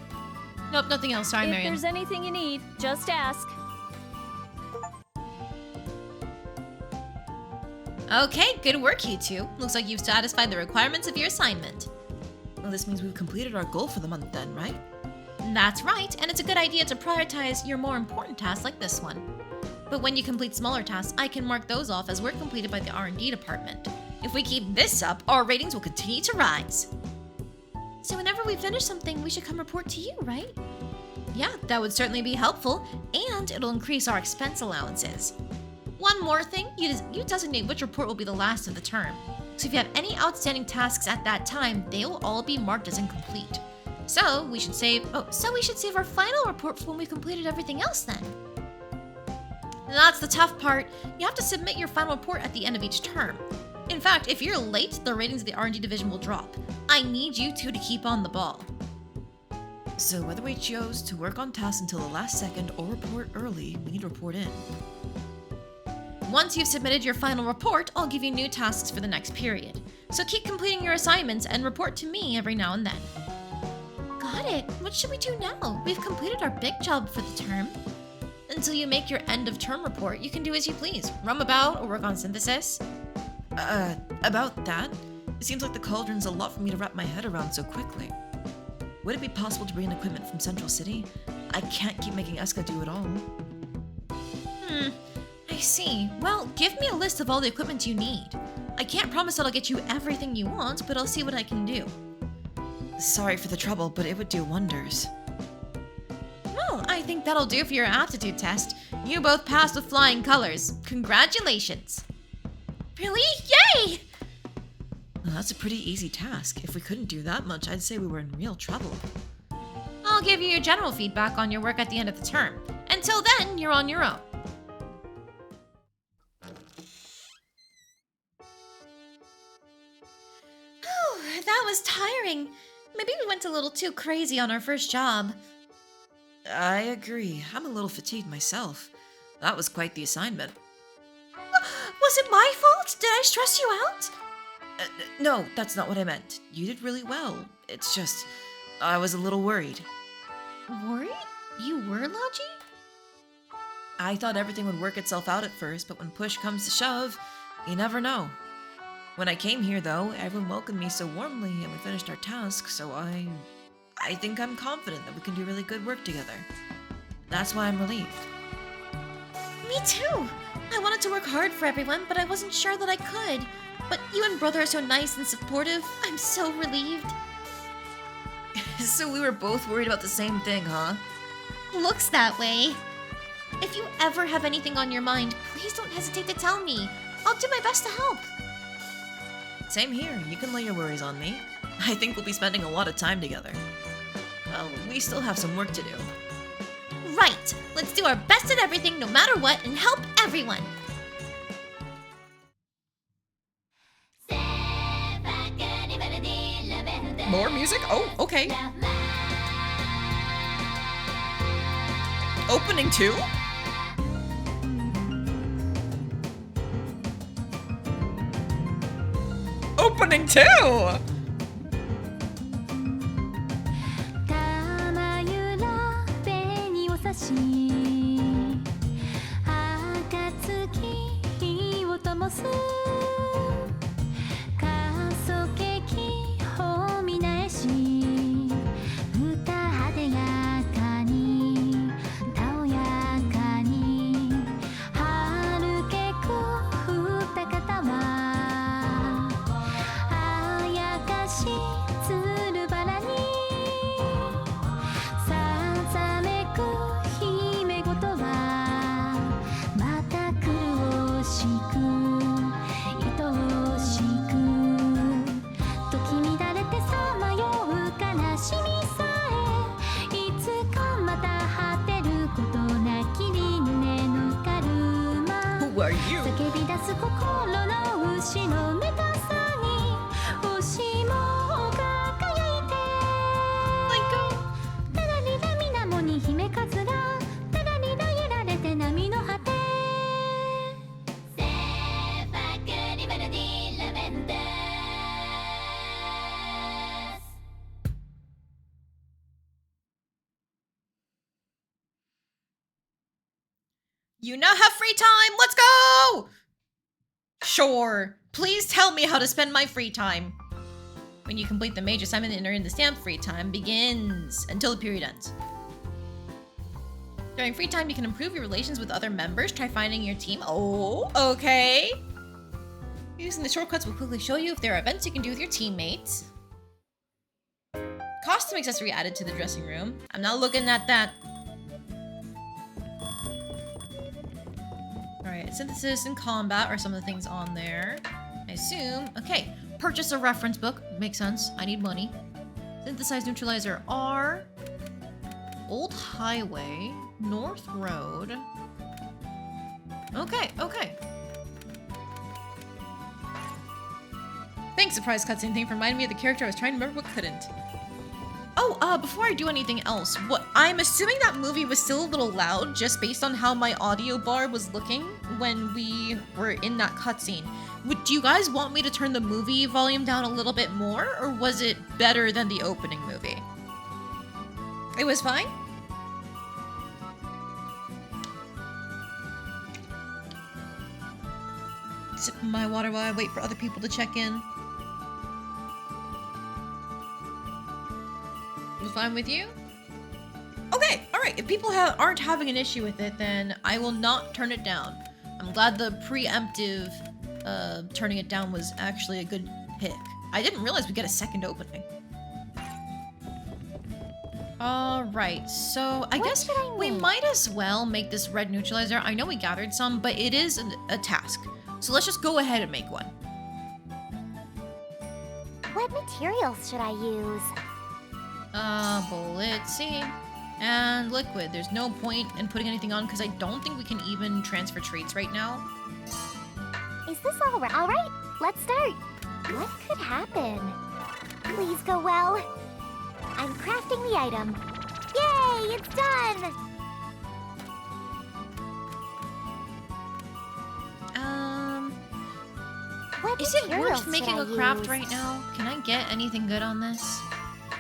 H: Nope, nothing else. Sorry,
D: If
H: Marion.
D: there's anything you need, just ask.
A: Okay, good work, you two. Looks like you've satisfied the requirements of your assignment.
H: Well, this means we've completed our goal for the month then, right?
A: That's right, and it's a good idea to prioritize your more important tasks like this one. But when you complete smaller tasks, I can mark those off as work completed by the R&D department. If we keep this up, our ratings will continue to rise. So whenever we finish something, we should come report to you, right? Yeah, that would certainly be helpful, and it'll increase our expense allowances. One more thing, you designate which report will be the last of the term. So if you have any outstanding tasks at that time, they will all be marked as incomplete. So we should save our final report for when we've completed everything else then. That's the tough part. You have to submit your final report at the end of each term. In fact, if you're late, the ratings of the R&D division will drop. I need you two to keep on the ball.
H: So whether we chose to work on tasks until the last second or report early, we need to report in.
A: Once you've submitted your final report, I'll give you new tasks for the next period. So keep completing your assignments and report to me every now and then. Got it. What should we do now? We've completed our big job for the term. Until you make your end of term report, you can do as you please. Roam about or work on synthesis.
H: About that, it seems like the cauldron's a lot for me to wrap my head around so quickly. Would it be possible to bring in equipment from Central City? I can't keep making Eska do it all.
A: I see. Well, give me a list of all the equipment you need. I can't promise that I'll get you everything you want, but I'll see what I can do.
H: Sorry for the trouble, but it would do wonders.
A: Well, I think that'll do for your aptitude test. You both passed with flying colors. Congratulations. Really? Yay!
H: Well, that's a pretty easy task. If we couldn't do that much, I'd say we were in real trouble.
A: I'll give you your general feedback on your work at the end of the term. Until then, you're on your own. That was tiring. Maybe we went a little too crazy on our first job.
H: I agree. I'm a little fatigued myself. That was quite the assignment.
A: Was it my fault? Did I stress you out?
H: No, that's not what I meant. You did really well. It's just, I was a little worried.
A: Worried? You were, Logy?
H: I thought everything would work itself out at first, but when push comes to shove, you never know. When I came here, though, everyone welcomed me so warmly and we finished our task, so I think I'm confident that we can do really good work together. That's why I'm relieved.
A: Me too. I wanted to work hard for everyone, but I wasn't sure that I could. But you and brother are so nice and supportive. I'm so relieved.
H: So we were both worried about the same thing, huh?
A: Looks that way. If you ever have anything on your mind, please don't hesitate to tell me. I'll do my best to help.
H: Same here. You can lay your worries on me. I think we'll be spending a lot of time together. Well, we still have some work to do.
A: Right. Let's do our best at everything no matter what and help everyone.
H: More music? Oh, okay. Opening 2? Opening 2! Who are you?
A: You now have free time. Let's go!
H: Sure. Please tell me how to spend my free time. When you complete the major assignment and earn the stamp, free time begins until the period ends. During free time, you can improve your relations with other members. Try finding your team. Oh, okay. Using the shortcuts will quickly show you if there are events you can do with your teammates. Costume accessory added to the dressing room. I'm not looking at that. Alright, synthesis and combat are some of the things on there. I assume. Okay, purchase a reference book. Makes sense. I need money. Synthesize neutralizer R. Old Highway. North Road. Okay, okay. Thanks, surprise cutscene thing for reminding me of the character I was trying to remember but couldn't. Oh, before I do anything else, I'm assuming that movie was still a little loud just based on how my audio bar was looking when we were in that cutscene. Do you guys want me to turn the movie volume down a little bit more, or was it better than the opening movie? It was fine? Sip my water while I wait for other people to check in. It was fine with you? Okay, alright. If people aren't having an issue with it, then I will not turn it down. I'm glad the preemptive turning it down was actually a good pick. I didn't realize we get a second opening. Alright, so I guess we might as well make this red neutralizer. I know we gathered some, but it is a task. So let's just go ahead and make one.
B: What materials should I use?
H: Let's see. And liquid. There's no point in putting anything on because I don't think we can even transfer traits right now.
B: Is this all right? All right, let's start. What could happen? Please go well. I'm crafting the item. Yay, it's done! What
H: Is it
B: materials
H: worth making a
B: should I
H: craft
B: use?
H: right now? Can I get anything good on this?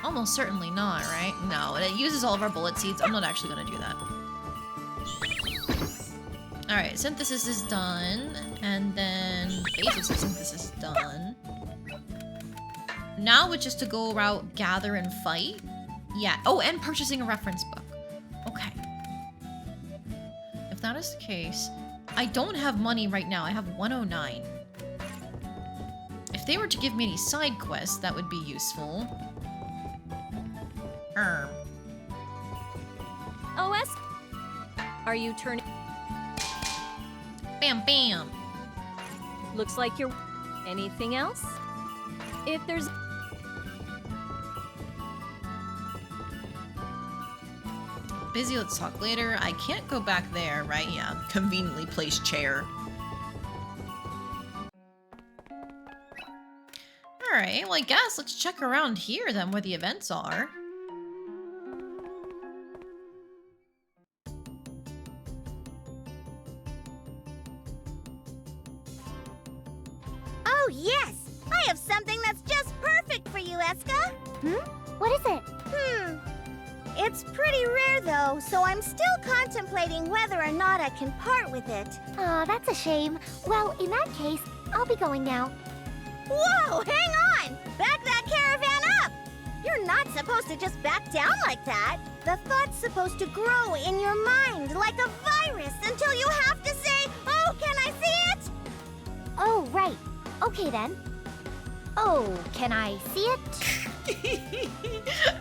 H: Almost certainly not, right? No, it uses all of our bullet seeds. I'm not actually gonna do that. Alright, synthesis is done. And then basis of synthesis is done. Now it's just to go around, gather, and fight. Yeah. Oh, and purchasing a reference book. Okay. If that is the case, I don't have money right now. I have 109. If they were to give me any side quests, that would be useful.
D: OS, are you turning?
H: Bam, bam.
D: Looks like you're. Anything else? If there's.
H: Busy, let's talk later. I can't go back there, right? Yeah, conveniently placed chair. Alright, well I guess let's check around here then where the events are.
J: Oh, yes! I have something that's just perfect for you, Eska.
B: What is it?
J: It's pretty rare, though, so I'm still contemplating whether or not I can part with it.
B: Aw, that's a shame. Well, in that case, I'll be going now.
J: Whoa, hang on! Back that caravan up! You're not supposed to just back down like that. The thought's supposed to grow in your mind like a virus until you have to say, "Oh, can I see it?"
B: Oh, right. Okay, then. Oh, can I see it?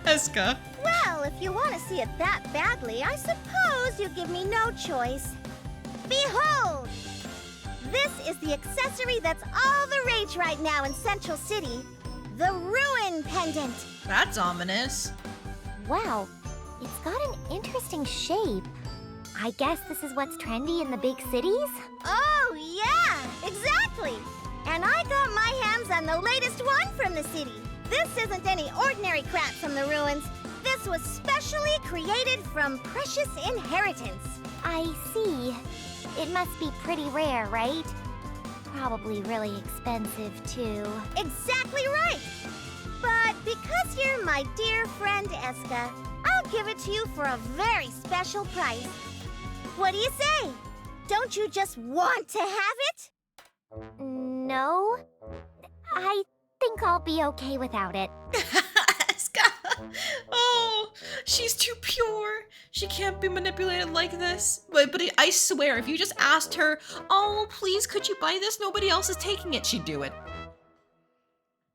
H: Eska.
J: Well, if you want to see it that badly, I suppose you give me no choice. Behold! This is the accessory that's all the rage right now in Central City. The Ruin Pendant.
H: That's ominous.
B: Wow, it's got an interesting shape. I guess this is what's trendy in the big cities?
J: Oh, yeah, exactly. And I got my hands on the latest one from the city. This isn't any ordinary crap from the ruins. This was specially created from precious inheritance.
B: I see. It must be pretty rare, right? Probably really expensive, too.
J: Exactly right. But because you're my dear friend Eska, I'll give it to you for a very special price. What do you say? Don't you just want to have it?
B: know. I think I'll be okay without it.
H: Eska! Oh, she's too pure. She can't be manipulated like this. But I swear, if you just asked her, oh, please, could you buy this? Nobody else is taking it. She'd do it.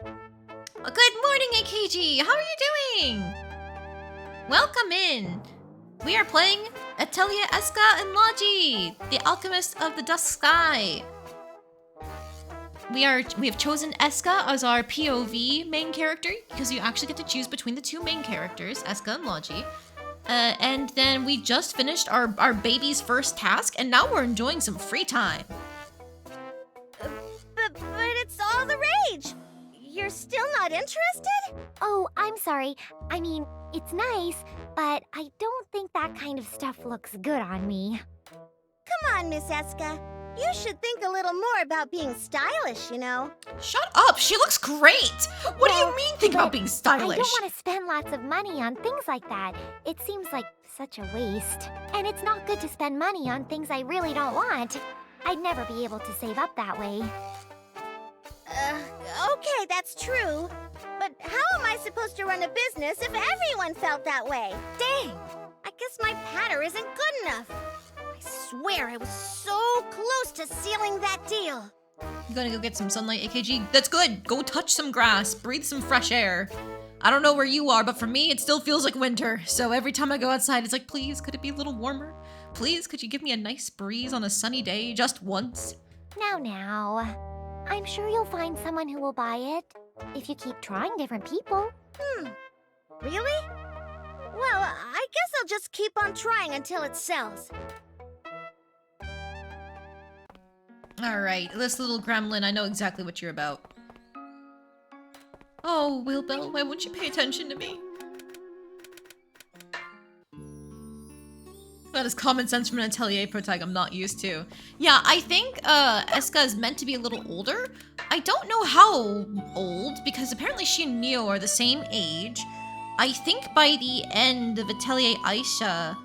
H: Good morning, AKG. How are you doing? Welcome in. We are playing Atelier Escha and Logy, the Alchemists of the Dusk Sky. We have chosen Eska as our POV main character because you actually get to choose between the two main characters, Eska and Logy. And then we just finished our baby's first task, and now we're enjoying some free time.
K: But it's all the rage. You're still not interested?
B: Oh, I'm sorry. I mean, it's nice, but I don't think that kind of stuff looks good on me.
K: Come on, Miss Eska. You should think a little more about being stylish, you know.
H: Shut up! She looks great! What do you mean think about being stylish?
B: I don't want to spend lots of money on things like that. It seems like such a waste. And it's not good to spend money on things I really don't want. I'd never be able to save up that way.
K: Okay, that's true. But how am I supposed to run a business if everyone felt that way? Dang! I guess my patter isn't good enough. I swear I was so close to sealing that deal.
H: You gonna go get some sunlight, AKG? That's good! Go touch some grass, breathe some fresh air. I don't know where you are, but for me, it still feels like winter. So every time I go outside, it's like, please, could it be a little warmer? Please, could you give me a nice breeze on a sunny day just once?
B: Now. I'm sure you'll find someone who will buy it, if you keep trying different people.
K: Really? Well, I guess I'll just keep on trying until it sells.
H: Alright, this little gremlin, I know exactly what you're about. Oh, Wilbell, why won't you pay attention to me? That is common sense from an Atelier protag I'm not used to. Yeah, I think Eska is meant to be a little older. I don't know how old, because apparently she and Neo are the same age. I think by the end of Atelier Ayesha,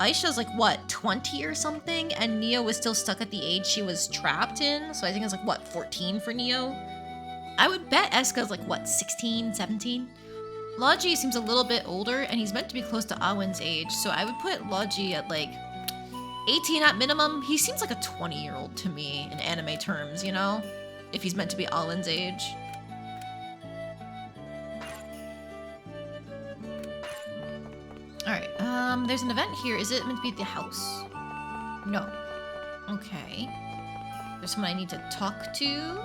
H: Aisha's like, what, 20 or something? And Neo was still stuck at the age she was trapped in. So I think it's like, what, 14 for Neo? I would bet Eska's like, what, 16, 17? Logy seems a little bit older, and he's meant to be close to Awen's age, so I would put Logy at like 18 at minimum. He seems like a 20-year-old to me in anime terms, you know? If he's meant to be Awen's age. Alright, there's an event here. Is it meant to be at the house? No. Okay. There's someone I need to talk to.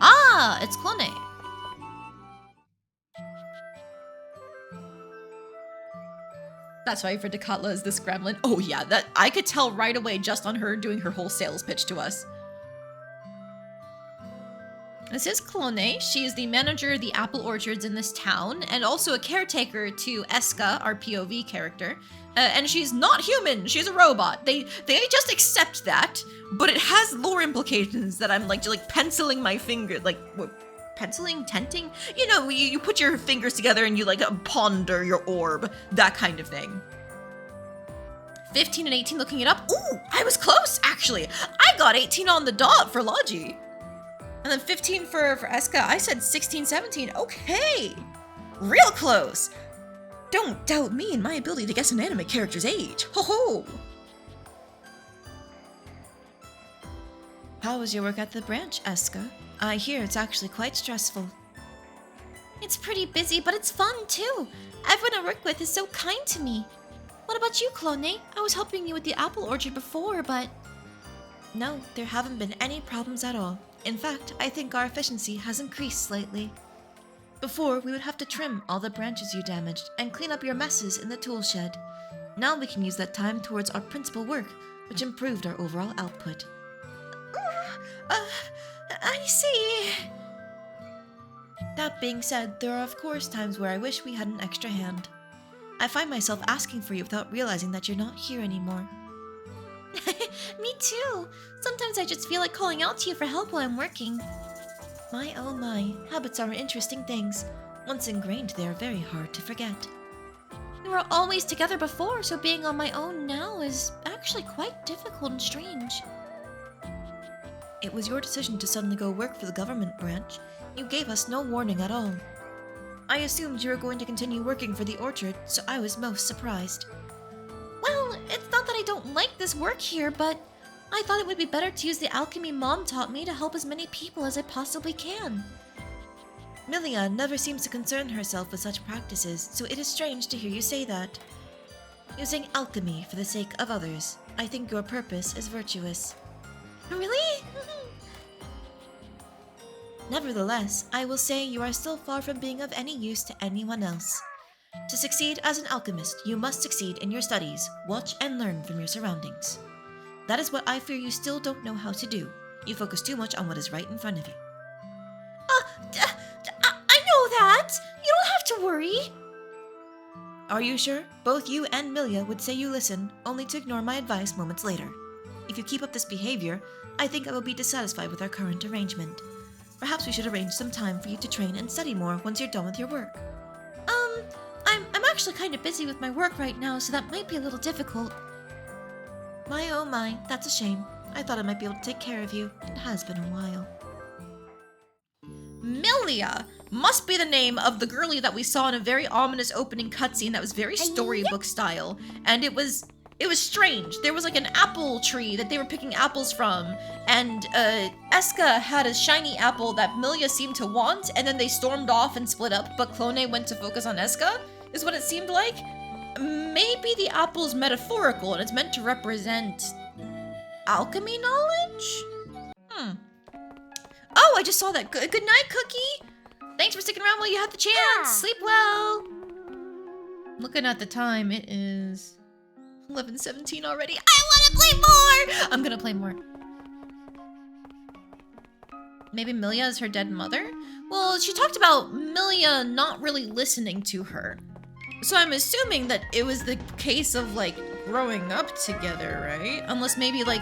H: Ah! It's Clone. That's why for Decatla is this gremlin. Oh yeah, that I could tell right away just on her doing her whole sales pitch to us. This is Clone. She is the manager of the apple orchards in this town, and also a caretaker to Eska, our POV character. And she's not human, she's a robot. They just accept that, but it has lore implications that I'm like penciling my finger, like, what, penciling, tenting? You know, you put your fingers together and you like ponder your orb, that kind of thing. 15 and 18 looking it up. Ooh, I was close, actually. I got 18 on the dot for Logy. And then 15 for Eska. I said 16, 17. Okay. Real close. Don't doubt me and my ability to guess an anime character's age. Ho ho. How was your work at the branch, Eska? I hear it's actually quite stressful. It's pretty busy, but it's fun too. Everyone I work with is so kind to me. What about you, Clone? I was helping you with the apple orchard before, but... No, there haven't been any problems at all. In fact, I think our efficiency has increased slightly. Before, we would have to trim all the branches you damaged and clean up your messes in the tool shed. Now we can use that time towards our principal work, which improved our overall output. I see. That being said, there are of course times where I wish we had an extra hand. I find myself asking for you without realizing that you're not here anymore. Me too. Sometimes I just feel like calling out to you for help while I'm working. My oh my, habits are interesting things. Once ingrained, they are very hard to forget. We were always together before, so being on my own now is actually quite difficult and strange. It was your decision to suddenly go work for the government branch. You gave us no warning at all. I assumed you were going to continue working for the orchard, so I was most surprised. Well, it's not that I don't like this work here, but I thought it would be better to use the alchemy Mom taught me to help as many people as I possibly can. Milia never seems to concern herself with such practices, so it is strange to hear you say that. Using alchemy for the sake of others, I think your purpose is virtuous. Really? Nevertheless, I will say you are still far from being of any use to anyone else. To succeed as an alchemist, you must succeed in your studies, watch and learn from your surroundings. That is what I fear you still don't know how to do. You focus too much on what is right in front of you. I know that! You don't have to worry! Are you sure? Both you and Milia would say you listen, only to ignore my advice moments later. If you keep up this behavior, I think I will be dissatisfied with our current arrangement. Perhaps we should arrange some time for you to train and study more once you're done with your work. I'm actually kind of busy with my work right now, so that might be a little difficult. My oh my, that's a shame. I thought I might be able to take care of you. It has been a while. Milia must be the name of the girlie that we saw in a very ominous opening cutscene that was very storybook style, and it was strange. There was like an apple tree that they were picking apples from, and Eska had a shiny apple that Milia seemed to want, and then they stormed off and split up, but Clone went to focus on Eska, is what it seemed like. Maybe the apple's metaphorical and it's meant to represent alchemy knowledge? Oh, I just saw that. Good night, Cookie! Thanks for sticking around while you had the chance. Sleep well. Looking at the time, it is 11:17 already. I want to play more! I'm gonna play more. Maybe Milia is her dead mother? Well, she talked about Milia not really listening to her. So I'm assuming that it was the case of, like, growing up together, right? Unless maybe, like,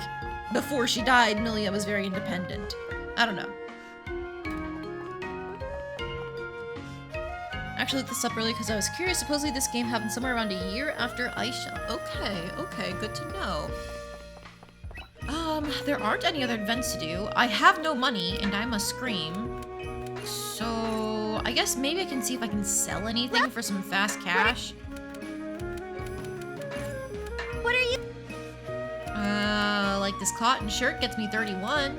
H: before she died, Milia was very independent. I don't know. I actually looked this up early because I was curious. Supposedly this game happened somewhere around a year after Ayesha. Okay, good to know. There aren't any other events to do. I have no money, and I must scream. So, I guess maybe I can see if I can sell anything for some fast cash.
K: What are you?
H: Like this cotton shirt gets me 31.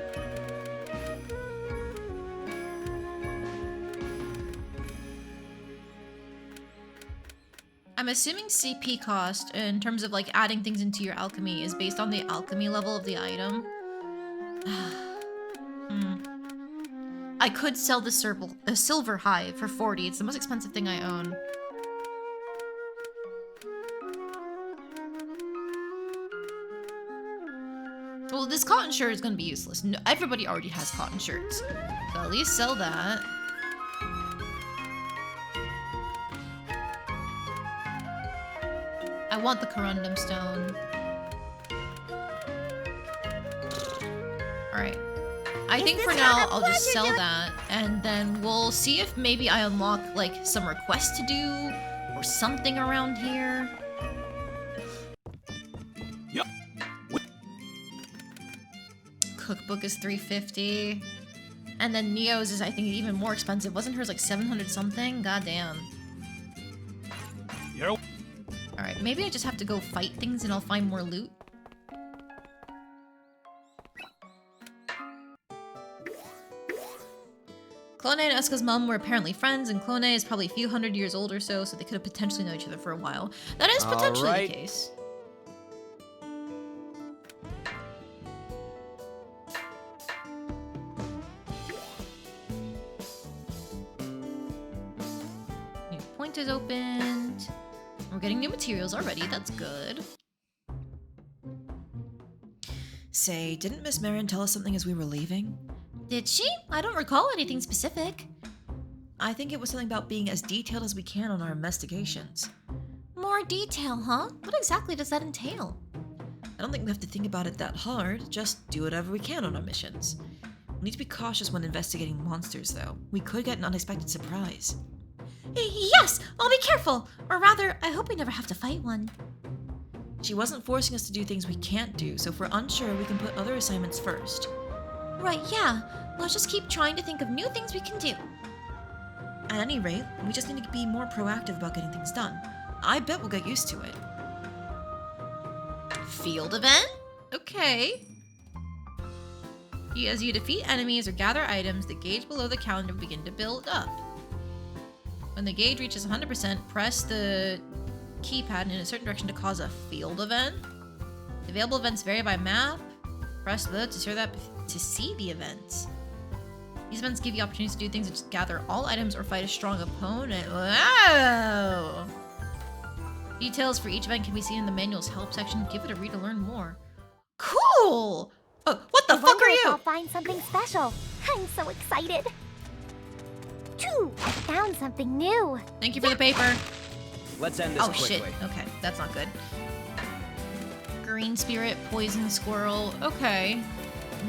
H: I'm assuming CP cost, in terms of like adding things into your alchemy, is based on the alchemy level of the item. I could sell the silver hive for 40. It's the most expensive thing I own. Well, this cotton shirt is going to be useless. No, everybody already has cotton shirts. So at least sell that. I want the corundum stone. Alright. I think for now I'll just sell that, and then we'll see if maybe I unlock like some requests to do or something around here.
E: Yep.
H: Cookbook is $350. And then Neo's is, I think, even more expensive. Wasn't hers like 700 something? Goddamn.
E: Yep.
H: Alright, maybe I just have to go fight things and I'll find more loot. Clone and Eska's mom were apparently friends, and Clone is probably a few hundred years old or so, so they could have potentially known each other for a while. That is potentially the case. New point is opened. We're getting new materials already, that's good. Say, didn't Miss Marion tell us something as we were leaving? Did she? I don't recall anything specific. I think it was something about being as detailed as we can on our investigations. More detail, huh? What exactly does that entail? I don't think we have to think about it that hard. Just do whatever we can on our missions. We need to be cautious when investigating monsters, though. We could get an unexpected surprise. Yes! I'll be careful! Or rather, I hope we never have to fight one. She wasn't forcing us to do things we can't do, so if we're unsure, we can put other assignments first.
A: Right, yeah. Let's just keep trying to think of new things we can do.
H: At any rate, we just need to be more proactive about getting things done. I bet we'll get used to it.
A: Field event? Okay. As you defeat enemies or gather items, the gauge below the calendar will begin to build up. When the gauge reaches 100%, press the keypad in a certain direction to cause a field event. The available events vary by map. Press the to see the events. These events give you opportunities to do things such as gather all items or fight a strong opponent. Wow! Details for each event can be seen in the manual's help section. Give it a read to learn more. Cool! Oh, what the fuck are you?
B: I'll find something special. I'm so excited. Phew, I found something new.
A: Thank you for the paper.
F: Let's end this
A: Oh
F: quickly.
A: shit. Okay, that's not good. Green spirit, poison squirrel. Okay.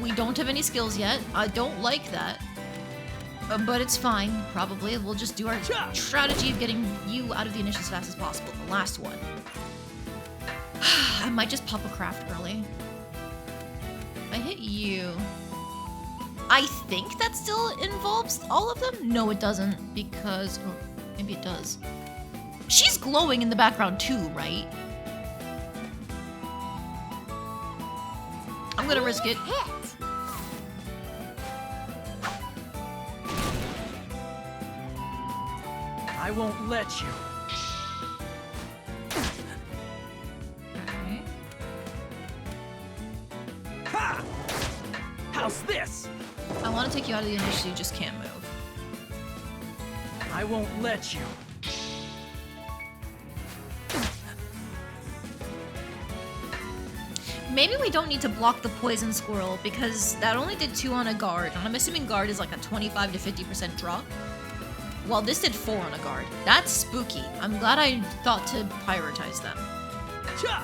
A: We don't have any skills yet. I don't like that. But it's fine, probably. We'll just do our strategy of getting you out of the initiative as fast as possible. The last one. I might just pop a craft early. I hit you. I think that still involves all of them? No, it doesn't, because... Oh, maybe it does. She's glowing in the background too, right? I'm gonna risk it.
G: I won't let you.
A: Okay.
G: Ha! How's this?
A: I want to take you out of the initiative, you just can't move.
G: I won't let you.
A: Maybe we don't need to block the poison squirrel because that only did 2 on a guard. And I'm assuming guard is like a 25 to 50% drop. Well, this did 4 on a guard. That's spooky. I'm glad I thought to prioritize them.
G: Cha!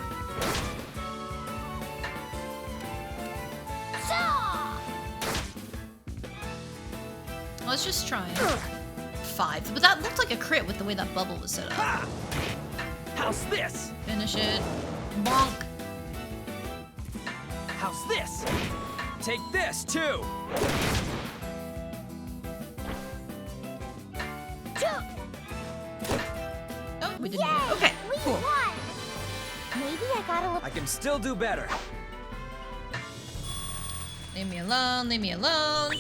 A: Let's just try it. 5. But that looked like a crit with the way that bubble was set up.
G: Ha! How's this?
A: Finish it. Bonk.
F: How's this? Take this, too!
A: Oh, we didn't do it. Okay,
B: We
A: cool.
B: won. Maybe I gotta look.
F: I can still do better.
A: Leave me alone, leave me alone.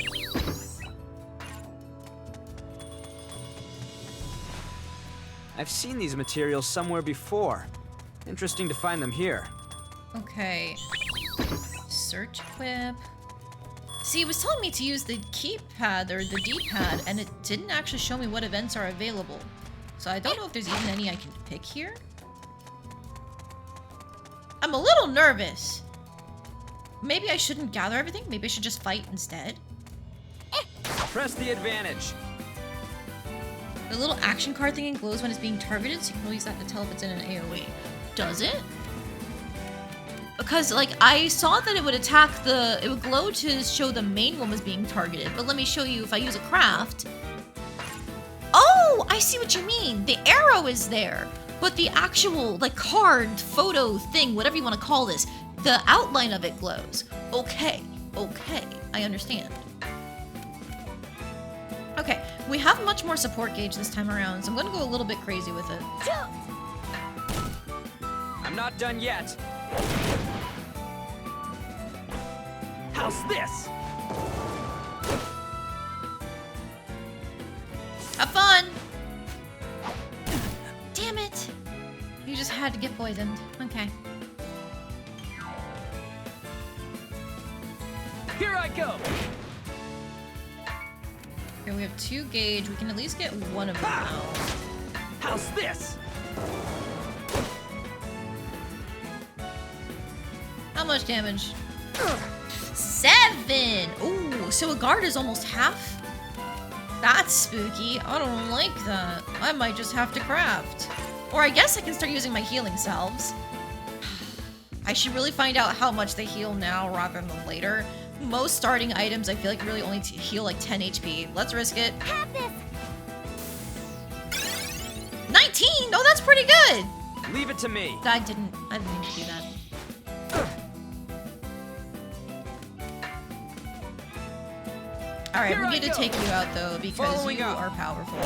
F: I've seen these materials somewhere before. Interesting to find them here.
A: Okay. Search equip. See, it was telling me to use the keypad or the D-pad, and it didn't actually show me what events are available. So I don't know if there's even any I can pick here. I'm a little nervous. Maybe I shouldn't gather everything. Maybe I should just fight instead.
F: Press the advantage.
A: The little action card thing glows when it's being targeted, so you can use that to tell if it's in an AoE. Does it? Because, like, I saw that it would attack the... It would glow to show the main one was being targeted. But let me show you if I use a craft. Oh, I see what you mean. The arrow is there. But the actual, like, card, photo thing, whatever you want to call this, the outline of it glows. Okay, okay, I understand. Okay, we have much more support gauge this time around, so I'm gonna go a little bit crazy with it.
F: I'm not done yet.
G: How's this?
A: Have fun! Damn it! You just had to get poisoned. Okay.
G: Here I go.
A: Here we have 2 gauge. We can at least get one of them out.
G: How's this?
A: How much damage? 7! Ooh, so a guard is almost half? That's spooky. I don't like that. I might just have to craft. Or I guess I can start using my healing salves. I should really find out how much they heal now rather than later. Most starting items I feel like really only heal like 10 HP. Let's risk it.
B: Have this.
A: 19! Oh, that's pretty good!
F: Leave it to me.
A: I didn't mean to do that.
H: Alright, we
F: Here
H: need
F: I
H: to
F: go.
H: take you out though, because
F: Following
H: you
F: up.
H: are powerful.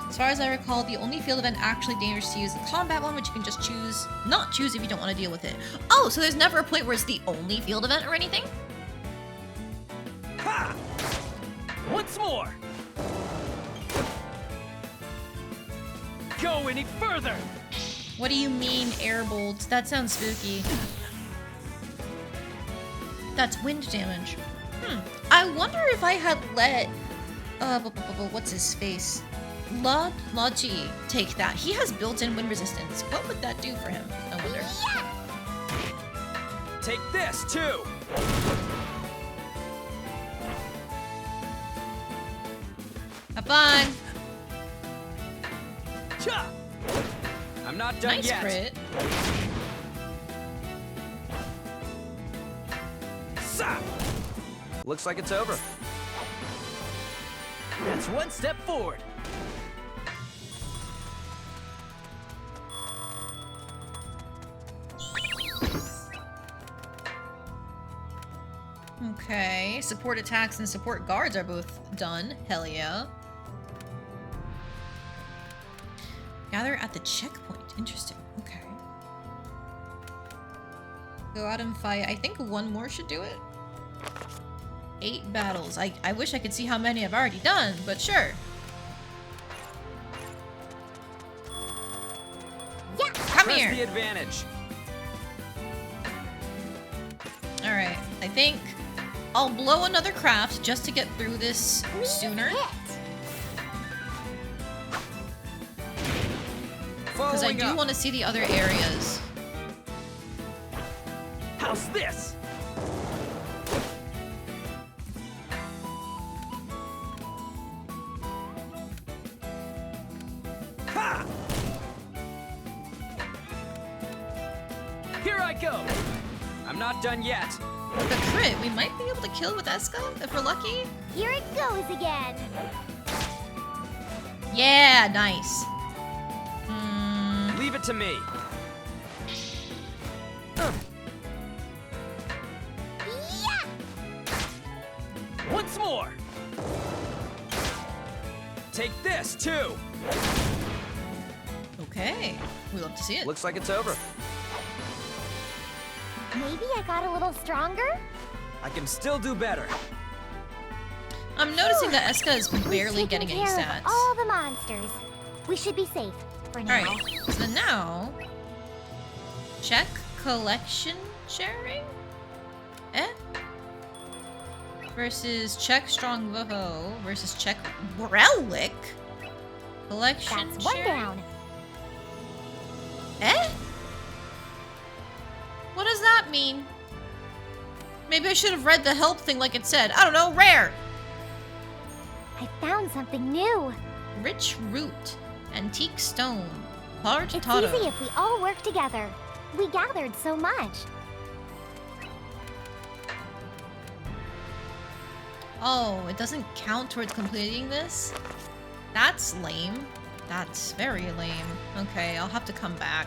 H: As far as I recall, the only field event actually dangerous to use is the combat one, which you can just choose, not choose if you don't want to deal with it. Oh, so there's never a point where it's the only field event or anything?
G: Ha! Once more! Go any further!
H: What do you mean, air bolts? That sounds spooky. That's wind damage. I wonder if I had let, what's his face? Logy take that. He has built-in wind resistance. What would that do for him? I wonder.
F: Take this, too!
H: Have fun!
F: Cha! I'm not done
H: Nice
F: yet.
H: crit.
F: Sa! Looks like it's over.
G: That's one step forward.
H: Okay, support attacks and support guards are both done. Hell yeah. Gather at the checkpoint. Interesting. Okay. Go out and fight. I think one more should do it. 8 battles. I wish I could see how many I've already done, but sure.
B: Yeah.
H: Come
F: Press
H: here.
F: the advantage.
H: Alright, I think I'll blow another craft just to get through this sooner. Because I
F: Following
H: do
F: up.
H: want to see the other areas.
G: How's this?
F: Ha!
G: Here I go!
F: I'm not done yet.
H: With the crit, we might be able to kill with Eska if we're lucky.
B: Here it goes again.
H: Yeah, nice.
F: Leave it to me.
B: Yeah.
G: Once more!
F: Take this, too.
H: Okay, we love to see it.
F: Looks like it's over.
B: Maybe I got a little stronger?
F: I can still do better.
H: I'm noticing that Eska is barely
B: We've taken
H: getting any
B: care
H: stats.
B: of all the monsters. We should be safe for now.
H: Alright, so then now... Check collection sharing? Eh? Versus check strong voho versus check relic? Collection
B: That's one
H: sharing?
B: down.
H: Eh? What does that mean? Maybe I should have read the help thing like it said. I don't know, rare!
B: I found something new.
H: Rich root. Antique stone. Hard
B: It's
H: Tato.
B: easy if we all work together. We gathered so much.
H: Oh, it doesn't count towards completing this? That's lame. That's very lame. Okay, I'll have to come back.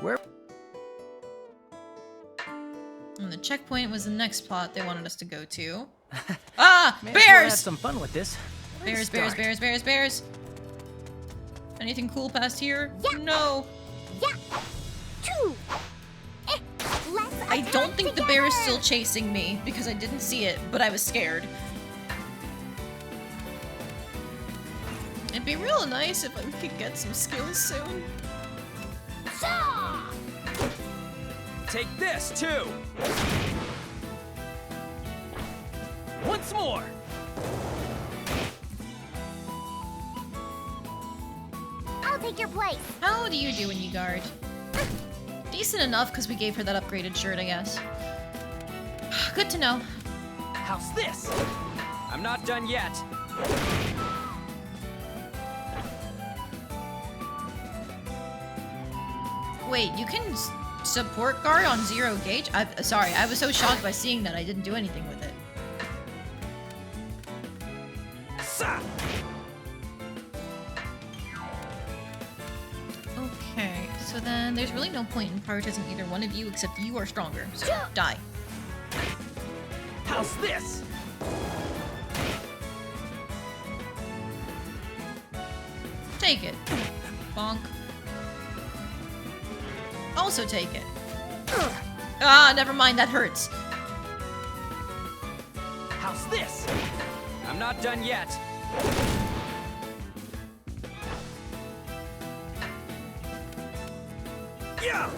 G: Where?
H: And the checkpoint was the next plot they wanted us to go to. Ah!
G: May as well have
H: Bears!
G: some fun with this. Where to
H: Bears, bears,
G: start?
H: bears, bears, bears! Anything cool past here?
B: Yeah.
H: No!
B: Yeah. Two. Let's
H: I don't
B: attack
H: think the bear is
B: together.
H: still chasing me because I didn't see it, but I was scared. It'd be real nice if I could get some skills soon.
B: Saw!
F: Take this, too.
G: Once more!
B: I'll take your place.
H: How do you do when you guard? Decent enough because we gave her that upgraded shirt, I guess. Good to know.
G: How's this?
F: I'm not done yet.
H: Wait, you can support guard on 0 gauge? Sorry, I was so shocked by seeing that I didn't do anything with it.
F: Sa!
H: so then there's really no point in prioritizing either one of you except you are stronger, so die.
G: How's this?
H: Take it. Bonk. Also take it. Ah, never mind, that hurts.
G: How's this?
F: I'm not done yet. Yeah!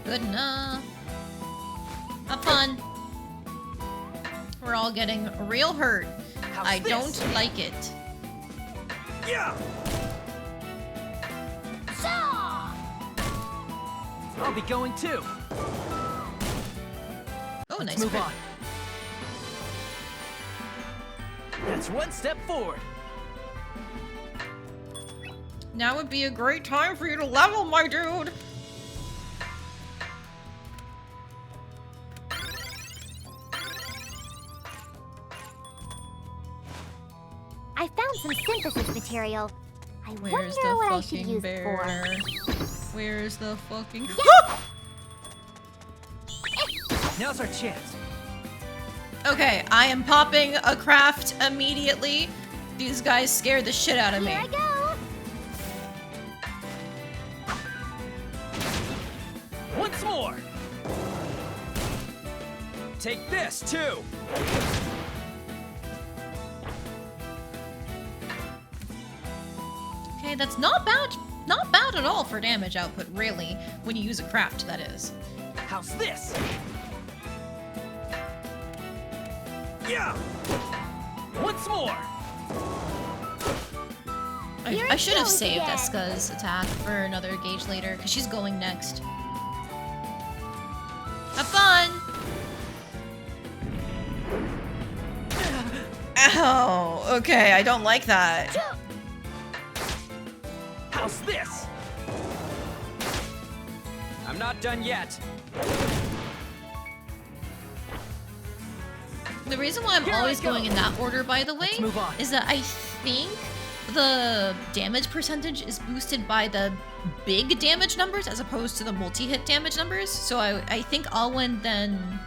H: Good enough. Have fun. We're all getting real hurt.
G: How's
H: I
G: this?
H: don't like it.
F: Yeah!
G: I'll be going too.
H: Oh,
G: Let's
H: nice
G: move
H: crit.
G: on. That's one step forward.
H: Now would be a great time for you to level, my dude.
B: I found some synthesis material. I
H: Where's
B: wonder
H: the
B: what I should
H: fucking
B: use
H: bear?
B: it for.
H: Where's the fucking...
G: Now's our chance.
H: Okay, I am popping a craft immediately. These guys scared the shit out of me.
B: Here I go.
G: Once more.
F: Take this, too!
H: Okay, that's not bad at all for damage output, really, when you use a craft, that is.
G: How's this?
F: Yeah!
G: Once more.
B: Here
H: I
B: it
H: should have
B: goes
H: saved
B: again.
H: Eska's attack for another gauge later, because she's going next. Have fun! Ow! Okay, I don't like that.
G: How's this?
F: I'm not done yet.
H: The reason why I'm
G: Here I
H: always
G: go.
H: going in that order, by the way,
G: Let's move on.
H: is that I think the damage percentage is boosted by the big damage numbers as opposed to the multi-hit damage numbers. So I think Alwyn then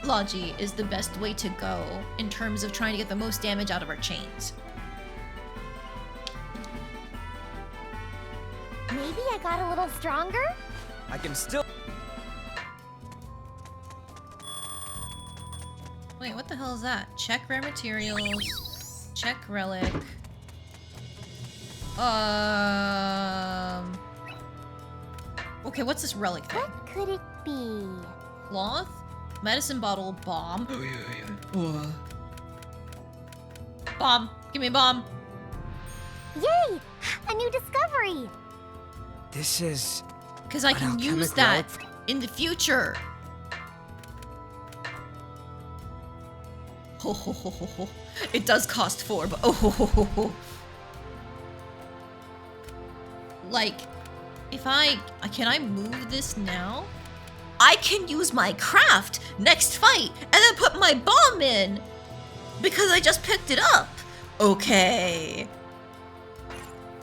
H: Logy is the best way to go in terms of trying to get the most damage out of our chains.
B: Maybe I got a little stronger?
F: I can still...
H: Wait, what the hell is that? Check rare materials. Check relic. Okay, what's this relic thing?
B: What could it be?
H: Cloth? Medicine bottle, bomb. Bomb. Give me a bomb.
B: Yay! A new discovery!
F: This is...
H: Because I
F: An
H: can use
F: alchemic
H: that
F: relic?
H: in the future. Ho ho ho ho ho. It does cost 4, but oh ho ho ho ho. Like, if can I move this now? I can use my craft next fight and then put my bomb in because I just picked it up. Okay.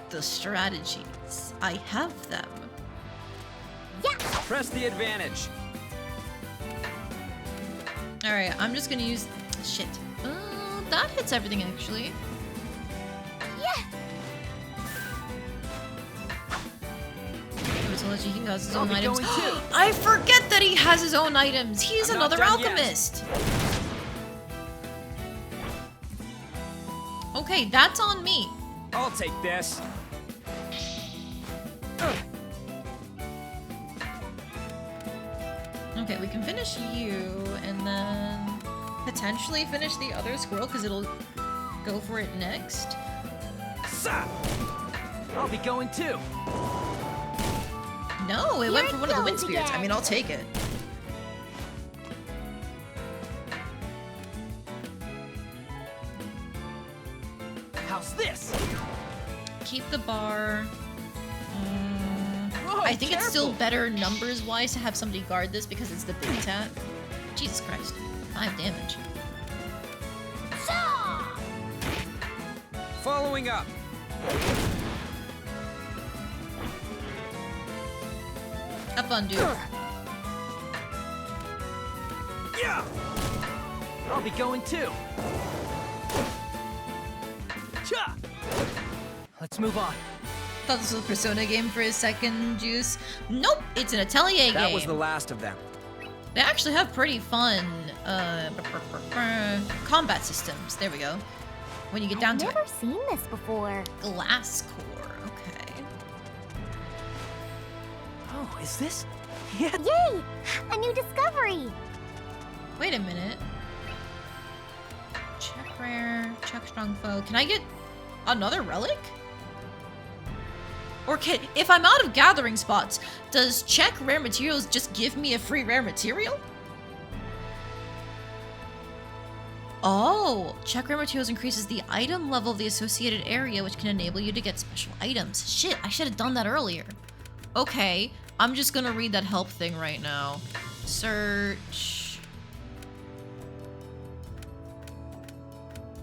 H: The strategies, I have them.
F: Press the advantage.
H: All right, I'm just gonna use shit. That hits everything actually. He has his own
G: I'll be
H: items.
G: going too.
H: I forget that he has his own items. He's
F: I'm not
H: another
F: done yet.
H: alchemist. Okay, that's on me.
F: I'll take this.
H: Okay, we can finish you and then potentially finish the other squirrel because it'll go for it next.
F: Sa!
G: I'll be going too.
H: No, it went
B: Here
H: for
B: it
H: one of the wind
B: goes
H: spirits. I
B: again.
H: mean, I'll take it.
G: How's this?
H: Keep the bar.
G: Whoa,
H: I think it's still
G: careful.
H: better numbers-wise to have somebody guard this because it's the big attack. Jesus Christ. 5 damage.
F: Following up.
H: Have fun, dude.
F: Yeah.
G: I'll be going too. Cha! Let's move on.
H: Thought this was a Persona game for a second, Juice. Nope, it's an Atelier game.
F: That was the last of them.
H: They actually have pretty fun combat systems. There we go. When you get down
B: I've
H: to
B: never seen this before.
H: glass core. Okay.
G: Oh, is this? Yeah.
B: Yay! A new discovery!
H: Wait a minute. Check rare, check strong foe. Can I get another relic? Or if I'm out of gathering spots, does check rare materials just give me a free rare material? Oh, check rare materials increases the item level of the associated area, which can enable you to get special items. Shit, I should have done that earlier. Okay, I'm just gonna read that help thing right now. Search.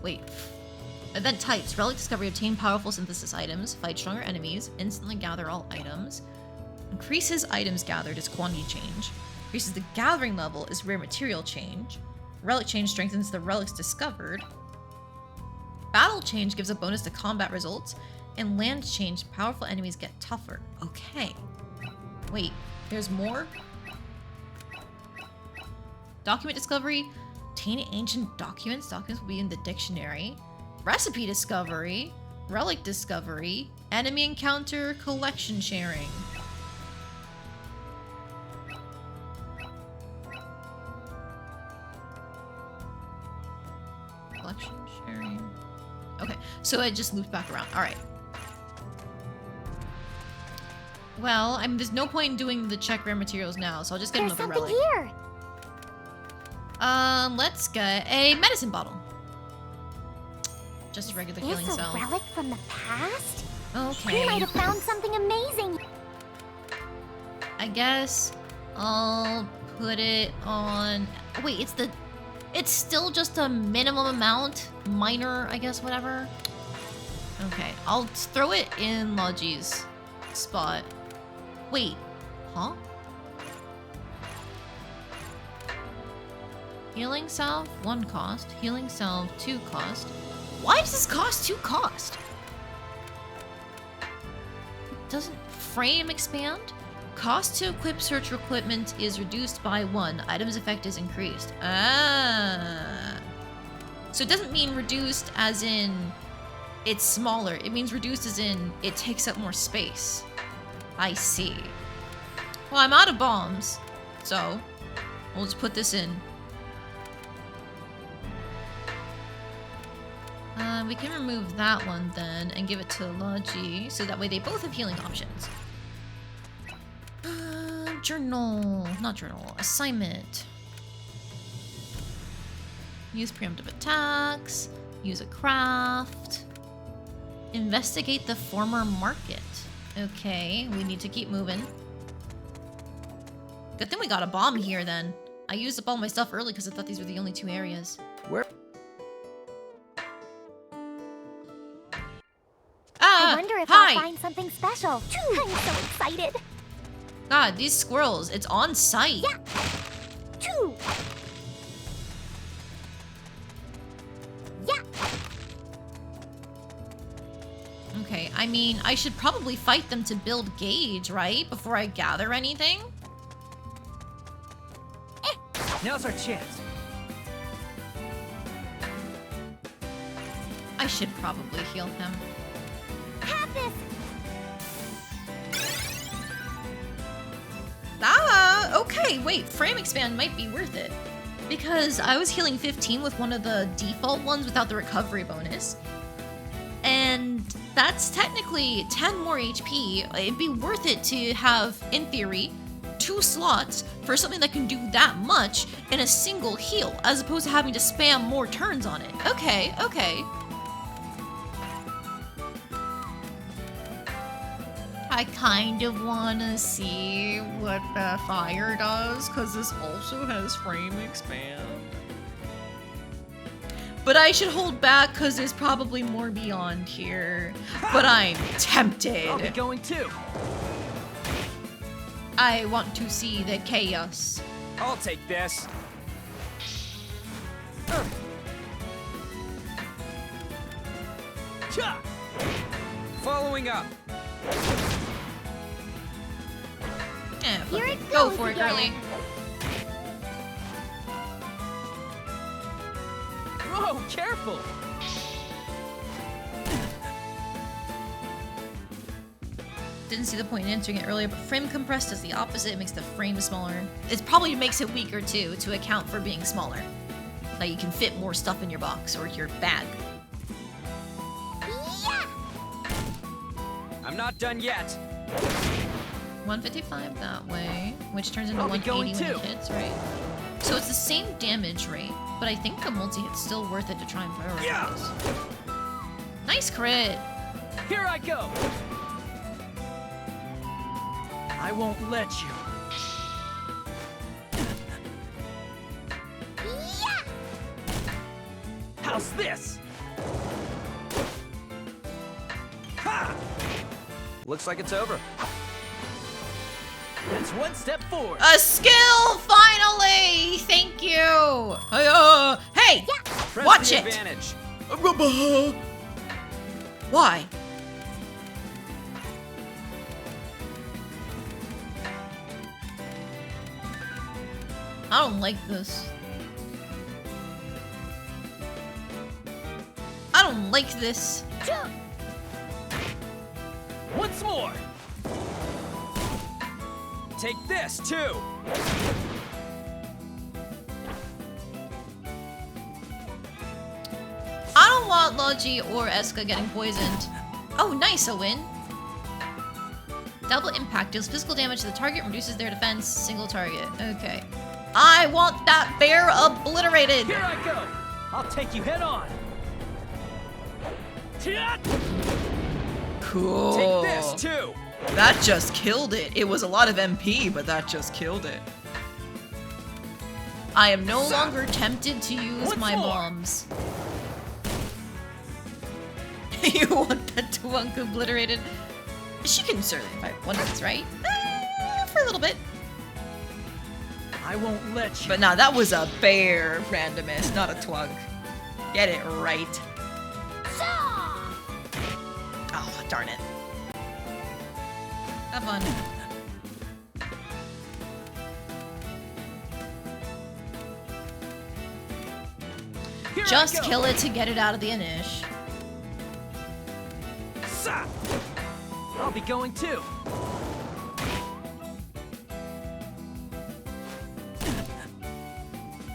H: Wait. Event types. Relic discovery. Obtain powerful synthesis items. Fight stronger enemies. Instantly gather all items. Increases items gathered is quantity change. Increases the gathering level is rare material change. Relic change strengthens the relics discovered. Battle change gives a bonus to combat results. And land change, powerful enemies get tougher. Okay. Wait, there's more? Document discovery. Obtain ancient documents. Documents will be in the dictionary. Recipe discovery. Relic discovery. Enemy encounter. Collection sharing. Collection sharing. Okay, so it just loops back around. Alright. Well, I mean, there's no point in doing the check rare materials now, so I'll just get
B: There's
H: another
B: something
H: relic.
B: here.
H: Let's get a medicine bottle. Just a regular healing
B: Is
H: cell.
B: a relic from the past?
H: Okay.
B: We might have found something amazing.
H: I guess I'll put it on. Wait, it's still just a minimum amount, minor, I guess, whatever. Okay, I'll throw it in Logy's spot. Wait, huh? Healing salve, 1 cost. Healing salve, 2 cost. Why does this cost 2 cost? Doesn't frame expand? Cost to equip search equipment is reduced by 1. Item's effect is increased. Ah. So it doesn't mean reduced as in it's smaller. It means reduced as in it takes up more space. I see. Well, I'm out of bombs, so we'll just put this in. We can remove that one then and give it to Logy, so that way they both have healing options. Journal, not journal, assignment. Use preemptive attacks, use a craft, investigate the former market. Okay, we need to keep moving. Good thing we got a bomb here then. I used up all my stuff early because I thought these were the only 2 areas.
F: Where?
B: I wonder if I'll find something special. I'm so excited.
H: God, these squirrels, it's on site.
B: Yeah. 2. Yeah.
H: Okay, I mean, I should probably fight them to build gauge, right? Before I gather anything?
G: Now's our chance.
H: I should probably heal him.
B: Have this.
H: Ah, okay, wait, frame expand might be worth it. Because I was healing 15 with one of the default ones without the recovery bonus. And that's technically 10 more HP. It'd be worth it to have, in theory, 2 slots for something that can do that much in a single heal, as opposed to having to spam more turns on it. Okay, okay. I kind of want to see what the fire does, because this also has frame expand. But I should hold back because there's probably more beyond here. But I'm tempted.
G: I'll be going too.
H: I want to see the chaos.
F: I'll take this.
G: Cha!
F: Following up.
H: Yeah, fuck
B: Here
H: it.
B: it
H: Go
B: goes
H: for it,
B: again.
H: girly.
G: Whoa, careful!
H: Didn't see the point in answering it earlier, but frame compressed does the opposite. It makes the frame smaller. It probably makes it weaker too, to account for being smaller. Like you can fit more stuff in your box or your bag.
B: Yeah!
F: I'm not done yet.
H: 155 that way, which turns into
G: I'll be
H: 180
G: going
H: when
G: too.
H: it hits, right? So it's the same damage rate, but I think a multi-hit's still worth it to try and prioritize. Nice crit!
G: Here I go! I won't let you.
B: Yeah!
G: How's this? Ha!
F: Looks like it's over.
G: That's one step forward.
H: A skill, finally! Thank you! Hey!
F: Press
H: Watch
F: the
H: it!
F: advantage.
H: Why? I don't like this. I don't like this.
G: Once more.
F: Take this too.
H: I don't want Logy or Eska getting poisoned. Oh, nice, a win. Double impact deals physical damage to the target, reduces their defense, single target. Okay. I want that bear obliterated.
G: Here I go. I'll take you head on. Tiat!
H: Cool.
F: Take this too.
H: That just killed it. It was a lot of MP, but that just killed it. I am no longer tempted to use
G: Once
H: my
G: more.
H: bombs. You want that Twunk obliterated? She can certainly fight once, right? For a little bit.
G: I won't let you.
H: But nah, that was a bear, randomist, not a Twunk. Get it right. Oh, darn it. Have fun.
G: Here I
H: Just
G: go.
H: kill it to get it out of the Inish.
G: Sa! I'll be going too.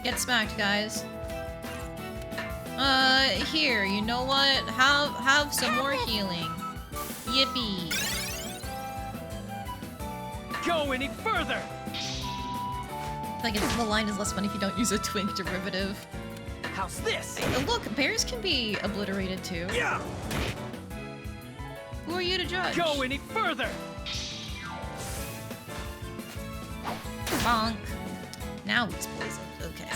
H: Get smacked, guys. Here, you know what? Have some more healing. Yippee.
G: Go any further.
H: Like, the line is less fun if you don't use a twink derivative.
G: How's this?
H: Look, bears can be obliterated too.
G: Yeah.
H: Who are you to judge?
G: Go any further.
H: Bonk. Now he's poisoned. Okay.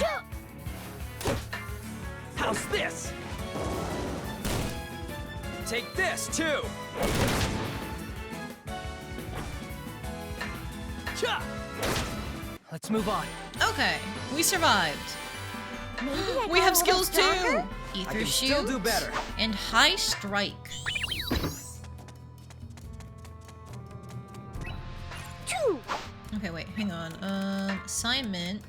G: How's this?
F: Take this too.
G: Cha! Let's move on.
H: Okay, we survived.
B: Maybe I
H: We
B: got
H: have
B: a little
H: skills too.
B: stronger?
H: Ether
F: I can
H: shoot
F: still do better.
H: and high strike.
B: Two.
H: Okay, wait, hang on. Assignment.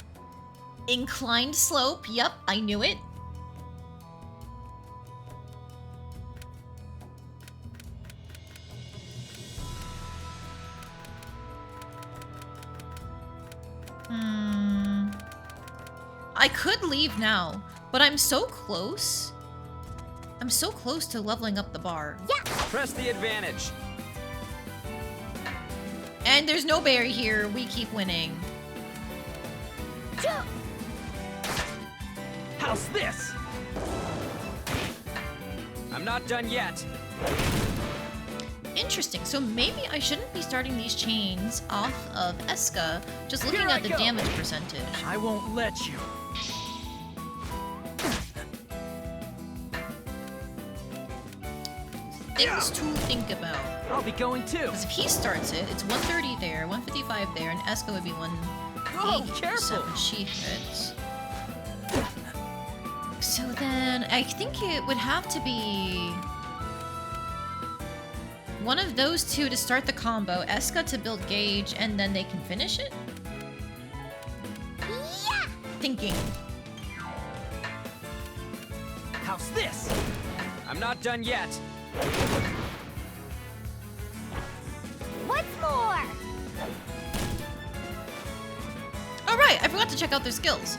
H: Inclined slope. Yep, I knew it. I could leave now, but I'm so close. I'm so close to leveling up the bar.
F: Press the advantage.
H: And there's no berry here. We keep winning.
G: How's this?
F: I'm not done yet.
H: Interesting. So maybe I shouldn't be starting these chains off of Eska, just looking
G: Here I
H: at the
G: go.
H: damage percentage.
G: I won't let you.
H: things to think about.
G: I'll be going too.
H: Because if he starts it, it's 130 there, 155 there, and Eska would be 180.
G: Whoa, careful!
H: So she hits. So then, I think it would have to be one of those two to start the combo, Eska to build gauge, and then they can finish it?
B: Yeah!
H: Thinking.
G: How's this?
F: I'm not done yet.
B: What's more?
H: Oh right, I forgot to check out their skills.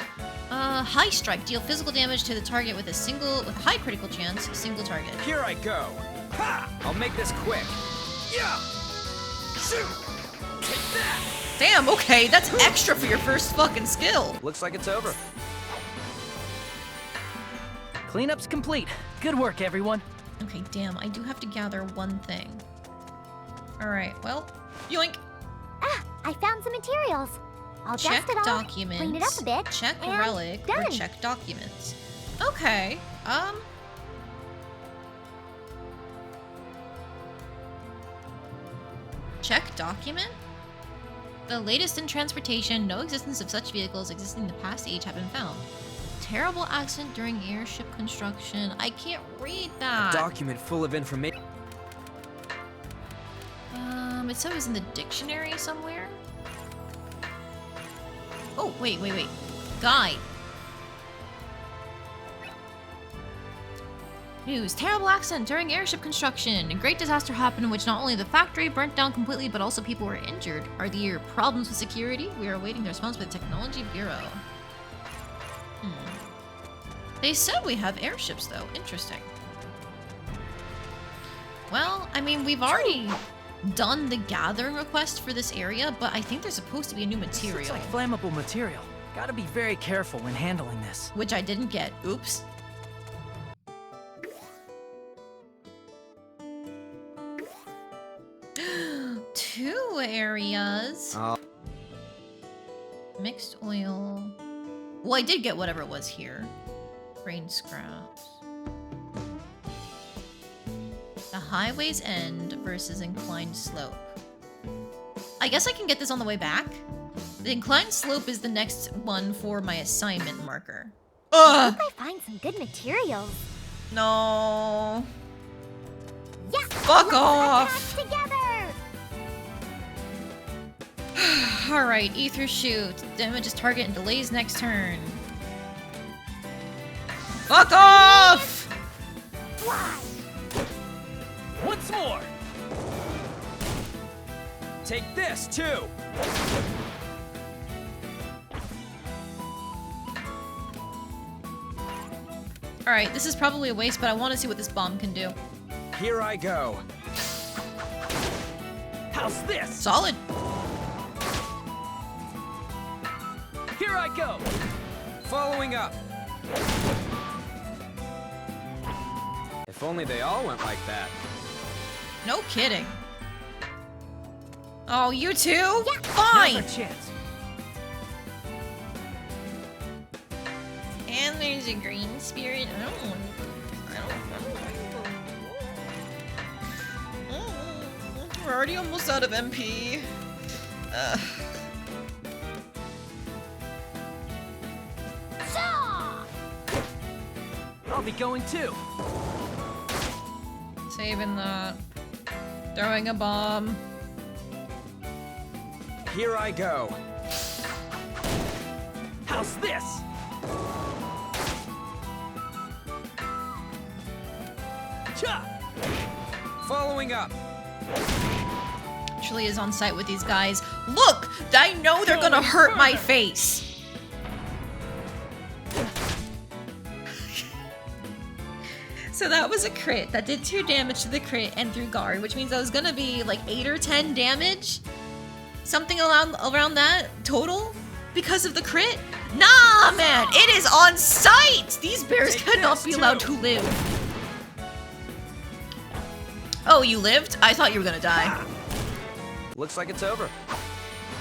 H: High strike, deal physical damage to the target with a high critical chance, single target.
F: Here I go. Ha! I'll make this quick. Yeah! Shoot! Take that!
H: Damn, okay, that's extra for your first fucking skill.
F: Looks like it's over.
G: Cleanup's complete. Good work, everyone.
H: Okay, damn, I do have to gather one thing. Alright, well, yoink.
B: Ah, I found some materials. I'll
H: Check
B: dust it off,
H: documents.
B: clean it up a bit,
H: Check
B: and
H: relic or
B: done.
H: check documents. Okay. Check document? The latest in transportation, no existence of such vehicles existing in the past age have been found. Terrible accident during airship construction. I can't read that.
F: A document full of information.
H: It said it was in the dictionary somewhere. Oh, wait. Guide. News. Terrible accident during airship construction. A great disaster happened in which not only the factory burnt down completely, but also people were injured. Are there problems with security? We are awaiting the response by the Technology Bureau. They said we have airships, though. Interesting. Well, I mean, we've already done the gathering request for this area, but I think there's supposed to be a new material.
G: This looks like flammable material. Gotta be very careful when handling this.
H: Which I didn't get. Oops. Two areas. Mixed oil. Well, I did get whatever it was here. Grain scraps. The highway's end versus inclined slope. I guess I can get this on the way back. The inclined slope is the next one for my assignment marker.
B: I hope I find some good materials.
H: No.
B: Yeah.
H: Fuck
B: let's
H: off.
B: attack together.
H: Alright, ether shoot. Damages target and delays next turn. Fuck off!
B: Fly.
G: Once more!
F: Take this, too!
H: Alright, this is probably a waste, but I want to see what this bomb can do.
F: Here I go.
G: How's this?
H: Solid.
G: Here I go!
F: Following up. If only they all went like that.
H: No kidding. Oh, you too? Yeah.
G: Now's
H: Fine!
G: our chance.
H: And there's a green spirit. We're already almost out of MP.
G: I'll be going too.
H: Saving that. Throwing a bomb.
F: Here I go.
G: How's this? Cha!
F: Following up.
H: Actually is on site with these guys. Look! I know they're gonna hurt my face. So that was a crit. That did 2 damage to the crit and through guard, which means that was gonna be like 8 or 10 damage. Something around that total because of the crit. Nah, man, it is on site. These bears cannot be allowed to live. Oh, you lived? I thought you were gonna die.
F: Looks like it's over.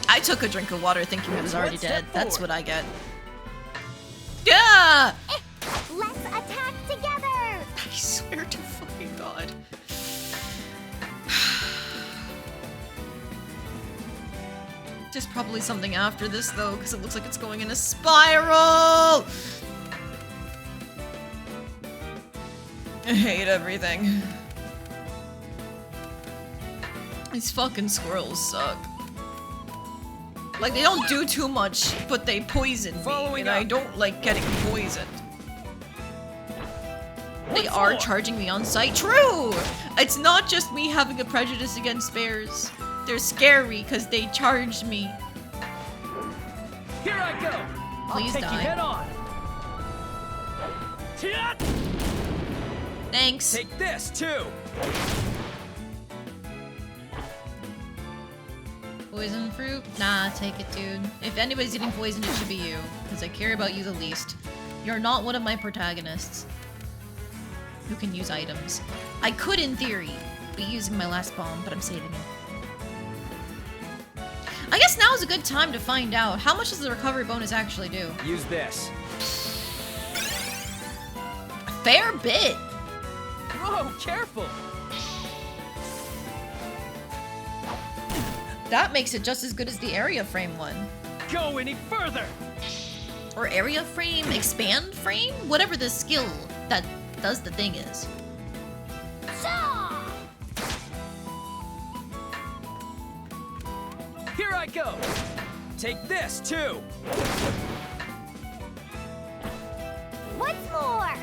H: I took a drink of water thinking I was already dead. That's what I get. Yeah!
B: Let's attack together.
H: I swear to fucking God. There's probably something after this though, because it looks like it's going in a spiral! I hate everything. These fucking squirrels suck. Like, they don't do too much, but they poison me, and I don't like getting poisoned. They are charging me on sight. True! It's not just me having a prejudice against bears. They're scary because they charged me.
G: Here I go.
H: Please
G: I'll take
H: die.
G: you head on.
H: Thanks.
F: Take this, too!
H: Poison fruit? Nah, take it, dude. If anybody's getting poisoned, it should be you. Because I care about you the least. You're not one of my protagonists. Who can use items. I could, in theory, be using my last bomb, but I'm saving it. I guess now is a good time to find out. How much does the recovery bonus actually do?
F: Use this.
H: A fair bit.
G: Whoa, careful!
H: That makes it just as good as the area frame one.
G: Go any further!
H: Or area frame, expand frame? Whatever the skill that does the thing is.
G: Here I go!
F: Take this, too!
B: What's more?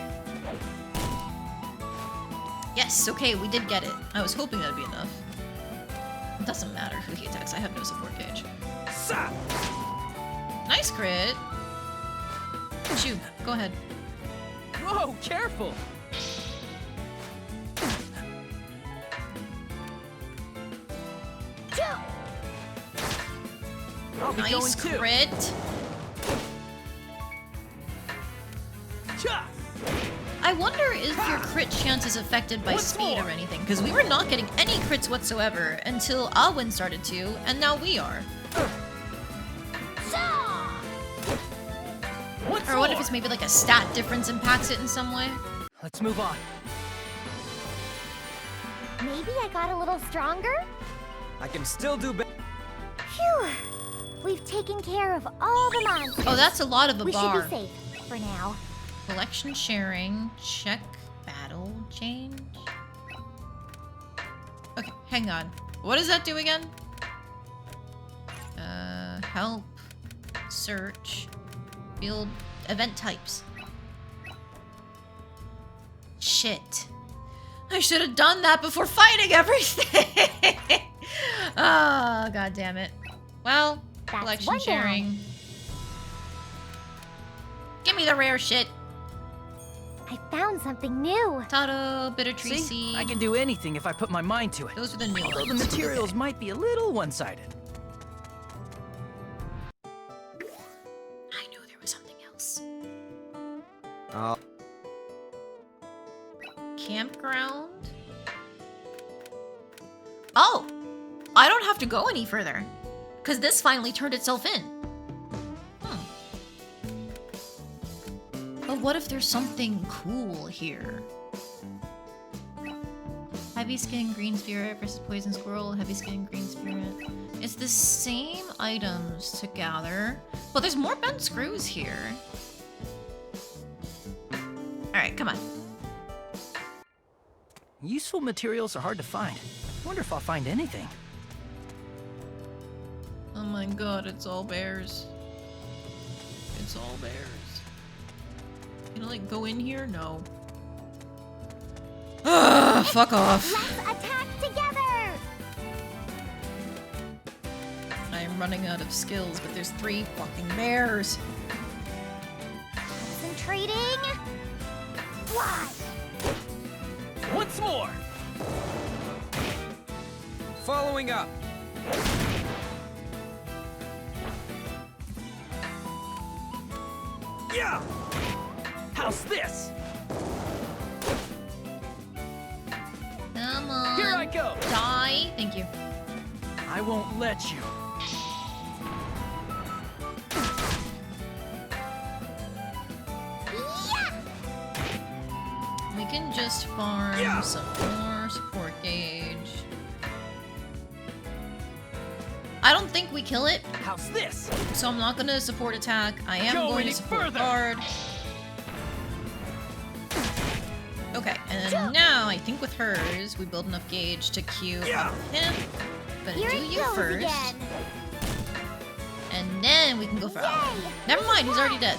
H: Yes, okay, we did get it. I was hoping that'd be enough. It doesn't matter who he attacks, I have no support gauge. Nice crit! Shoot, go ahead.
G: Whoa, careful! I'll be going
H: Nice
G: too.
H: crit!
G: Cha!
H: I wonder if your crit chance is affected by speed or anything, because we were not getting any crits whatsoever until Alwyn started to, and now we are. Or what if it's maybe like a stat difference impacts it in some way?
G: Let's move on.
B: Maybe I got a little stronger?
F: I can still do better.
B: Phew! We've taken care of all the monsters.
H: Oh, that's a lot of a
B: We
H: bar.
B: should be safe for now.
H: Collection sharing, check battle change. Okay, hang on. What does that do again? Help, search, field, event types. Shit. I should have done that before fighting everything. Oh, god damn it. Well,
B: That's
H: collection
B: one down.
H: sharing. Give me the rare shit.
B: I found something new.
H: Tato, bitter tree
G: See?
H: seed.
G: I can do anything if I put my mind to it.
H: Those are the new
G: Although the
H: ones.
G: materials might be a little one-sided.
H: I knew there was something else. Campground? Oh! I don't have to go any further. Because this finally turned itself in. But what if there's something cool here? Heavy skin green spirit versus poison squirrel, heavy skin green spirit. It's the same items to gather, but there's more bent screws here. Alright, come on.
G: Useful materials are hard to find. Wonder if I'll find anything.
H: Oh my god, it's all bears. It's all bears. Can I, like, go in here? No. Ugh, fuck off.
B: Let's attack together!
H: I'm running out of skills, but there's 3 fucking bears.
B: Concentrating. Flash!
G: Once more!
F: Following up. Yeah!
G: How's this?
H: Come on.
G: Here I go!
H: Die. Thank you.
G: I won't let you.
H: We can just farm some more support gauge.
A: I don't think we kill it,
G: How's this?
A: so I'm not gonna support attack. I am
G: Go
A: going
G: any
A: to support
G: further.
A: guard. Okay, and then now I think with hers, we build enough gauge to queue him. Gonna
B: Here
A: do
B: it
A: you
B: goes
A: first,
B: again.
A: and then we can go for Al.
B: Yay!
A: Never mind, he's already dead.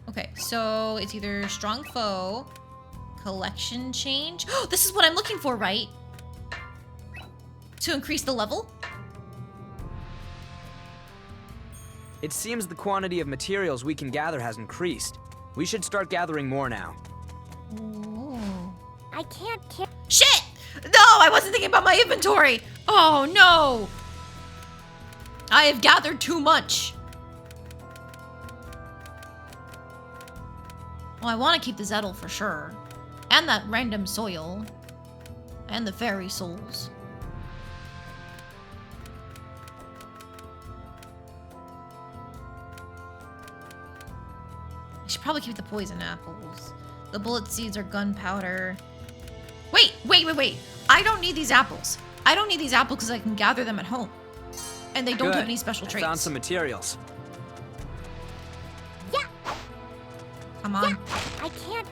A: Okay, so it's either strong foe, collection change. Oh, this is what I'm looking for, right? To increase the level?
F: It seems the quantity of materials we can gather has increased. We should start gathering more now.
A: Ooh.
B: I can't carry.
A: Shit! No, I wasn't thinking about my inventory. Oh no! I have gathered too much. Well, I want to keep the Zettel for sure. And that random soil. And the fairy souls. I should probably keep the poison apples. The bullet seeds are gunpowder. Wait. I don't need these apples. I don't need these apples because I can gather them at home. And they don't
F: Good.
A: have any special
F: I
A: traits.
F: found some materials.
A: Come on.
B: I can't.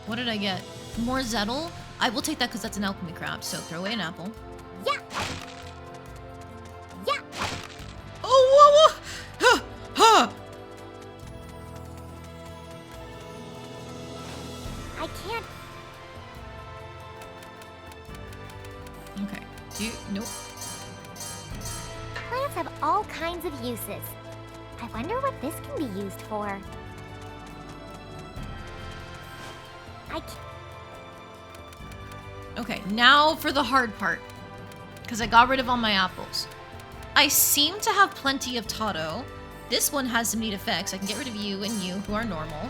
A: What did I get? More Zettel? I will take that because that's an alchemy craft, so throw away an apple.
B: Yeah. Yeah.
A: Oh, whoa, whoa. Huh, huh.
B: I can't.
A: Okay. Nope.
B: Plants have all kinds of uses. I wonder what this can be used for.
A: Okay, now for the hard part. Because I got rid of all my apples. I seem to have plenty of Tato. This one has some neat effects. I can get rid of you and you, who are normal.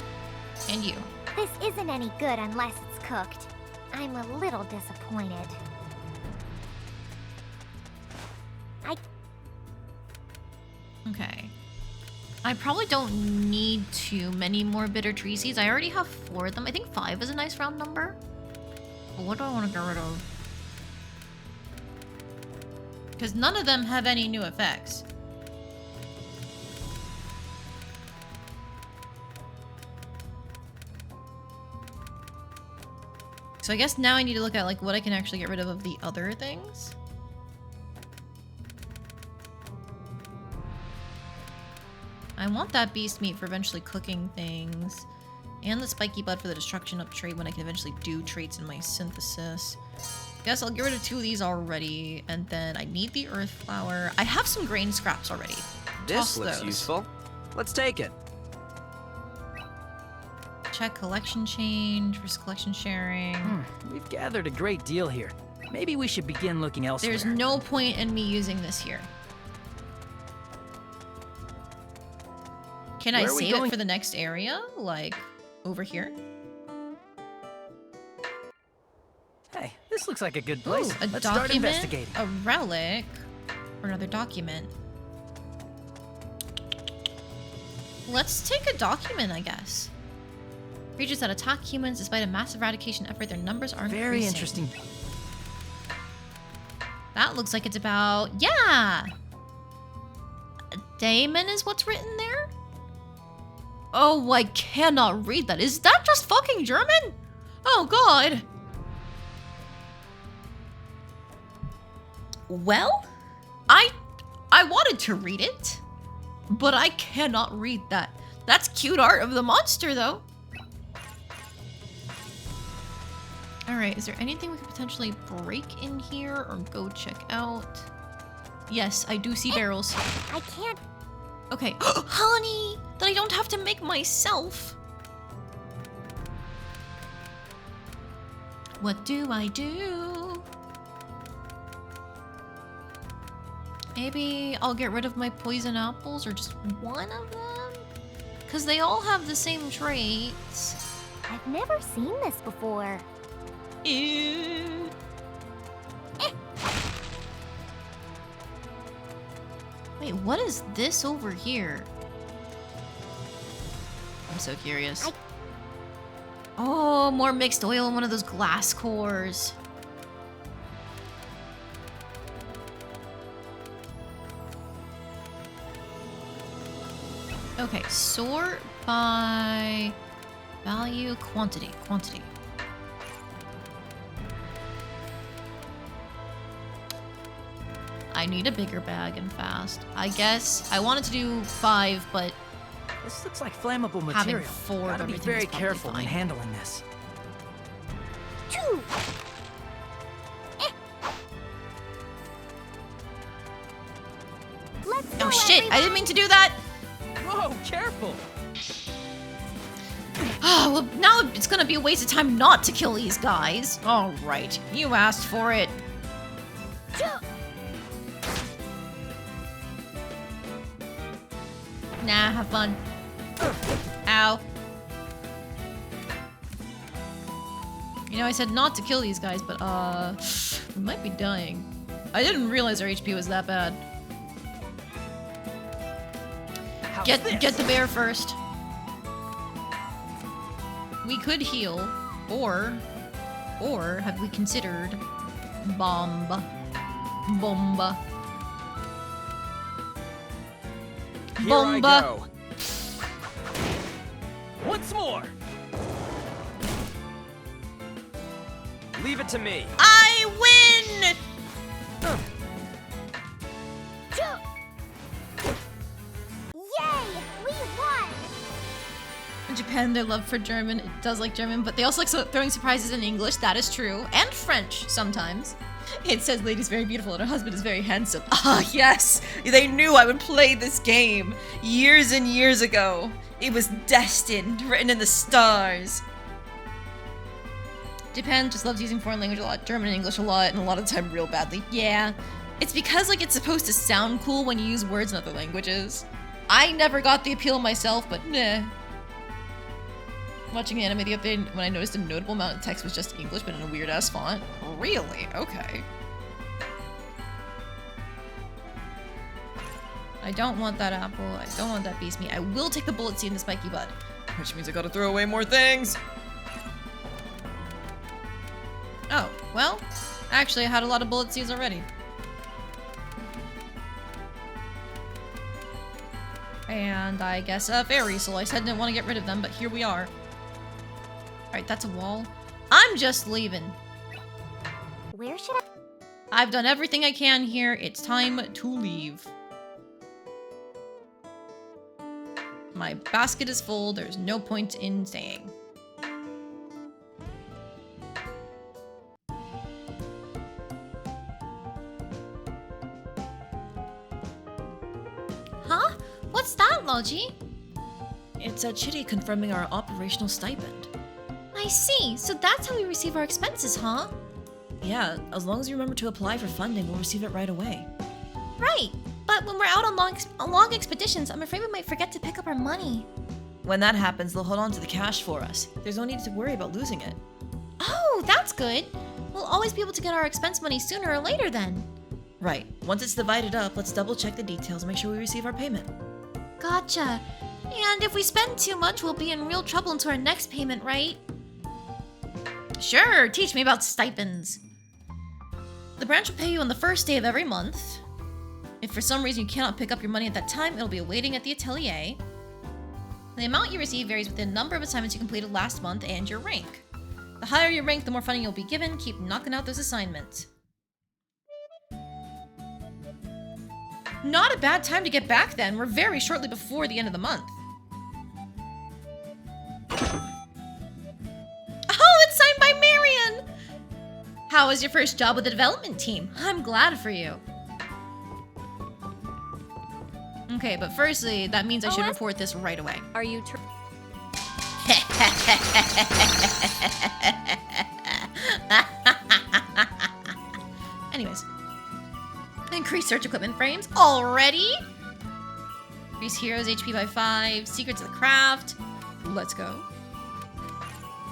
A: And you.
B: This isn't any good unless it's cooked. I'm a little disappointed.
A: Okay. I probably don't need too many more bitter tree seeds. I already have 4 of them. I think 5 is a nice round number. But what do I want to get rid of? Because none of them have any new effects. So I guess now I need to look at like what I can actually get rid of the other things. I want that beast meat for eventually cooking things. And the spiky bud for the destruction of trait when I can eventually do traits in my synthesis. Guess I'll get rid of 2 of these already. And then I need the earth flower. I have some grain scraps already.
F: This
A: Toss
F: looks
A: those.
F: useful. Let's take it.
A: Check collection change, risk collection sharing.
G: We've gathered a great deal here. Maybe we should begin looking elsewhere.
A: There's no point in me using this here. Can I
G: Where are we
A: save it
G: going?
A: for the next area? Like, over here?
G: Hey, this looks like a good place.
A: Ooh, a
G: Let's start
A: document,
G: investigating.
A: a relic, or another document. Let's take a document, I guess. Creatures that attack humans despite a massive eradication effort, their numbers are
G: Very
A: increasing.
G: interesting.
A: That looks like it's about, yeah! A daemon is what's written there? Oh, I cannot read that. Is that just fucking German? Oh, God. Well, I wanted to read it, but I cannot read that. That's cute art of the monster, though. Alright, is there anything we could potentially break in here or go check out? Yes, I do see barrels.
B: I can't.
A: Okay. Honey! That I don't have to make myself. What do I do? Maybe I'll get rid of my poison apples or just one of them? Because they all have the same traits.
B: I've never seen this before.
A: Ew. Wait, what is this over here? I'm so curious. Oh, more mixed oil in one of those glass cores. Okay, sort by value, quantity. I need a bigger bag and fast. I guess I wanted to do 5, but
G: This looks like flammable material.
A: having 4 of
G: Gotta be
A: everything
G: very
A: is probably
G: careful
A: fine.
G: in handling this.
K: 2.
B: Let's go,
A: Oh shit,
B: everyone.
A: I didn't mean to do that!
G: Whoa, careful!
A: Oh, well, now it's gonna be a waste of time not to kill these guys. Alright, you asked for it. Nah, have fun. Ow. You know, I said not to kill these guys, but, we might be dying. I didn't realize our HP was that bad.
G: How's
A: Get
G: this?
A: the bear first. We could heal, or have we considered bomba?
F: Here
A: Bomba.
F: I go.
G: Once more!
F: Leave it to me.
A: I win!
B: Yay! We won!
A: In Japan, their love for German, it does like German, but they also like throwing surprises in English. That is true. And French, sometimes. It says, lady's very beautiful and her husband is very handsome. Ah, yes! They knew I would play this game years and years ago. It was destined, written in the stars. Japan just loves using foreign language a lot, German and English a lot, and a lot of the time real badly. Yeah. It's because, like, it's supposed to sound cool when you use words in other languages. I never got the appeal myself, but nah. Watching the anime the other day when I noticed a notable amount of text was just English, but in a weird-ass font. Really? Okay. I don't want that apple. I don't want that beast meat. I will take the bullet seed and the spiky bud. Which means I gotta throw away more things. Oh, well, actually I had a lot of bullet seeds already. And I guess fairy soul. I said I didn't want to get rid of them, but here we are. Alright, that's a wall. I'm just leaving.
B: Where should I...
A: I've done everything I can here. It's time to leave. My basket is full. There's no point in staying. Huh? What's that, Logy?
H: It's a chitty confirming our operational stipend.
A: I see. So that's how we receive our expenses, huh?
H: Yeah, as long as you remember to apply for funding, we'll receive it right away.
A: Right. But when we're out on long expeditions, I'm afraid we might forget to pick up our money.
H: When that happens, they'll hold on to the cash for us. There's no need to worry about losing it.
A: Oh, that's good. We'll always be able to get our expense money sooner or later then.
H: Right. Once it's divided up, let's double check the details and make sure we receive our payment.
A: Gotcha. And if we spend too much, we'll be in real trouble until our next payment, right? Sure, teach me about stipends. The branch will pay you on the first day of every month. If for some reason you cannot pick up your money at that time, it'll be awaiting at the Atelier. The amount you receive varies with the number of assignments you completed last month and your rank. The higher your rank, the more funding you'll be given. Keep knocking out those assignments. Not a bad time to get back then. We're very shortly before the end of the month. Oh, it's signed by Marion! How was your first job with the development team? I'm glad for you. Okay, but firstly, that means I should report this right away.
D: Are you
A: Anyways. Increase search equipment frames already? Increase heroes HP by 5. Secrets of the craft. Let's go.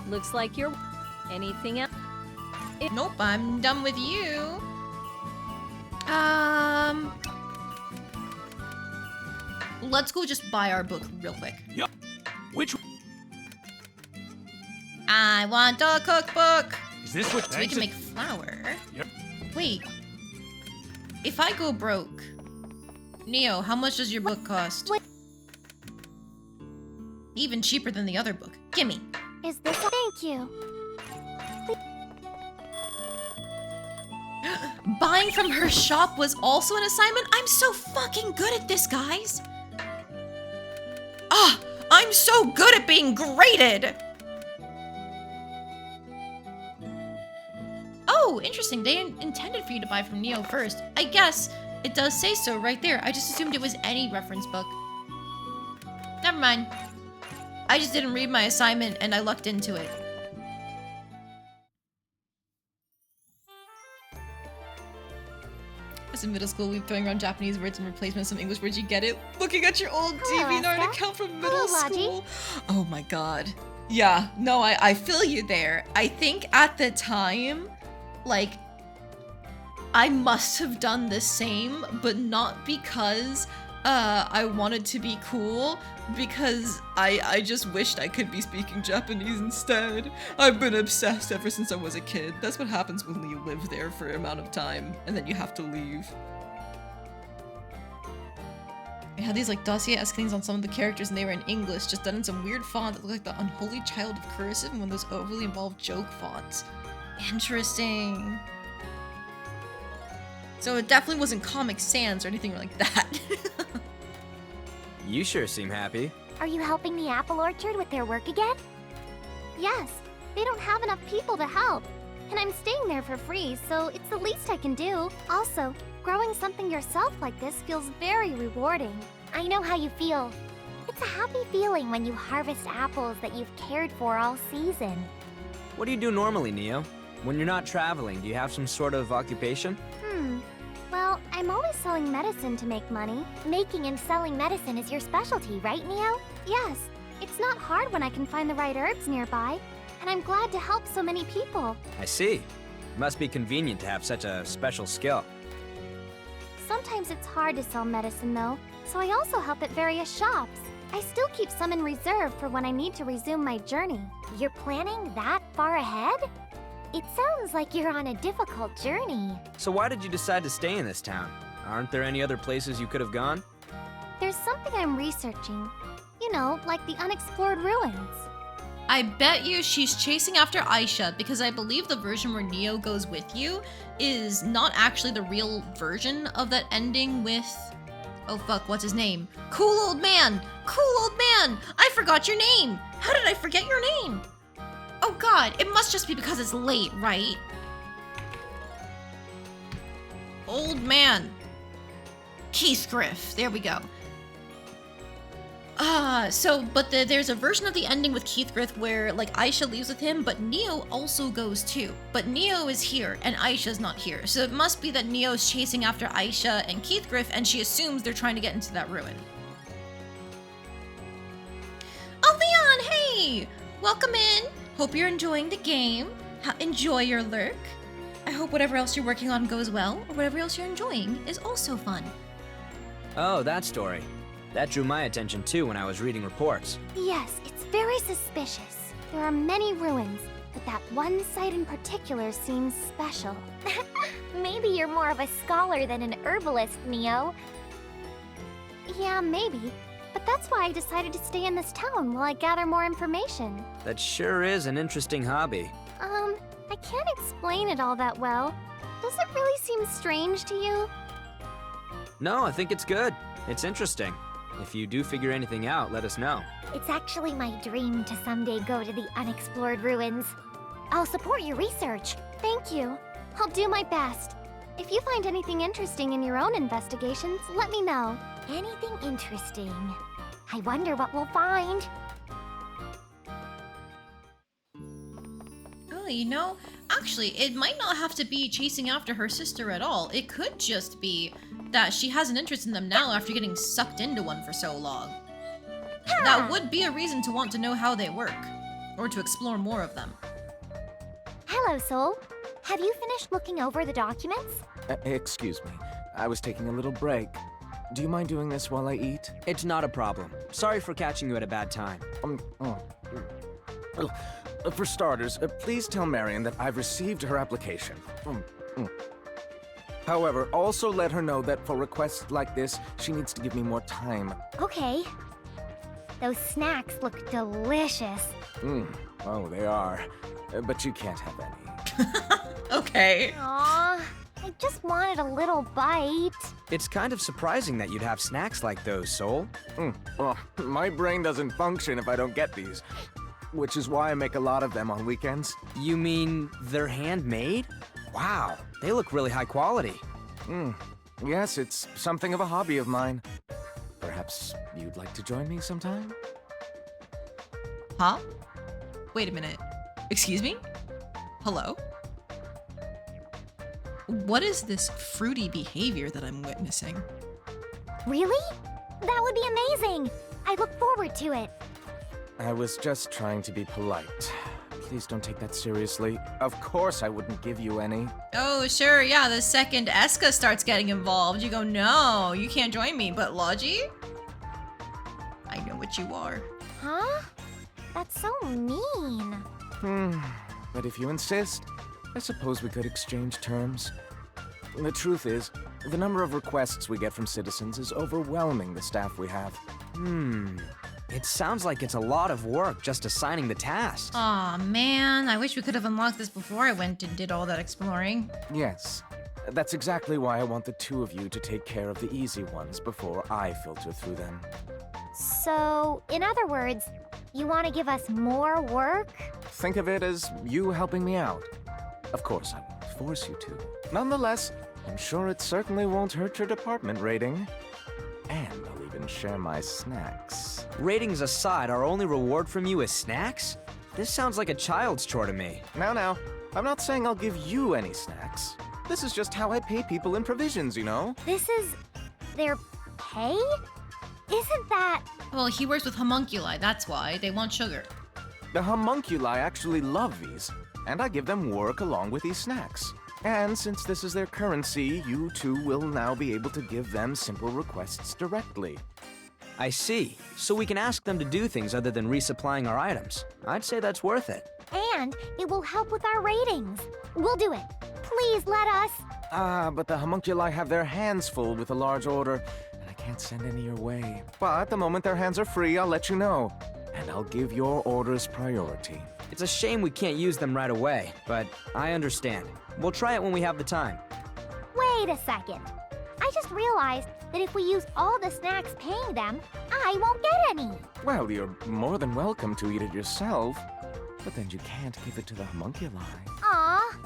D: Looks like you're... Anything else?
A: Nope, I'm done with you. Let's go just buy our book real quick.
E: Yup. Which?
H: I want a cookbook.
E: Is this what
H: So we can make flour.
E: Yep.
H: Wait. If I go broke, Neo, how much does your book cost?
B: What?
H: Even cheaper than the other book. Gimme.
B: Is this a thank you?
H: Buying from her shop was also an assignment? I'm so fucking good at this, guys. Ah, I'm so good at being graded. Oh, interesting. They intended for you to buy from Neo first. I guess it does say so right there. I just assumed it was any reference book. Never mind. I just didn't read my assignment and I lucked into it. As in middle school, we were throwing around Japanese words in replacement of some English words. You get it? Looking at your old
B: Hello,
H: DeviantArt
B: Escha.
H: account from middle
B: Hello, Logy.
H: school. Oh my god. Yeah, no, I feel you there. I think at the time, like, I must have done the same, but not because I wanted to be cool, because I just wished I could be speaking Japanese instead. I've been obsessed ever since I was a kid. That's what happens when you live there for an amount of time, and then you have to leave. I had these like dossier-esque things on some of the characters, and they were in English, just done in some weird font that looked like the unholy child of cursive and one of those overly involved joke fonts. Interesting. So it definitely wasn't Comic Sans or anything like that.
F: You sure seem happy.
B: Are you helping the apple orchard with their work again? Yes. They don't have enough people to help. And I'm staying there for free, so it's the least I can do. Also, growing something yourself like this feels very rewarding. I know how you feel. It's a happy feeling when you harvest apples that you've cared for all season.
F: What do you do normally, Neo? When you're not traveling, do you have some sort of occupation?
B: Well, I'm always selling medicine to make money. Making and selling medicine is your specialty, right, Neo? Yes. It's not hard when I can find the right herbs nearby. And I'm glad to help so many people.
F: I see. It must be convenient to have such a special skill.
B: Sometimes it's hard to sell medicine, though, so I also help at various shops. I still keep some in reserve for when I need to resume my journey. You're planning that far ahead? It sounds like you're on a difficult journey.
F: So why did you decide to stay in this town? Aren't there any other places you could have gone?
B: There's something I'm researching. You know, like the unexplored ruins.
H: I bet you she's chasing after Ayesha because I believe the version where Neo goes with you is not actually the real version of that ending with... Oh fuck, what's his name? Cool old man! Cool old man! I forgot your name! How did I forget your name? Oh god, it must just be because it's late, right? Old man. Keithgriff, there we go. There's a version of the ending with Keithgriff where, like, Ayesha leaves with him, but Neo also goes too. But Neo is here, and Ayesha's not here. So it must be that Neo's chasing after Ayesha and Keithgriff, and she assumes they're trying to get into that ruin. Oh, Leon, hey! Welcome in. Hope you're enjoying the game. Enjoy your lurk. I hope whatever else you're working on goes well, or whatever else you're enjoying is also fun.
F: Oh, that story. That drew my attention too when I was reading reports.
B: Yes, it's very suspicious. There are many ruins, but that one site in particular seems special. Maybe you're more of a scholar than an herbalist, Neo. Yeah, maybe. But that's why I decided to stay in this town while I gather more information.
F: That sure is an interesting hobby.
B: I can't explain it all that well. Does it really seem strange to you?
F: No, I think it's good. It's interesting. If you do figure anything out, let us know.
B: It's actually my dream to someday go to the unexplored ruins. I'll support your research. Thank you. I'll do my best. If you find anything interesting in your own investigations, let me know. Anything interesting? I wonder what we'll find.
H: Oh, you know, actually, it might not have to be chasing after her sister at all. It could just be that she has an interest in them now after getting sucked into one for so long. That would be a reason to want to know how they work, or to explore more of them.
B: Hello, Soul. Have you finished looking over the documents?
L: Excuse me. I was taking a little break. Do you mind doing this while I eat?
F: It's not a problem. Sorry for catching you at a bad time.
L: For starters, please tell Marion that I've received her application. However, also let her know that for requests like this, she needs to give me more time.
B: Okay. Those snacks look delicious.
L: Oh, they are. But you can't have any.
H: Okay.
B: Aw, I just wanted a little bite.
F: It's kind of surprising that you'd have snacks like those, Soul.
L: Well, my brain doesn't function if I don't get these. Which is why I make a lot of them on weekends.
F: You mean they're handmade? Wow, they look really high quality.
L: Yes, it's something of a hobby of mine. Perhaps you'd like to join me sometime?
H: Huh? Wait a minute. Excuse me? Hello? What is this fruity behavior that I'm witnessing?
B: Really? That would be amazing. I look forward to it.
L: I was just trying to be polite. Please don't take that seriously. Of course I wouldn't give you any.
H: Oh, sure, yeah, the second Eska starts getting involved, you go, no, you can't join me, but Logy? I know what you are.
B: Huh? That's so mean.
L: But if you insist, I suppose we could exchange terms. The truth is, the number of requests we get from citizens is overwhelming the staff we have.
F: It sounds like it's a lot of work just assigning the tasks.
H: Aw, man, I wish we could have unlocked this before I went and did all that exploring.
L: Yes. That's exactly why I want the two of you to take care of the easy ones before I filter through them.
B: So, in other words, you want to give us more work?
L: Think of it as you helping me out. Of course, I won't force you to. Nonetheless, I'm sure it certainly won't hurt your department rating. And I'll even share my snacks.
F: Ratings aside, our only reward from you is snacks? This sounds like a child's chore to me.
L: Now, I'm not saying I'll give you any snacks. This is just how I pay people in provisions, you know?
B: This is their pay? Isn't that...
H: Well, he works with homunculi, that's why. They want sugar.
L: The homunculi actually love these, and I give them work along with these snacks. And since this is their currency, you two will now be able to give them simple requests directly.
F: I see. So we can ask them to do things other than resupplying our items. I'd say that's worth it.
B: And it will help with our ratings. We'll do it. Please let us.
L: But the homunculi have their hands full with a large order, and I can't send any your way. But the moment their hands are free, I'll let you know. And I'll give your orders priority.
F: It's a shame we can't use them right away, but I understand. We'll try it when we have the time.
B: Wait a second. I just realized that if we use all the snacks paying them, I won't get any.
L: Well, you're more than welcome to eat it yourself, but then you can't give it to the homunculi.
B: Aw.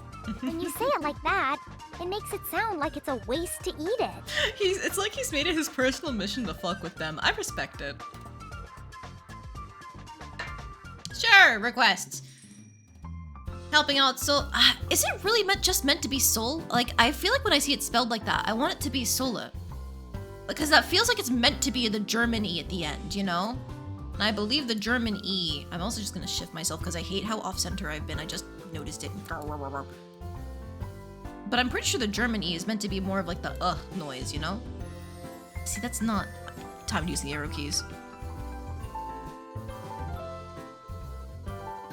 B: When you say it like that, it makes it sound like it's a waste to eat it.
H: It's like he's made it his personal mission to fuck with them. I respect it. Sure, requests. Helping out Soul. Is it really just meant to be Soul? Like, I feel like when I see it spelled like that, I want it to be Sola. Because that feels like it's meant to be the German E at the end, you know? And I believe the German E. I'm also just gonna shift myself because I hate how off-center I've been. I just noticed it. But I'm pretty sure the German E is meant to be more of like the noise, you know? See, that's not time to use the arrow keys.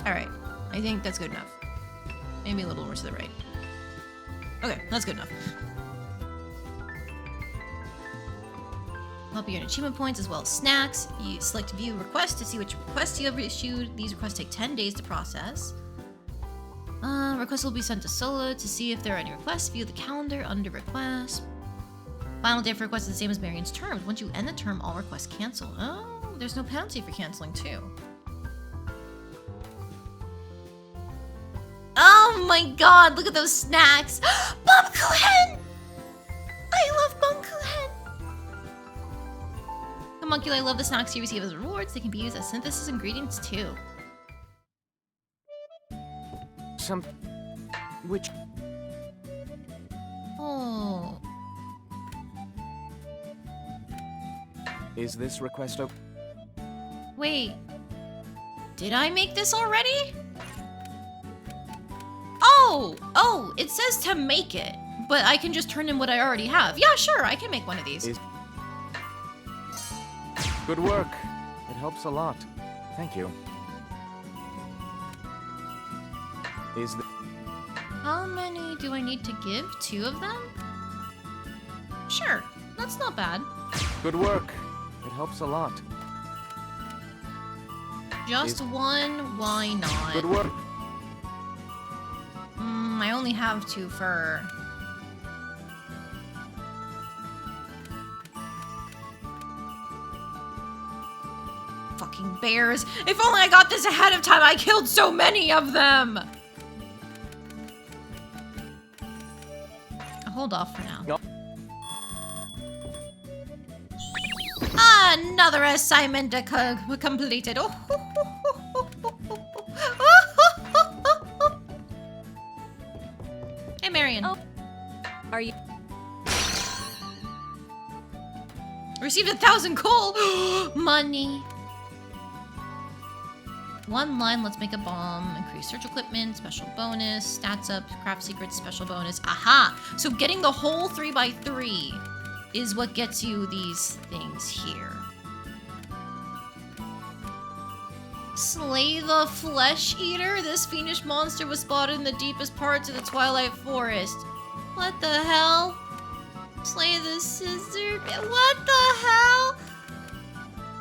H: Alright, I think that's good enough. Maybe a little more to the right. Okay, that's good enough. Help you earn achievement points as well as snacks. You select view request to see which requests you have issued. These requests take 10 days to process. Requests will be sent to Sola to see if there are any requests. View the calendar under request. Final day for requests is the same as Marion's terms. Once you end the term, all requests cancel. Oh, there's no penalty for canceling too. Oh my god, look at those snacks! Baumkuchen! I love Baumkuchen! Homunculi love the snacks you receive as rewards. They can be used as synthesis ingredients too.
L: Which...
H: Oh.
L: Is this request okay?
H: Wait. Did I make this already? Oh, it says to make it, but I can just turn in what I already have. Yeah, sure, I can make one of these.
L: Good work. It helps a lot. Thank you. Is the...
A: How many do I need to give? 2 of them? Sure, that's not bad.
L: Good work. It helps a lot.
A: Just one, why not?
L: Good work.
A: I only have 2 fur. Fucking bears. If only I got this ahead of time, I killed so many of them! I'll hold off for now.
L: Yep.
A: Another assignment completed. Oh, Hey, Marion.
D: Oh. Are you...
A: Received 1,000 coal. Money. 1 line, let's make a bomb. Increase search equipment, special bonus. Stats up, craft secrets, special bonus. Aha! So getting the whole 3x3 is what gets you these things here. Slay the Flesh Eater? This fiendish monster was spotted in the deepest parts of the Twilight Forest. What the hell? Slay the Scissor... What the hell?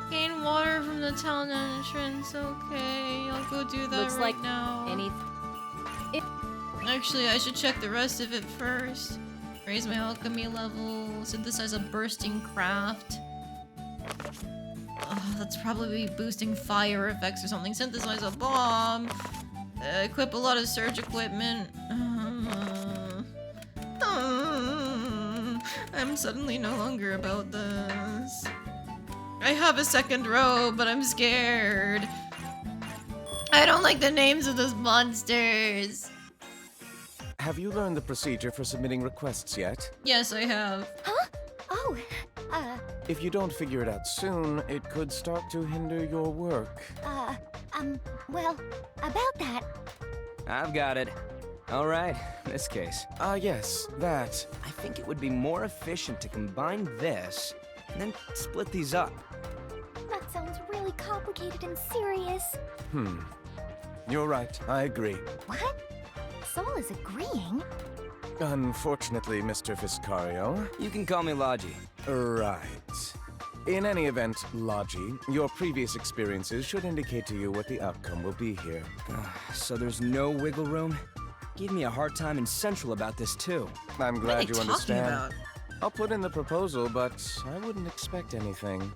A: Gain water from the town entrance. Okay, I'll go do that
D: Looks
A: right
D: like
A: now. Actually, I should check the rest of it first. Raise my alchemy level. Synthesize a bursting craft. That's probably boosting fire effects or something. Synthesize a bomb. Equip a lot of surge equipment. I'm suddenly no longer about this. I have a second row, but I'm scared. I don't like the names of those monsters.
L: Have you learned the procedure for submitting requests yet?
A: Yes, I have.
B: Huh? Oh,
L: If you don't figure it out soon, it could start to hinder your work.
B: well, about that.
F: I've got it. All right, this case.
L: Yes, that.
F: I think it would be more efficient to combine this and then split these up.
B: That sounds really complicated and serious.
L: You're right, I agree.
B: What? Sol is agreeing?
L: Unfortunately, Mr. Fiscario.
F: You can call me Logy.
L: Right. In any event, Logy, your previous experiences should indicate to you what the outcome will be here.
F: So there's no wiggle room? Gave me a hard time in Central about this too.
L: I'm glad you
A: talking
L: understand.
A: about?
L: I'll put in the proposal, but I wouldn't expect anything.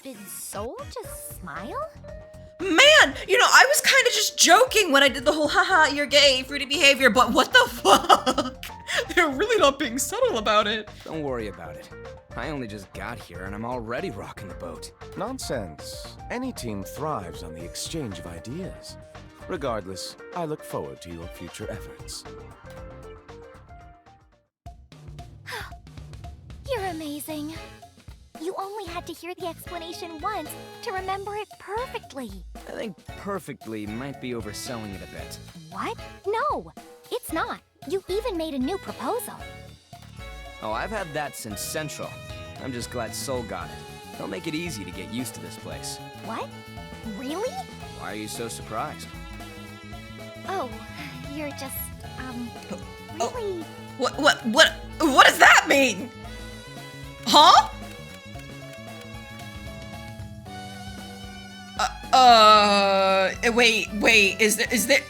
B: Did Sol just smile?
H: Man, you know, I was kind of just joking when I did the whole haha, you're gay, fruity behavior, but what the fuck? They're really not being subtle about it.
F: Don't worry about it. I only just got here and I'm already rocking the boat.
L: Nonsense. Any team thrives on the exchange of ideas. Regardless, I look forward to your future efforts.
B: You're amazing. You only had to hear the explanation once to remember it perfectly.
F: I think perfectly might be overselling it a bit.
B: What? No, it's not. You even made a new proposal.
F: Oh, I've had that since Central. I'm just glad Sol got it. They'll make it easy to get used to this place.
B: What? Really?
F: Why are you so surprised?
B: Oh, you're just, really...
H: What does that mean? Huh? Wait, is there...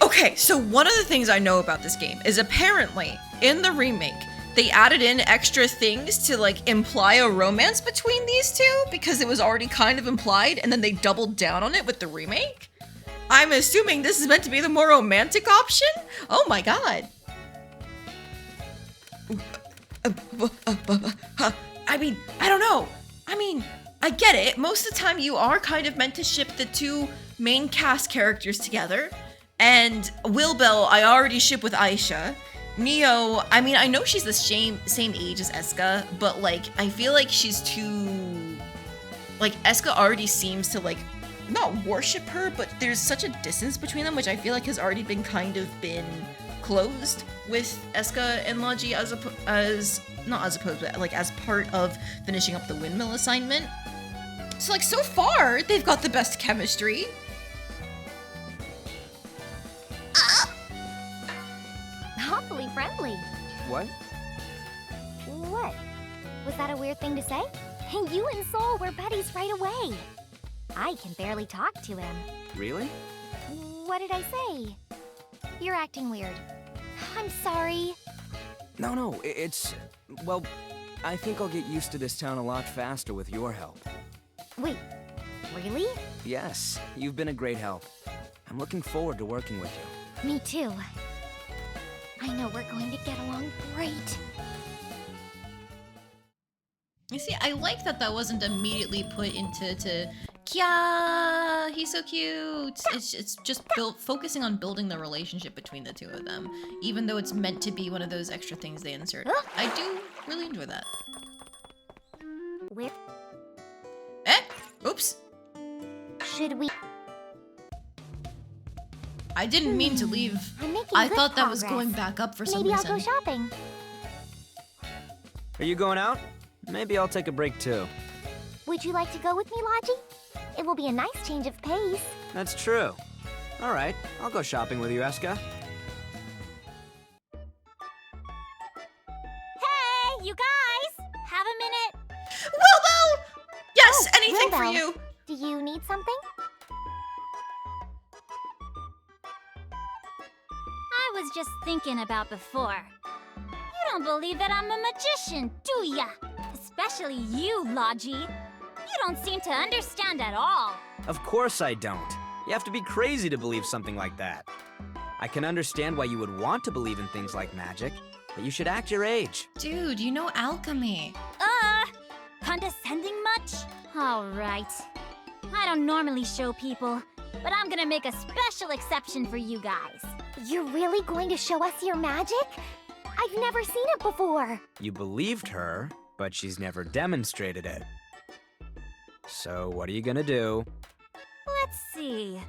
H: Okay, so one of the things I know about this game is apparently, in the remake, they added in extra things to, like, imply a romance between these two, because it was already kind of implied, and then they doubled down on it with the remake? I'm assuming this is meant to be the more romantic option? Oh my god. I mean, I don't know. I mean, I get it. Most of the time you are kind of meant to ship the two main cast characters together. And Wilbel, I already ship with Ayesha. Neo, I mean, I know she's the same age as Eska, but, like, I feel like she's too... Like, Eska already seems to, like, not worship her, but there's such a distance between them, which I feel like has already been closed with Eska and Logy as part of finishing up the windmill assignment. So, like, so far, they've got the best chemistry.
F: What?
B: What? Was that a weird thing to say? You and Soul were buddies right away. I can barely talk to him.
F: Really?
B: What did I say? You're acting weird. I'm sorry.
F: No, it's... Well, I think I'll get used to this town a lot faster with your help.
B: Wait, really?
F: Yes, you've been a great help. I'm looking forward to working with you.
B: Me too. I know we're going to get along great.
H: You see, I like that wasn't immediately put into Kya, he's so cute. It's just focusing on building the relationship between the two of them, even though it's meant to be one of those extra things they insert. I do really enjoy that.
B: Where?
H: Oops.
B: Should we?
H: I didn't mean to leave. I thought that was going back up for some reason.
B: Maybe I'll go shopping.
F: Are you going out? Maybe I'll take a break too.
B: Would you like to go with me, Logy? It will be a nice change of pace.
F: That's true. All right, I'll go shopping with you, Eska.
J: Hey, you guys! Have a minute?
H: Wilbel! Yes, anything
B: Wilbel,
H: for you.
B: Do you need something?
J: I was just thinking about before. You don't believe that I'm a magician, do ya? Especially you, Logy. You don't seem to understand at all.
F: Of course I don't. You have to be crazy to believe something like that. I can understand why you would want to believe in things like magic, but you should act your age.
H: Dude, you know alchemy.
J: Condescending much? All right. I don't normally show people, but I'm gonna make a special exception for you guys.
B: You're really going to show us your magic? I've never seen it before.
F: You believed her, but she's never demonstrated it. So what are you gonna do?
J: Let's see.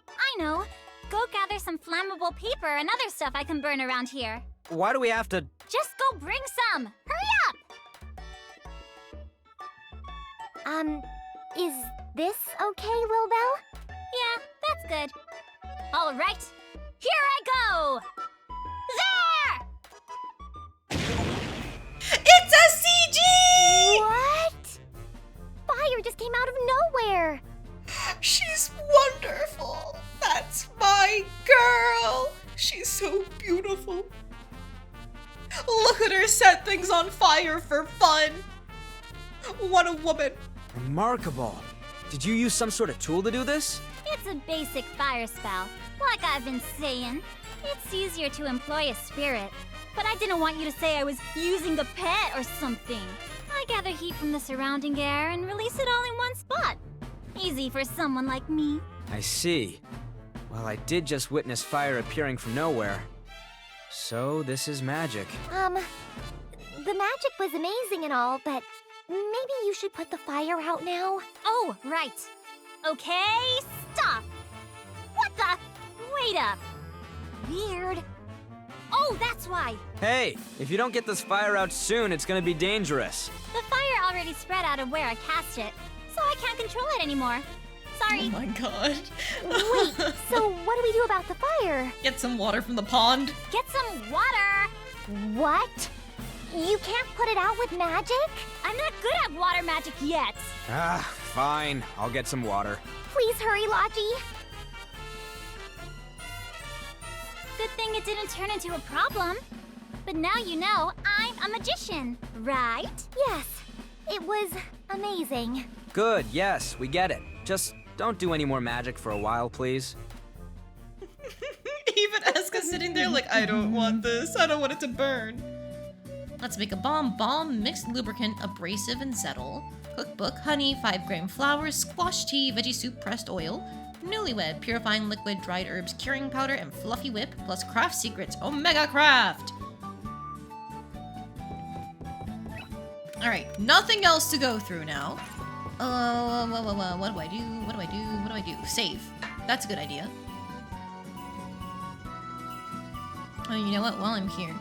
J: I know. Go gather some flammable paper and other stuff I can burn around here.
F: Why do we have to...
J: Just go bring some! Hurry up!
B: Is this okay, Wilbel?
J: Yeah, that's good. All right, here I go! There!
H: It's a CG!
B: What? Fire just came out of nowhere.
H: She's wonderful. That's my girl. She's so beautiful. Look at her set things on fire for fun. What a woman.
F: Remarkable. Did you use some sort of tool to do this?
J: It's a basic fire spell. Like I've been saying, it's easier to employ a spirit. But I didn't want you to say I was using a pet or something. I gather heat from the surrounding air and release it all in one spot. Easy for someone like me.
F: I see. Well, I did just witness fire appearing from nowhere. So this is magic.
B: The magic was amazing and all, but maybe you should put the fire out now.
J: Oh, right. Okay, stop. What the? Wait up. Weird. Oh, that's why.
F: Hey, if you don't get this fire out soon, it's gonna be dangerous.
J: The fire already spread out of where I cast it, so I can't control it anymore. Sorry.
H: Oh my god.
B: Wait, so what do we do about the fire?
H: Get some water from the pond.
J: Get some water.
B: What? You can't put it out with magic?
J: I'm not good at water magic yet.
F: Ah, fine. I'll get some water.
B: Please hurry, Logy.
J: Good thing it didn't turn into a problem. But now you know I'm a magician, right?
B: Yes, it was amazing.
F: Good, yes, we get it. Just don't do any more magic for a while, please.
H: Even Eska's sitting there like, I don't want this. I don't want it to burn. Let's make a bomb, mixed lubricant, abrasive and settle. Cookbook, honey, 5-gram flour, squash tea, veggie soup, pressed oil. Newlywed, purifying liquid, dried herbs, curing powder, and fluffy whip, plus craft secrets, Omega Craft! Alright, nothing else to go through now. What do I do? Save. That's a good idea. Oh, you know what? While I'm here,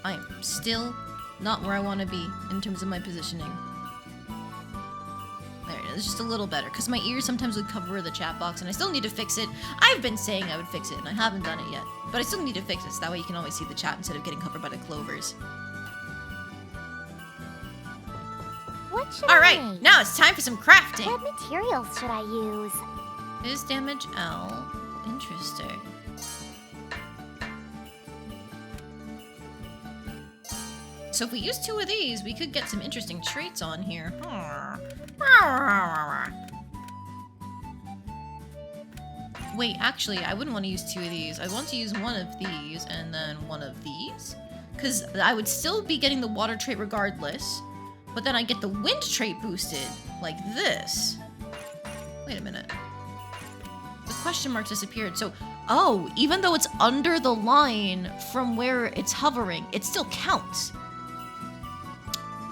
H: I'm still not where I want to be in terms of my positioning. There it
A: It's just a little better, because my ears sometimes would cover the chat box, and I still need to fix it. I've been saying I would fix it, and I haven't done it yet. But I still need to fix it, so that way you can always see the chat instead of getting covered by the clovers.
B: What should I
A: Alright,
B: make?
A: now it's time for some crafting.
B: What materials should I use?
A: Is damage L. Interesting. So if we use 2 of these, we could get some interesting traits on here. Wait, actually, I wouldn't want to use 2 of these. I want to use 1 of these and then 1 of these. Because I would still be getting the water trait regardless. But then I get the wind trait boosted, like this. Wait a minute. The question marks disappeared, so... Oh, even though it's under the line from where it's hovering, it still counts.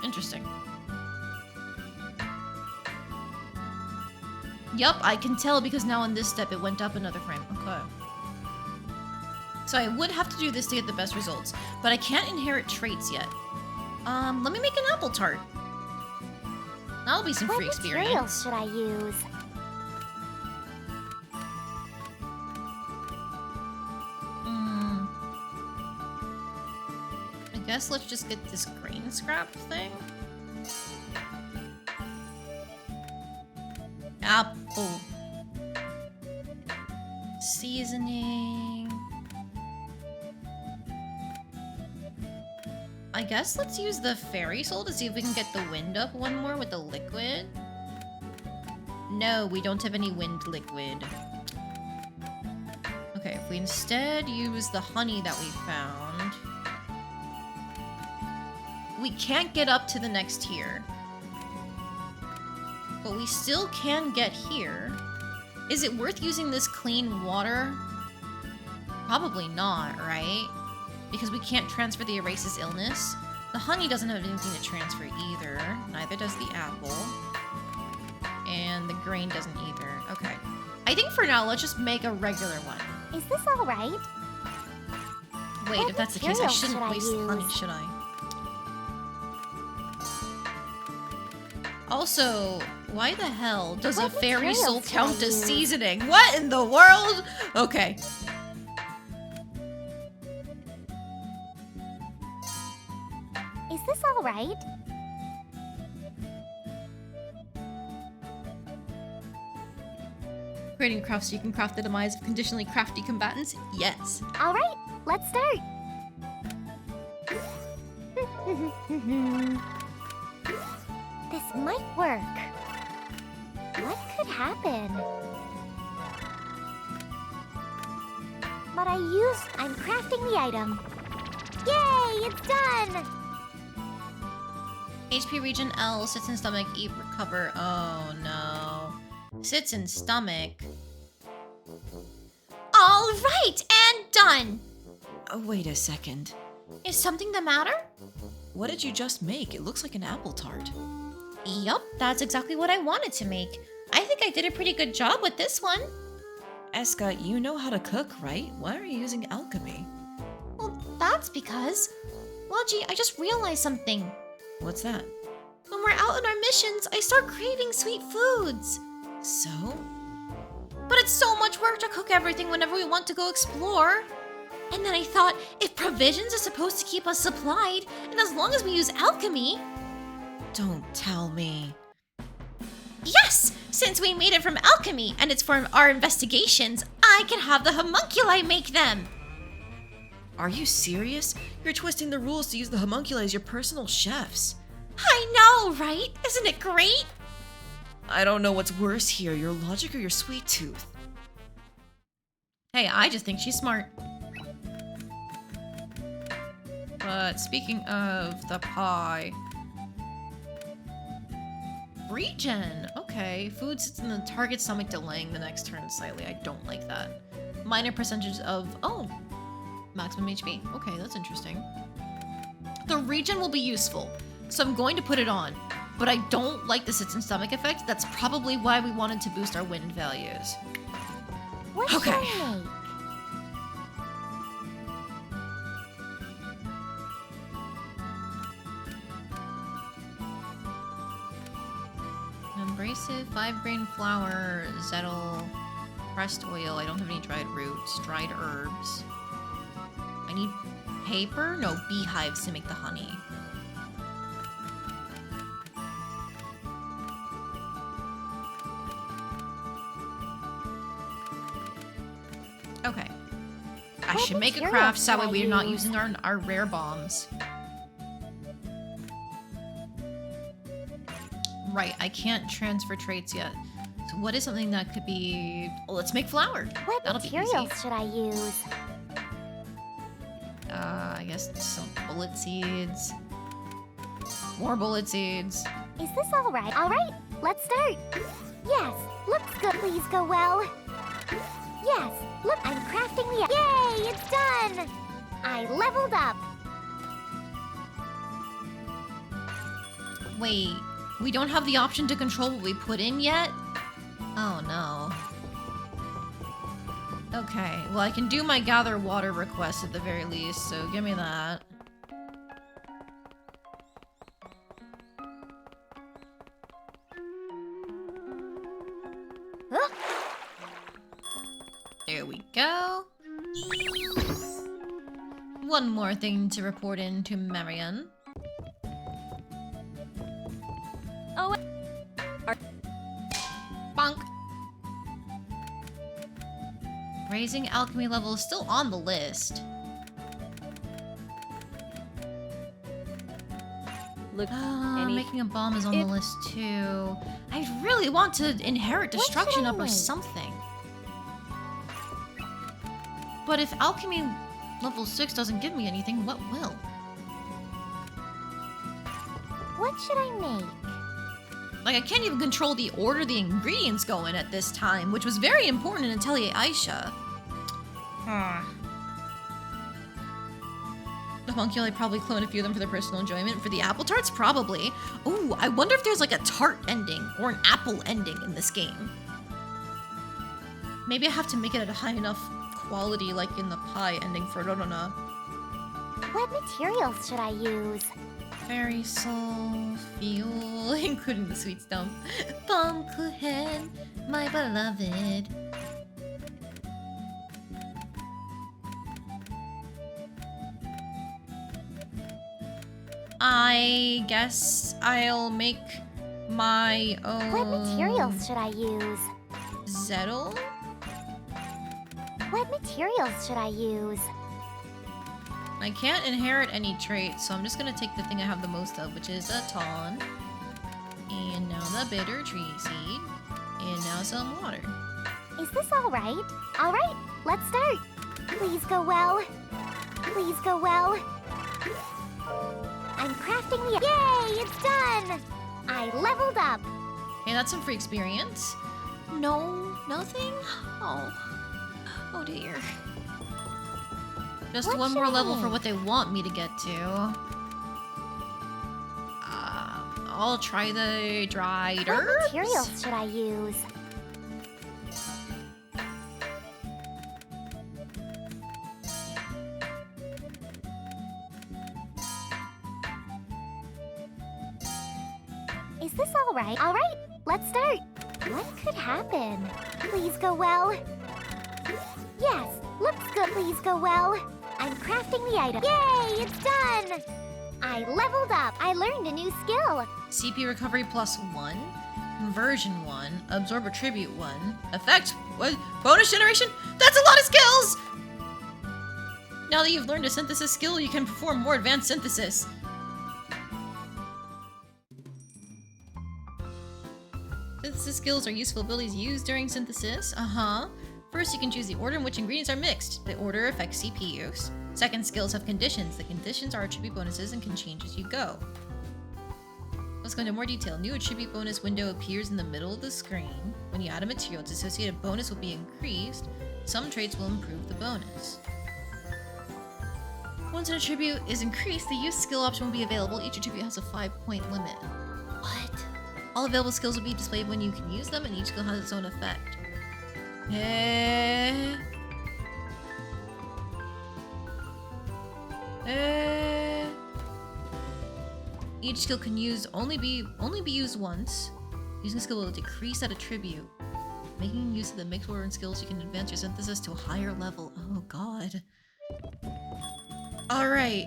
A: Interesting. Yup, I can tell because now in this step it went up another frame. Okay. So I would have to do this to get the best results, but I can't inherit traits yet. Let me make an apple tart. That'll be some free experience.
B: What materials should I use?
A: I guess let's just get this grain scrap thing. Apple. Seasoning. I guess let's use the fairy soul to see if we can get the wind up one more with the liquid. No, we don't have any wind liquid. Okay, if we instead use the honey that we found... We can't get up to the next tier. But we still can get here. Is it worth using this clean water? Probably not, right? Because we can't transfer the erases illness. The honey doesn't have anything to transfer either. Neither does the apple. And the grain doesn't either. Okay. I think for now, let's just make a regular one.
B: Is this alright?
A: Wait,
B: What
A: if that's the case, I
B: materials
A: shouldn't
B: should I
A: waste honey,
B: use?
A: should I? Also, why the hell does a
B: What
A: fairy soul
B: materials should I
A: count as
B: use?
A: seasoning? What in the world? Okay.
B: Is this alright?
A: Creating crafts so you can craft the demise of conditionally crafty combatants? Yes.
B: Alright, let's start. This might work. What could happen? But I'm crafting the item. Yay, it's done!
A: HP region L, sits in stomach, eat, recover. Oh no. Sits in stomach. Alright, and done!
H: Oh, wait a second.
A: Is something the matter?
H: What did you just make? It looks like an apple tart.
A: Yup, that's exactly what I wanted to make. I think I did a pretty good job with this one.
H: Escha, you know how to cook, right? Why are you using alchemy?
A: Well, that's because... Logy, I just realized something.
H: What's that?
A: When we're out on our missions, I start craving sweet foods.
H: So?
A: But it's so much work to cook everything whenever we want to go explore. And then I thought, if provisions are supposed to keep us supplied, and as long as we use alchemy...
H: Don't tell me.
A: Yes! Since we made it from alchemy, and it's for our investigations, I can have the homunculi make them!
H: Are you serious? You're twisting the rules to use the homunculi as your personal chefs.
A: I know, right? Isn't it great?
H: I don't know what's worse here, your logic or your sweet tooth.
A: Hey, I just think she's smart. But speaking of the pie... Regen! Okay, food sits in the target stomach, delaying the next turn slightly. I don't like that. Minor percentage of... Oh! Maximum HP. Okay, that's interesting. The regen will be useful, so I'm going to put it on. But I don't like the sits in stomach effect. That's probably why we wanted to boost our wind values.
B: What should I make?
A: Membrane
H: Abrasive, 5-grain flour, zettel, pressed oil. I don't have any dried roots, dried herbs. I need paper? No, beehives to make the honey. Okay. I should make a craft so that way we're not using our rare bombs. Right, I can't transfer traits yet. So what is something that could be... Well, let's make flour.
B: What
H: That'll be easy.
B: materials should I use?
H: I guess some bullet seeds. More bullet seeds.
B: Is this all right? All right, let's start. Yes, looks good. Please go well. Yes, look, I'm crafting the... Yay, it's done! I leveled up.
H: Wait, we don't have the option to control what we put in yet? Oh no. Okay, well I can do my gather water request at the very least, so give me that.
B: Huh?
H: There we go. One more thing to report in to Marion.
D: Oh,
H: Bonk. Raising alchemy level is still on the list.
D: look.
H: Making a bomb is on the list too. I really want to inherit destruction up or something. But if alchemy level 6 doesn't give me anything, what will?
B: What should I make?
H: Like, I can't even control the order the ingredients go in at this time, which was very important in Atelier Ayesha. The homunculi probably clone a few of them for their personal enjoyment. For the apple tarts, probably. Ooh, I wonder if there's like a tart ending or an apple ending in this game. Maybe I have to make it at a high enough quality, like in the pie ending for Rorona.
B: What materials should I use?
H: Fairy soul, fuel, including the sweet stump. Pumpkin, my beloved. I guess I'll make my own...
B: What materials should I use?
H: Zettel?
B: What materials should I use?
H: I can't inherit any traits, so I'm just gonna take the thing I have the most of, which is a ton. And now the bitter tree seed. And now some water.
B: Is this alright? Alright, let's start. Please go well. Please go well. I'm crafting the... Yay, it's done! I leveled up.
H: Hey, that's some free experience. No, nothing? Oh. Oh dear. Just
B: What
H: one
B: should
H: more
B: I
H: level for
B: make?
H: what they want me to get to. I'll try the dried
B: What
H: herbs.
B: materials should I use? Is this alright? Alright, let's start. What could happen? Please go well. Yes, looks good. Please go well. I'm crafting the item. Yay, it's done! I leveled up. I learned a new skill.
H: CP recovery +1. Conversion 1. Absorb attribute 1. Effect. What? Bonus generation? That's a lot of skills! Now that you've learned a synthesis skill, you can perform more advanced synthesis. Synthesis skills are useful abilities used during synthesis. First, you can choose the order in which ingredients are mixed. The order affects CP use. Second, skills have conditions. The conditions are attribute bonuses and can change as you go. Let's go into more detail. New attribute bonus window appears in the middle of the screen. When you add a material, its associated bonus will be increased. Some traits will improve the bonus. Once an attribute is increased, the use skill option will be available. Each attribute has a 5-point limit. What? All available skills will be displayed when you can use them, and each skill has its own effect. Each skill can only be used once.
A: Using skill will decrease that attribute. Making use of the mixed word skills, you can advance your synthesis to a higher level. Oh god. Alright.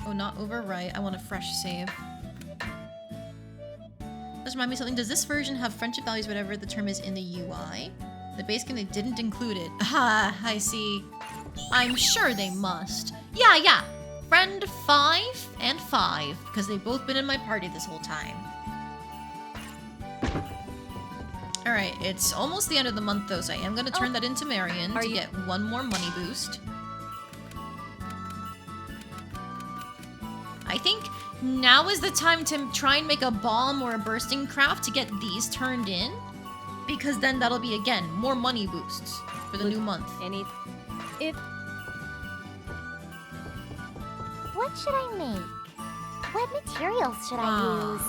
A: Oh, not overwrite. I want a fresh save. Let's remind me something. Does this version have friendship values, whatever the term is in the UI? The base game, they didn't include it. Ah, I see. I'm sure they must. Yeah. Friend 5 and 5, because they've both been in my party this whole time. Alright, it's almost the end of the month though, so I am going to turn that into Marion to get one more money boost. I think now is the time to try and make a bomb or a bursting craft to get these turned in. Because then that'll be, again, more money boosts for the new month.
B: What should I make? What materials should I use?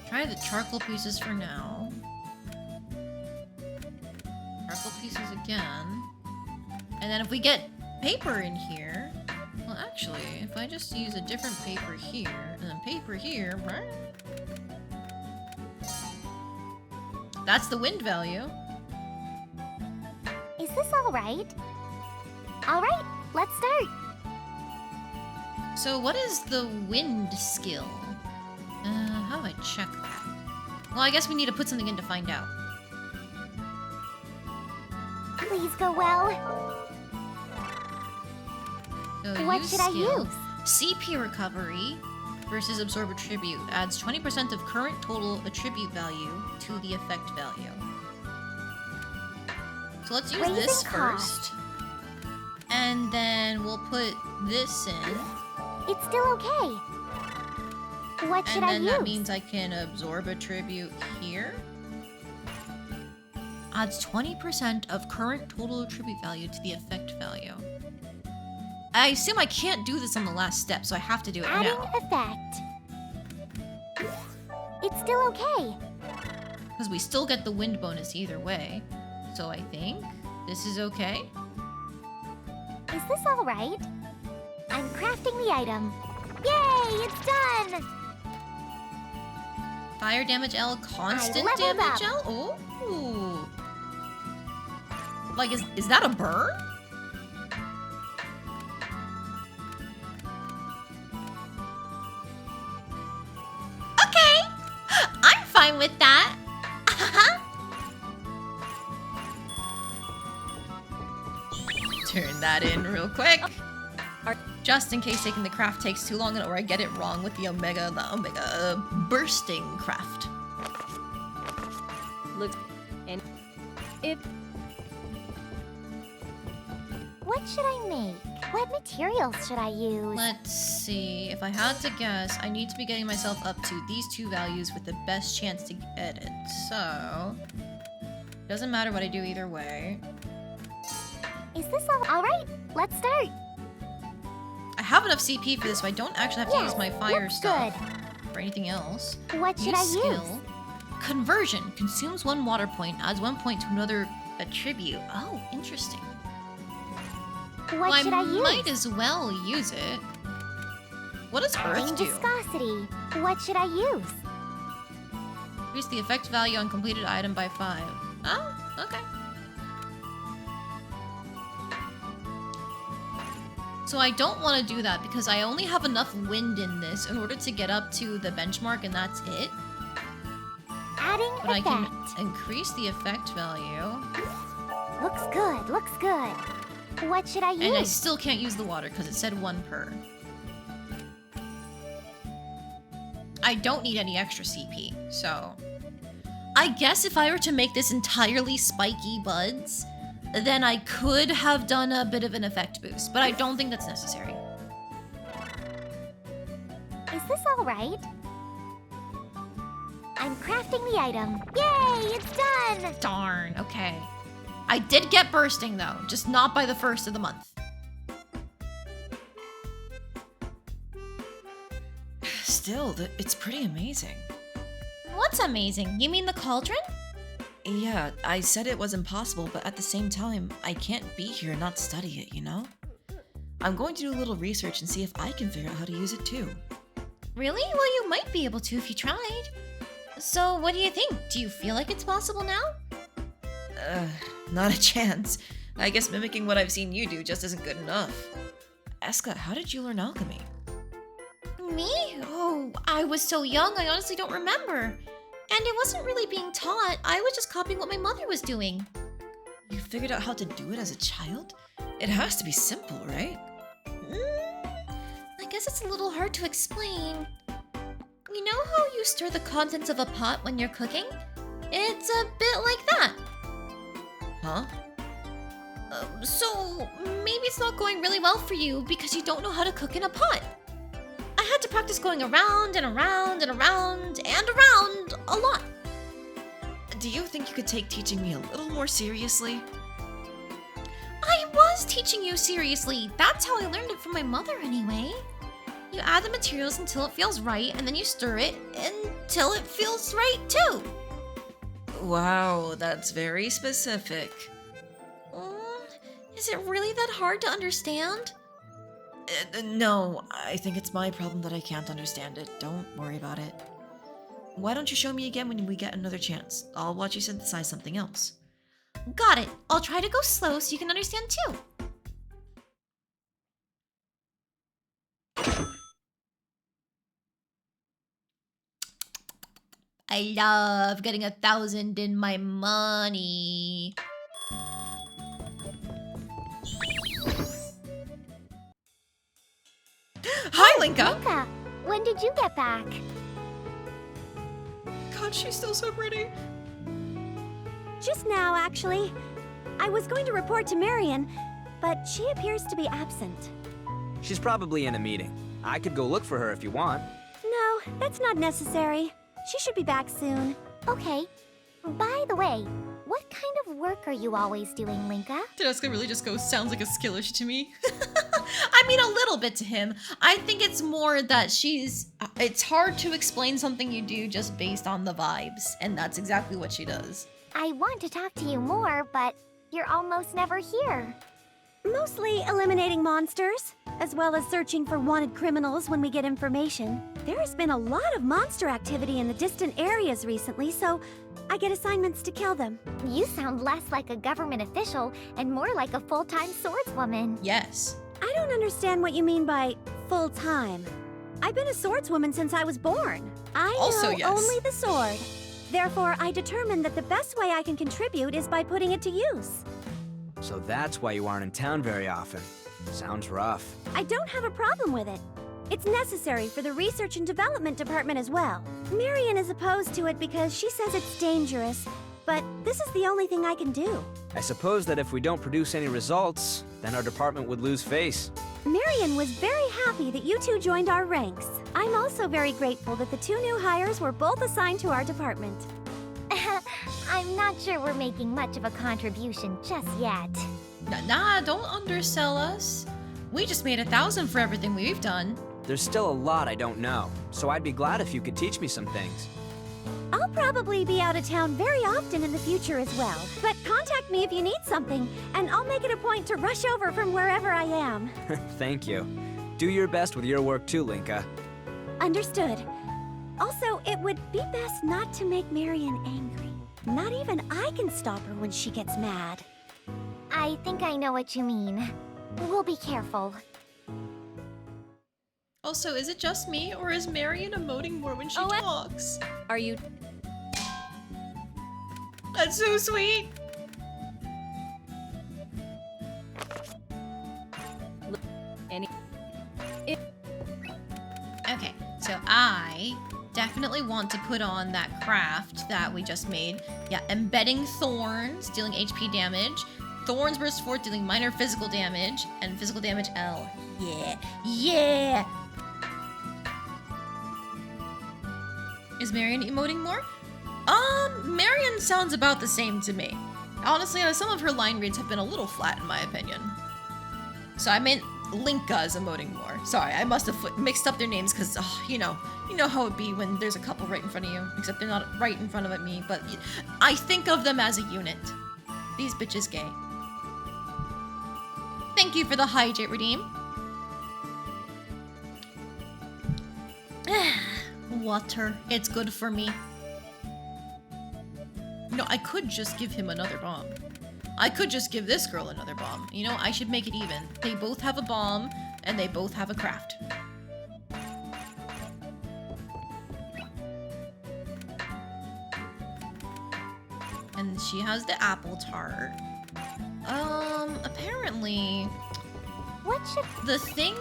A: Try the charcoal pieces for now. Charcoal pieces again. And then if we get paper in here... Well, actually, if I just use a different paper here, and then paper here... That's the wind value.
B: Is this alright? Alright, let's start.
A: So what is the wind skill? How do I check that? Well, I guess we need to put something in to find out.
B: Please go well.
A: So
B: What should I use?
A: CP recovery versus absorb attribute adds 20% of current total attribute value to the effect value. So let's use
B: Raising
A: this
B: cost.
A: first. And then we'll put this in.
B: It's still okay. What should
A: And
B: I
A: then
B: use?
A: that means I can absorb attribute here. Adds 20% of current total attribute value to the effect value. I assume I can't do this on the last step, so I have to do it
B: Adding
A: now.
B: effect. It's still okay.
A: Because we still get the wind bonus either way. So I think this is okay.
B: Is this alright? I'm crafting the item. Yay, it's done!
A: Fire damage L, constant
B: I leveled
A: damage
B: up.
A: L? Oh. Like, is that a burn? Okay! I'm fine with that. Turn that in real quick. Just in case taking the craft takes too long or I get it wrong with the Omega bursting craft.
D: Look, and if
B: What should I make? What materials should I use?
A: Let's see. If I had to guess, I need to be getting myself up to these two values with the best chance to get it. So, doesn't matter what I do either way.
B: Is this alright? Let's start.
A: I have enough CP for this, so I don't actually have to use my fire
B: looks
A: stuff for anything else.
B: What should
A: New
B: I
A: skill.
B: use?
A: Conversion. Consumes 1 water point, adds 1 point to another attribute. Oh, interesting.
B: What
A: Well,
B: should I use?
A: might as well use it. What does
B: Adding
A: Earth do?
B: viscosity. What should I use?
A: Increase the effect value on completed item by 5. Oh, okay. So I don't want to do that because I only have enough wind in this in order to get up to the benchmark, and that's it.
B: Adding
A: But I
B: effect.
A: can increase the effect value.
B: Looks good, looks good. What should I use?
A: And I still can't use the water because it said 1 per. I don't need any extra CP, so... I guess if I were to make this entirely spiky buds, then I could have done a bit of an effect boost, but I don't think that's necessary.
B: Is this alright? I'm crafting the item. Yay, it's done!
A: Darn, okay. I did get bursting though, just not by the 1st of the month. Still, it's pretty amazing. What's amazing? You mean the cauldron?
H: Yeah, I said it was impossible, but at the same time, I can't be here and not study it, you know? I'm going to do a little research and see if I can figure out how to use it too.
A: Really? Well, you might be able to if you tried. So, what do you think? Do you feel like it's possible now?
H: Not a chance. I guess mimicking what I've seen you do just isn't good enough. Eska, how did you learn alchemy?
A: Me? Oh, I was so young, I honestly don't remember. And it wasn't really being taught, I was just copying what my mother was doing.
H: You figured out how to do it as a child? It has to be simple, right?
A: I guess it's a little hard to explain. You know how you stir the contents of a pot when you're cooking? It's a bit like that.
H: Huh?
A: So maybe it's not going really well for you because you don't know how to cook in a pot. I had to practice going around and around and around and around a lot.
H: Do you think you could take teaching me a little more seriously?
A: I was teaching you seriously. That's how I learned it from my mother anyway. You add the materials until it feels right, and then you stir it until it feels right too.
H: Wow, that's very specific.
A: Is it really that hard to understand?
H: No, I think it's my problem that I can't understand it. Don't worry about it. Why don't you show me again when we get another chance? I'll watch you synthesize something else.
A: Got it. I'll try to go slow so you can understand too. I love getting 1,000 in my money.
H: Hi, Linka!
B: Linka, when did you get back?
H: God, she's still so pretty.
K: Just now, actually. I was going to report to Marion, but she appears to be absent.
F: She's probably in a meeting. I could go look for her if you want.
K: No, that's not necessary. She should be back soon.
B: Okay. By the way, what kind of work are you always doing, Linka?
H: Dusk really just goes, sounds like a skill issue to me.
A: I mean, a little bit to him. I think it's more that it's hard to explain something you do just based on the vibes, and that's exactly what she does.
B: I want to talk to you more, but you're almost never here.
K: Mostly eliminating monsters, as well as searching for wanted criminals when we get information. There has been a lot of monster activity in the distant areas recently, so I get assignments to kill them.
B: You sound less like a government official and more like a full-time swordswoman.
A: Yes.
K: I don't understand what you mean by full-time. I've been a swordswoman since I was born. I
H: Also,
K: know
H: yes.
K: only the sword. Therefore, I determined that the best way I can contribute is by putting it to use.
F: So that's why you aren't in town very often. Sounds rough.
K: I don't have a problem with it. It's necessary for the research and development department as well. Marion is opposed to it because she says it's dangerous, but this is the only thing I can do.
F: I suppose that if we don't produce any results, then our department would lose face.
K: Marion was very happy that you two joined our ranks. I'm also very grateful that the two new hires were both assigned to our department.
B: I'm not sure we're making much of a contribution just yet.
A: Nah, don't undersell us. We just made 1,000 for everything we've done.
F: There's still a lot I don't know, so I'd be glad if you could teach me some things.
K: I'll probably be out of town very often in the future as well. But contact me if you need something, and I'll make it a point to rush over from wherever I am.
F: Thank you. Do your best with your work too, Linka.
K: Understood. Also, it would be best not to make Marion angry. Not even I can stop her when she gets mad.
B: I think I know what you mean. We'll be careful.
H: Also, is it just me, or is Marion emoting more when she talks?
D: Are you...
H: That's so sweet!
A: Okay, so I definitely want to put on that craft that we just made. Yeah, embedding thorns, dealing HP damage. Thorns burst forth, dealing minor physical damage, and physical damage L. Yeah, yeah! Is Marion emoting more? Marion sounds about the same to me. Honestly, some of her line reads have been a little flat in my opinion. So I meant
H: Linka is emoting more. Sorry, I must have mixed up their names because, you know how it be when there's a couple right in front of you. Except they're not right in front of me, but I think of them as a unit. These bitches gay. Thank you for the hydrate redeem. Water. It's good for me. No, I could just give him another bomb. I could just give this girl another bomb. You know, I should make it even. They both have a bomb, and they both have a craft. And she has the apple tart. Apparently...
B: What should...
H: The thing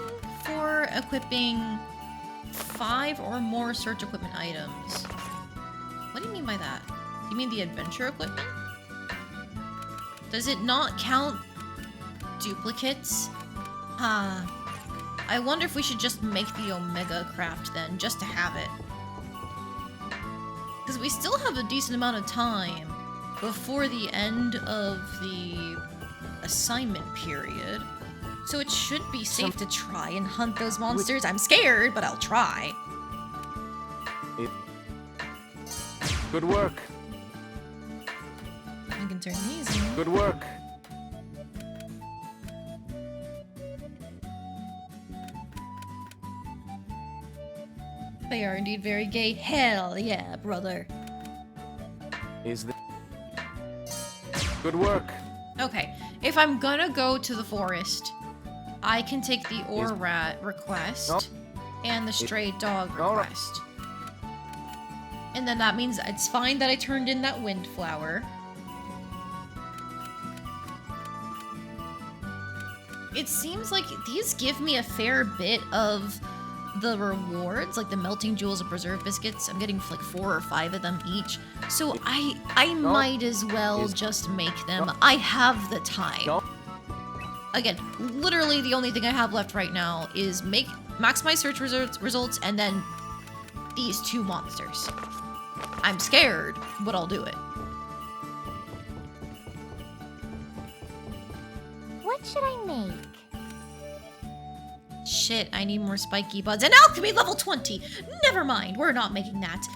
H: for equipping 5 or more search equipment items. What do you mean by that? You mean the adventure equipment? Does it not count duplicates? I wonder if we should just make the Omega craft then, just to have it. Because we still have a decent amount of time before the end of the assignment period. So it should be safe to try and hunt those monsters. I'm scared, but I'll try.
L: Good work.
H: I can turn these in.
L: Good work.
H: They are indeed very gay. Hell yeah, brother.
L: Is the... Good work.
H: Okay, if I'm gonna go to the forest, I can take the rat request and the stray dog request. And then that means it's fine that I turned in that windflower. It seems like these give me a fair bit of the rewards, like the melting jewels and preserved biscuits. I'm getting like 4 or 5 of them each. So I might as well just make them. I have the time. Again, literally the only thing I have left right now is maximize search results and then these 2 monsters. I'm scared, but I'll do it.
B: What should I make?
H: Shit, I need more spiky buds. And alchemy level 20! Never mind, we're not making that.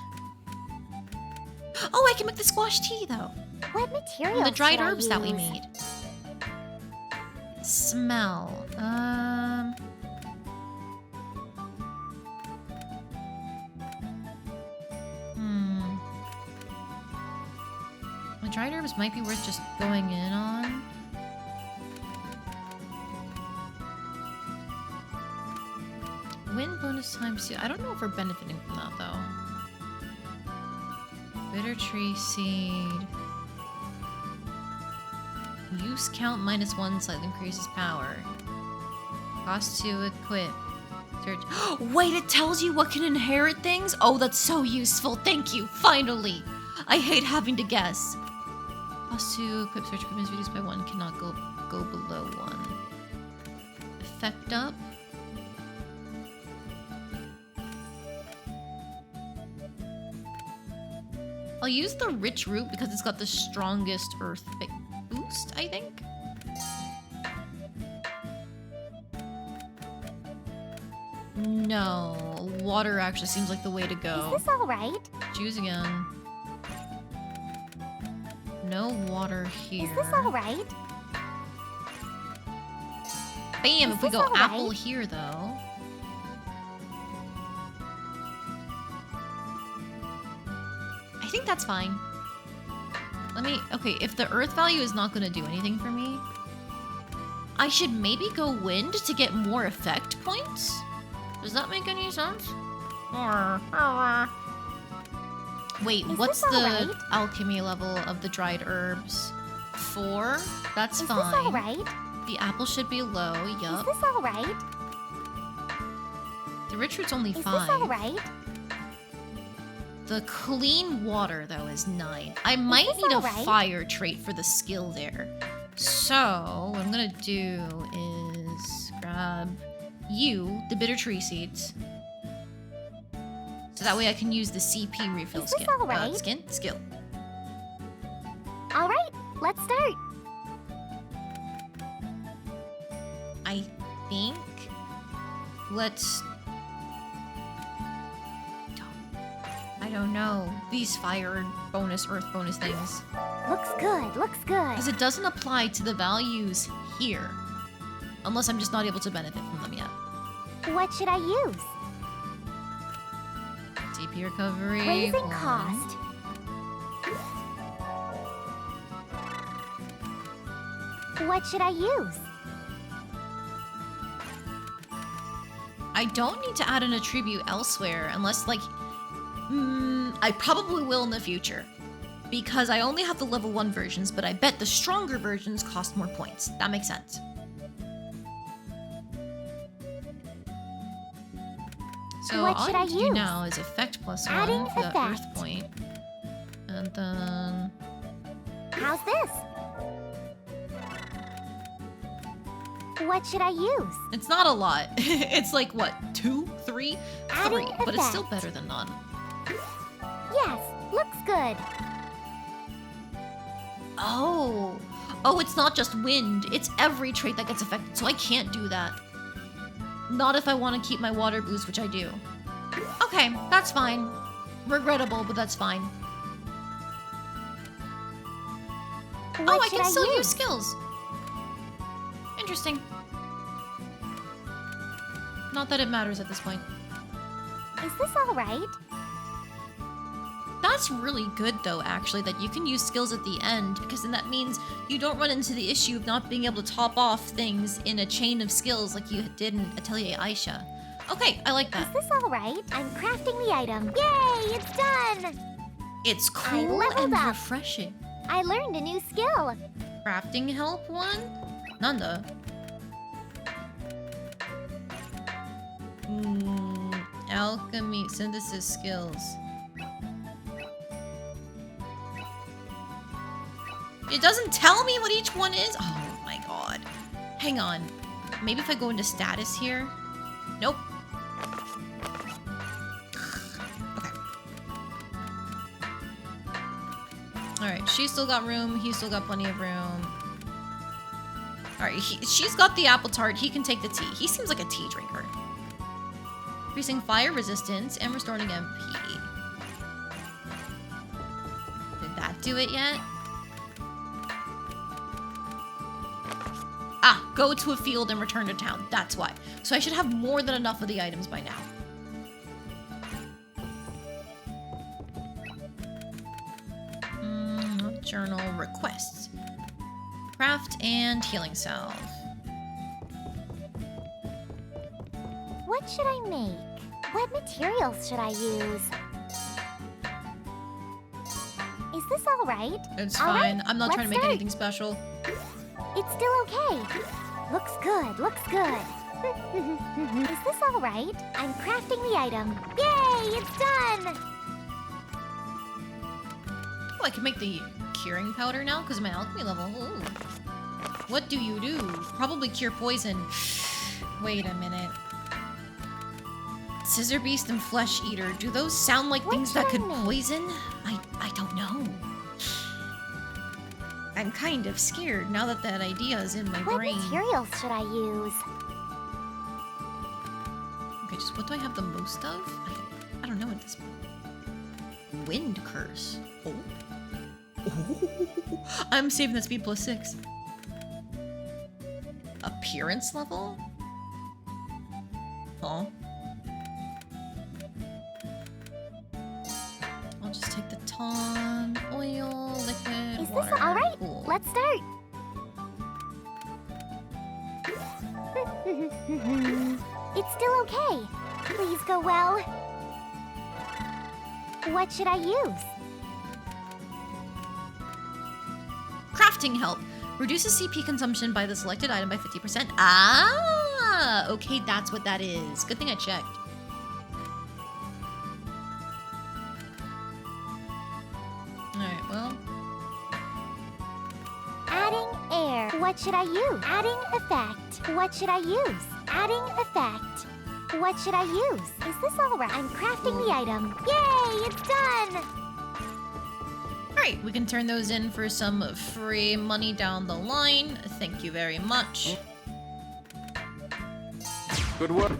H: Oh, I can make the squash tea, though.
B: What materials
H: The dried
B: should I
H: herbs that we
B: use?
H: made. Smell. The dried herbs might be worth just going in on. Win bonus times 2. I don't know if we're benefiting from that though. Bitter tree seed. Use count -1 slightly increases power. Cost to equip. Search. Wait, it tells you what can inherit things? Oh, that's so useful. Thank you. Finally. I hate having to guess. Cost to equip search equipment is reduced by 1. Cannot go below 1. Effect up. I'll use the rich root because it's got the strongest earth boost, I think. No, water actually seems like the way to go.
B: Is this alright?
H: Choose again. No water here.
B: Is this alright?
H: Bam,
B: Is
H: if we
B: this
H: go
B: alright?
H: apple here though. I think that's fine. Okay, if the earth value is not gonna do anything for me, I should maybe go wind to get more effect points? Does that make any sense? Wait,
B: Is
H: what's
B: this
H: the
B: alright?
H: alchemy level of the dried herbs? 4? That's
B: Is
H: fine.
B: this alright?
H: The apple should be low,
B: Is
H: yup.
B: this alright?
H: The rich root's only
B: Is
H: 5.
B: this alright?
H: The clean water, though, is 9. I might
B: this
H: need a
B: alright?
H: fire trait for the skill there. So, what I'm gonna do is grab you, the bitter tree seeds. So that way I can use the CP refill
B: Is this
H: skin.
B: alright?
H: Skill.
B: Alright, let's start.
H: I think
A: let's... I don't know. These fire bonus, earth bonus things.
B: Looks good, looks good.
A: Because it doesn't apply to the values here. Unless I'm just not able to benefit from them yet.
B: What should I use?
A: DP recovery.
B: Raising cost. What should I use?
A: I don't need to add an attribute elsewhere unless, like, I probably will in the future. Because I only have the level 1 versions, but I bet the stronger versions cost more points. That makes sense. So
B: What
A: all
B: should
A: I
B: I
A: need to do
B: use?
A: now is effect plus
B: Adding
A: 1 for that earth
B: effect.
A: point. And then...
B: How's this? What should I use?
A: It's not a lot. It's like, what, 2? 3?
B: Adding
A: 3. But it's still
B: effect.
A: better than none.
B: Yes, looks good.
A: Oh. Oh, it's not just wind. It's every trait that gets affected, so I can't do that. Not if I want to keep my water boost, which I do. Okay, that's fine. Regrettable, but that's fine.
B: What
A: Oh, I
B: should
A: can still use
B: use?
A: skills. Interesting. Not that it matters at this point.
B: Is this all right?
A: That's really good, though, actually, that you can use skills at the end, because then that means you don't run into the issue of not being able to top off things in a chain of skills like you did in Atelier Ayesha. Okay, I like that.
B: Is this all right? I'm crafting the item. Yay, it's done!
A: It's cool
B: leveled
A: and
B: up.
A: refreshing.
B: I learned a new skill.
A: Crafting help 1? Nanda. Alchemy, synthesis skills. It doesn't tell me what each one is? Oh my god. Hang on. Maybe if I go into status here? Nope. Okay. Alright, she's still got room. He's still got plenty of room. Alright, she's got the apple tart. He can take the tea. He seems like a tea drinker. Increasing fire resistance and restoring MP. Did that do it yet? Ah, go to a field and return to town. That's why. So I should have more than enough of the items by now. Journal requests. Craft and healing salve.
B: What should I make? What materials should I use? Is this all right?
A: It's
B: All
A: fine.
B: right,
A: I'm not trying to make
B: let's
A: anything special.
B: It's still okay. Looks good, looks good. Is this all right? I'm crafting the item. Yay, it's done!
A: Oh, I can make the curing powder now because of my alchemy level. Ooh. What do you do? Probably cure poison. Wait a minute. Scissor Beast and Flesh Eater. Do those sound like
B: What
A: things that
B: should
A: could
B: I make?
A: poison? I don't know. I'm kind of scared now that that idea is in my
B: What
A: brain.
B: materials should I use?
A: Okay, just what do I have the most of? I don't know at this point. Wind Curse. Oh. I'm saving the speed plus 6. Appearance level? Huh? I'll just take the ton, oil, liquid,
B: Is
A: water.
B: this all right?
A: Cool.
B: Let's start. It's still okay. Please go well. What should I use?
A: Crafting help. Reduces CP consumption by the selected item by 50%. Ah! Okay, that's what that is. Good thing I checked. Alright, well.
B: Adding air. What should I use? Adding effect. What should I use? Adding effect. What should I use? Is this all right? I'm crafting the item. Yay, it's done!
A: Alright, we can turn those in for some free money down the line. Thank you very much.
L: Good work.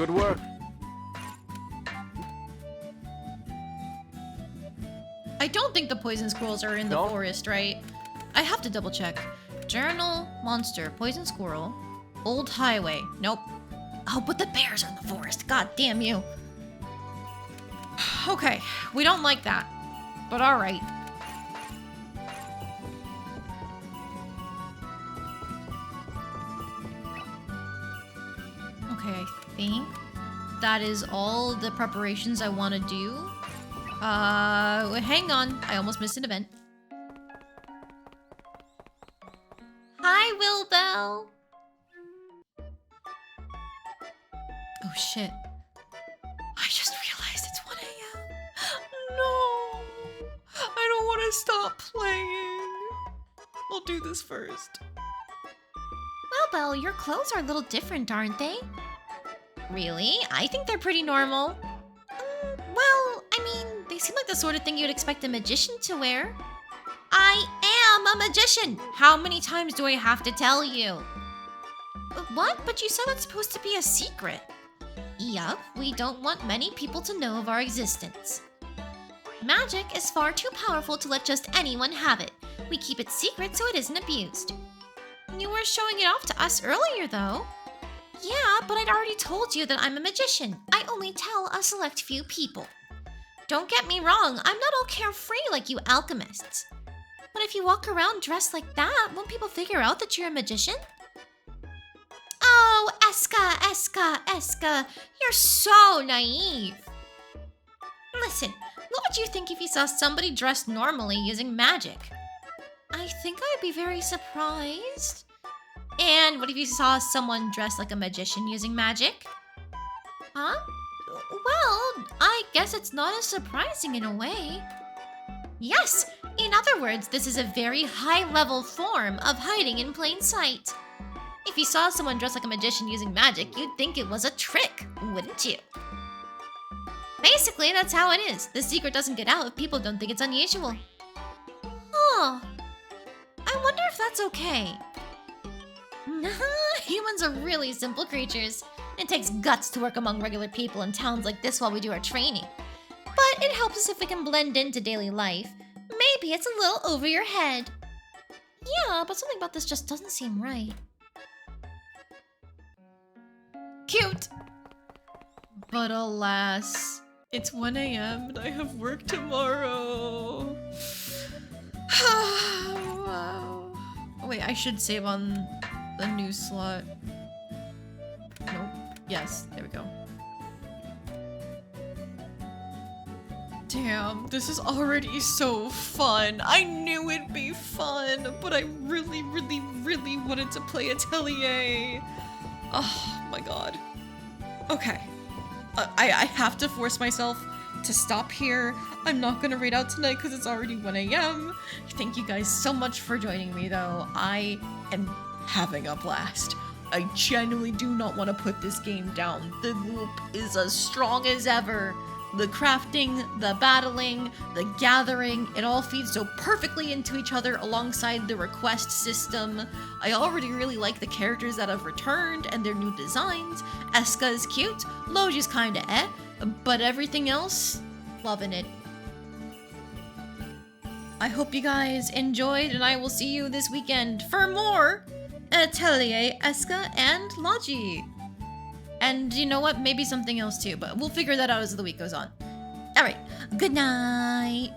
L: Good work.
A: I don't think the poison squirrels are in the forest, right? I have to double check. Journal, monster, poison squirrel, old highway. Nope. Oh, but the bears are in the forest. God damn you. Okay, we don't like that. But alright. Okay, I think that is all the preparations I want to do. Hang on. I almost missed an event. Hi, Wilbell. Oh, shit. I just realized it's 1 a.m. No. I don't want to stop playing. I'll do this first. Wilbell, your clothes are a little different, aren't they? Really? I think they're pretty normal. Well, I mean, they seem like the sort of thing you'd expect a magician to wear. I am a magician! How many times do I have to tell you? What? But you said it's supposed to be a secret. Yup, we don't want many people to know of our existence. Magic is far too powerful to let just anyone have it. We keep it secret so it isn't abused. You were showing it off to us earlier, though. Yeah, but I'd already told you that I'm a magician. I only tell a select few people. Don't get me wrong, I'm not all carefree like you alchemists. But if you walk around dressed like that, won't people figure out that you're a magician? Oh, Escha, you're so naive. Listen, what would you think if you saw somebody dressed normally using magic? I think I'd be very surprised. And what if you saw someone dressed like a magician using magic? Huh? Well, I guess it's not as surprising in a way. Yes, in other words, this is a very high-level form of hiding in plain sight. If you saw someone dressed like a magician using magic, you'd think it was a trick, wouldn't you? Basically, that's how it is. The secret doesn't get out if people don't think it's unusual. Oh, I wonder if that's okay. Humans are really simple creatures. It takes guts to work among regular people in towns like this while we do our training. But it helps us if we can blend into daily life. Maybe it's a little over your head. Yeah, but something about this just doesn't seem right. Cute! But alas, it's 1 a.m. and I have work tomorrow. Wow. Wait, I should save on the new slot. Nope. Yes, there we go. Damn, this is already so fun. I knew it'd be fun, but I really wanted to play Atelier. Oh my god. Okay. I have to force myself to stop here. I'm not gonna read out tonight because it's already 1 a.m. Thank you guys so much for joining me, though. I am having a blast. I genuinely do not want to put this game down. The loop is as strong as ever. The crafting, the battling, the gathering, it all feeds so perfectly into each other alongside the request system. I already really like the characters that have returned and their new designs. Escha is cute, Logy's kinda but everything else, loving it. I hope you guys enjoyed, and I will see you this weekend for more Atelier Escha and Logy. And you know what? Maybe something else too, but we'll figure that out as the week goes on. Alright, good night.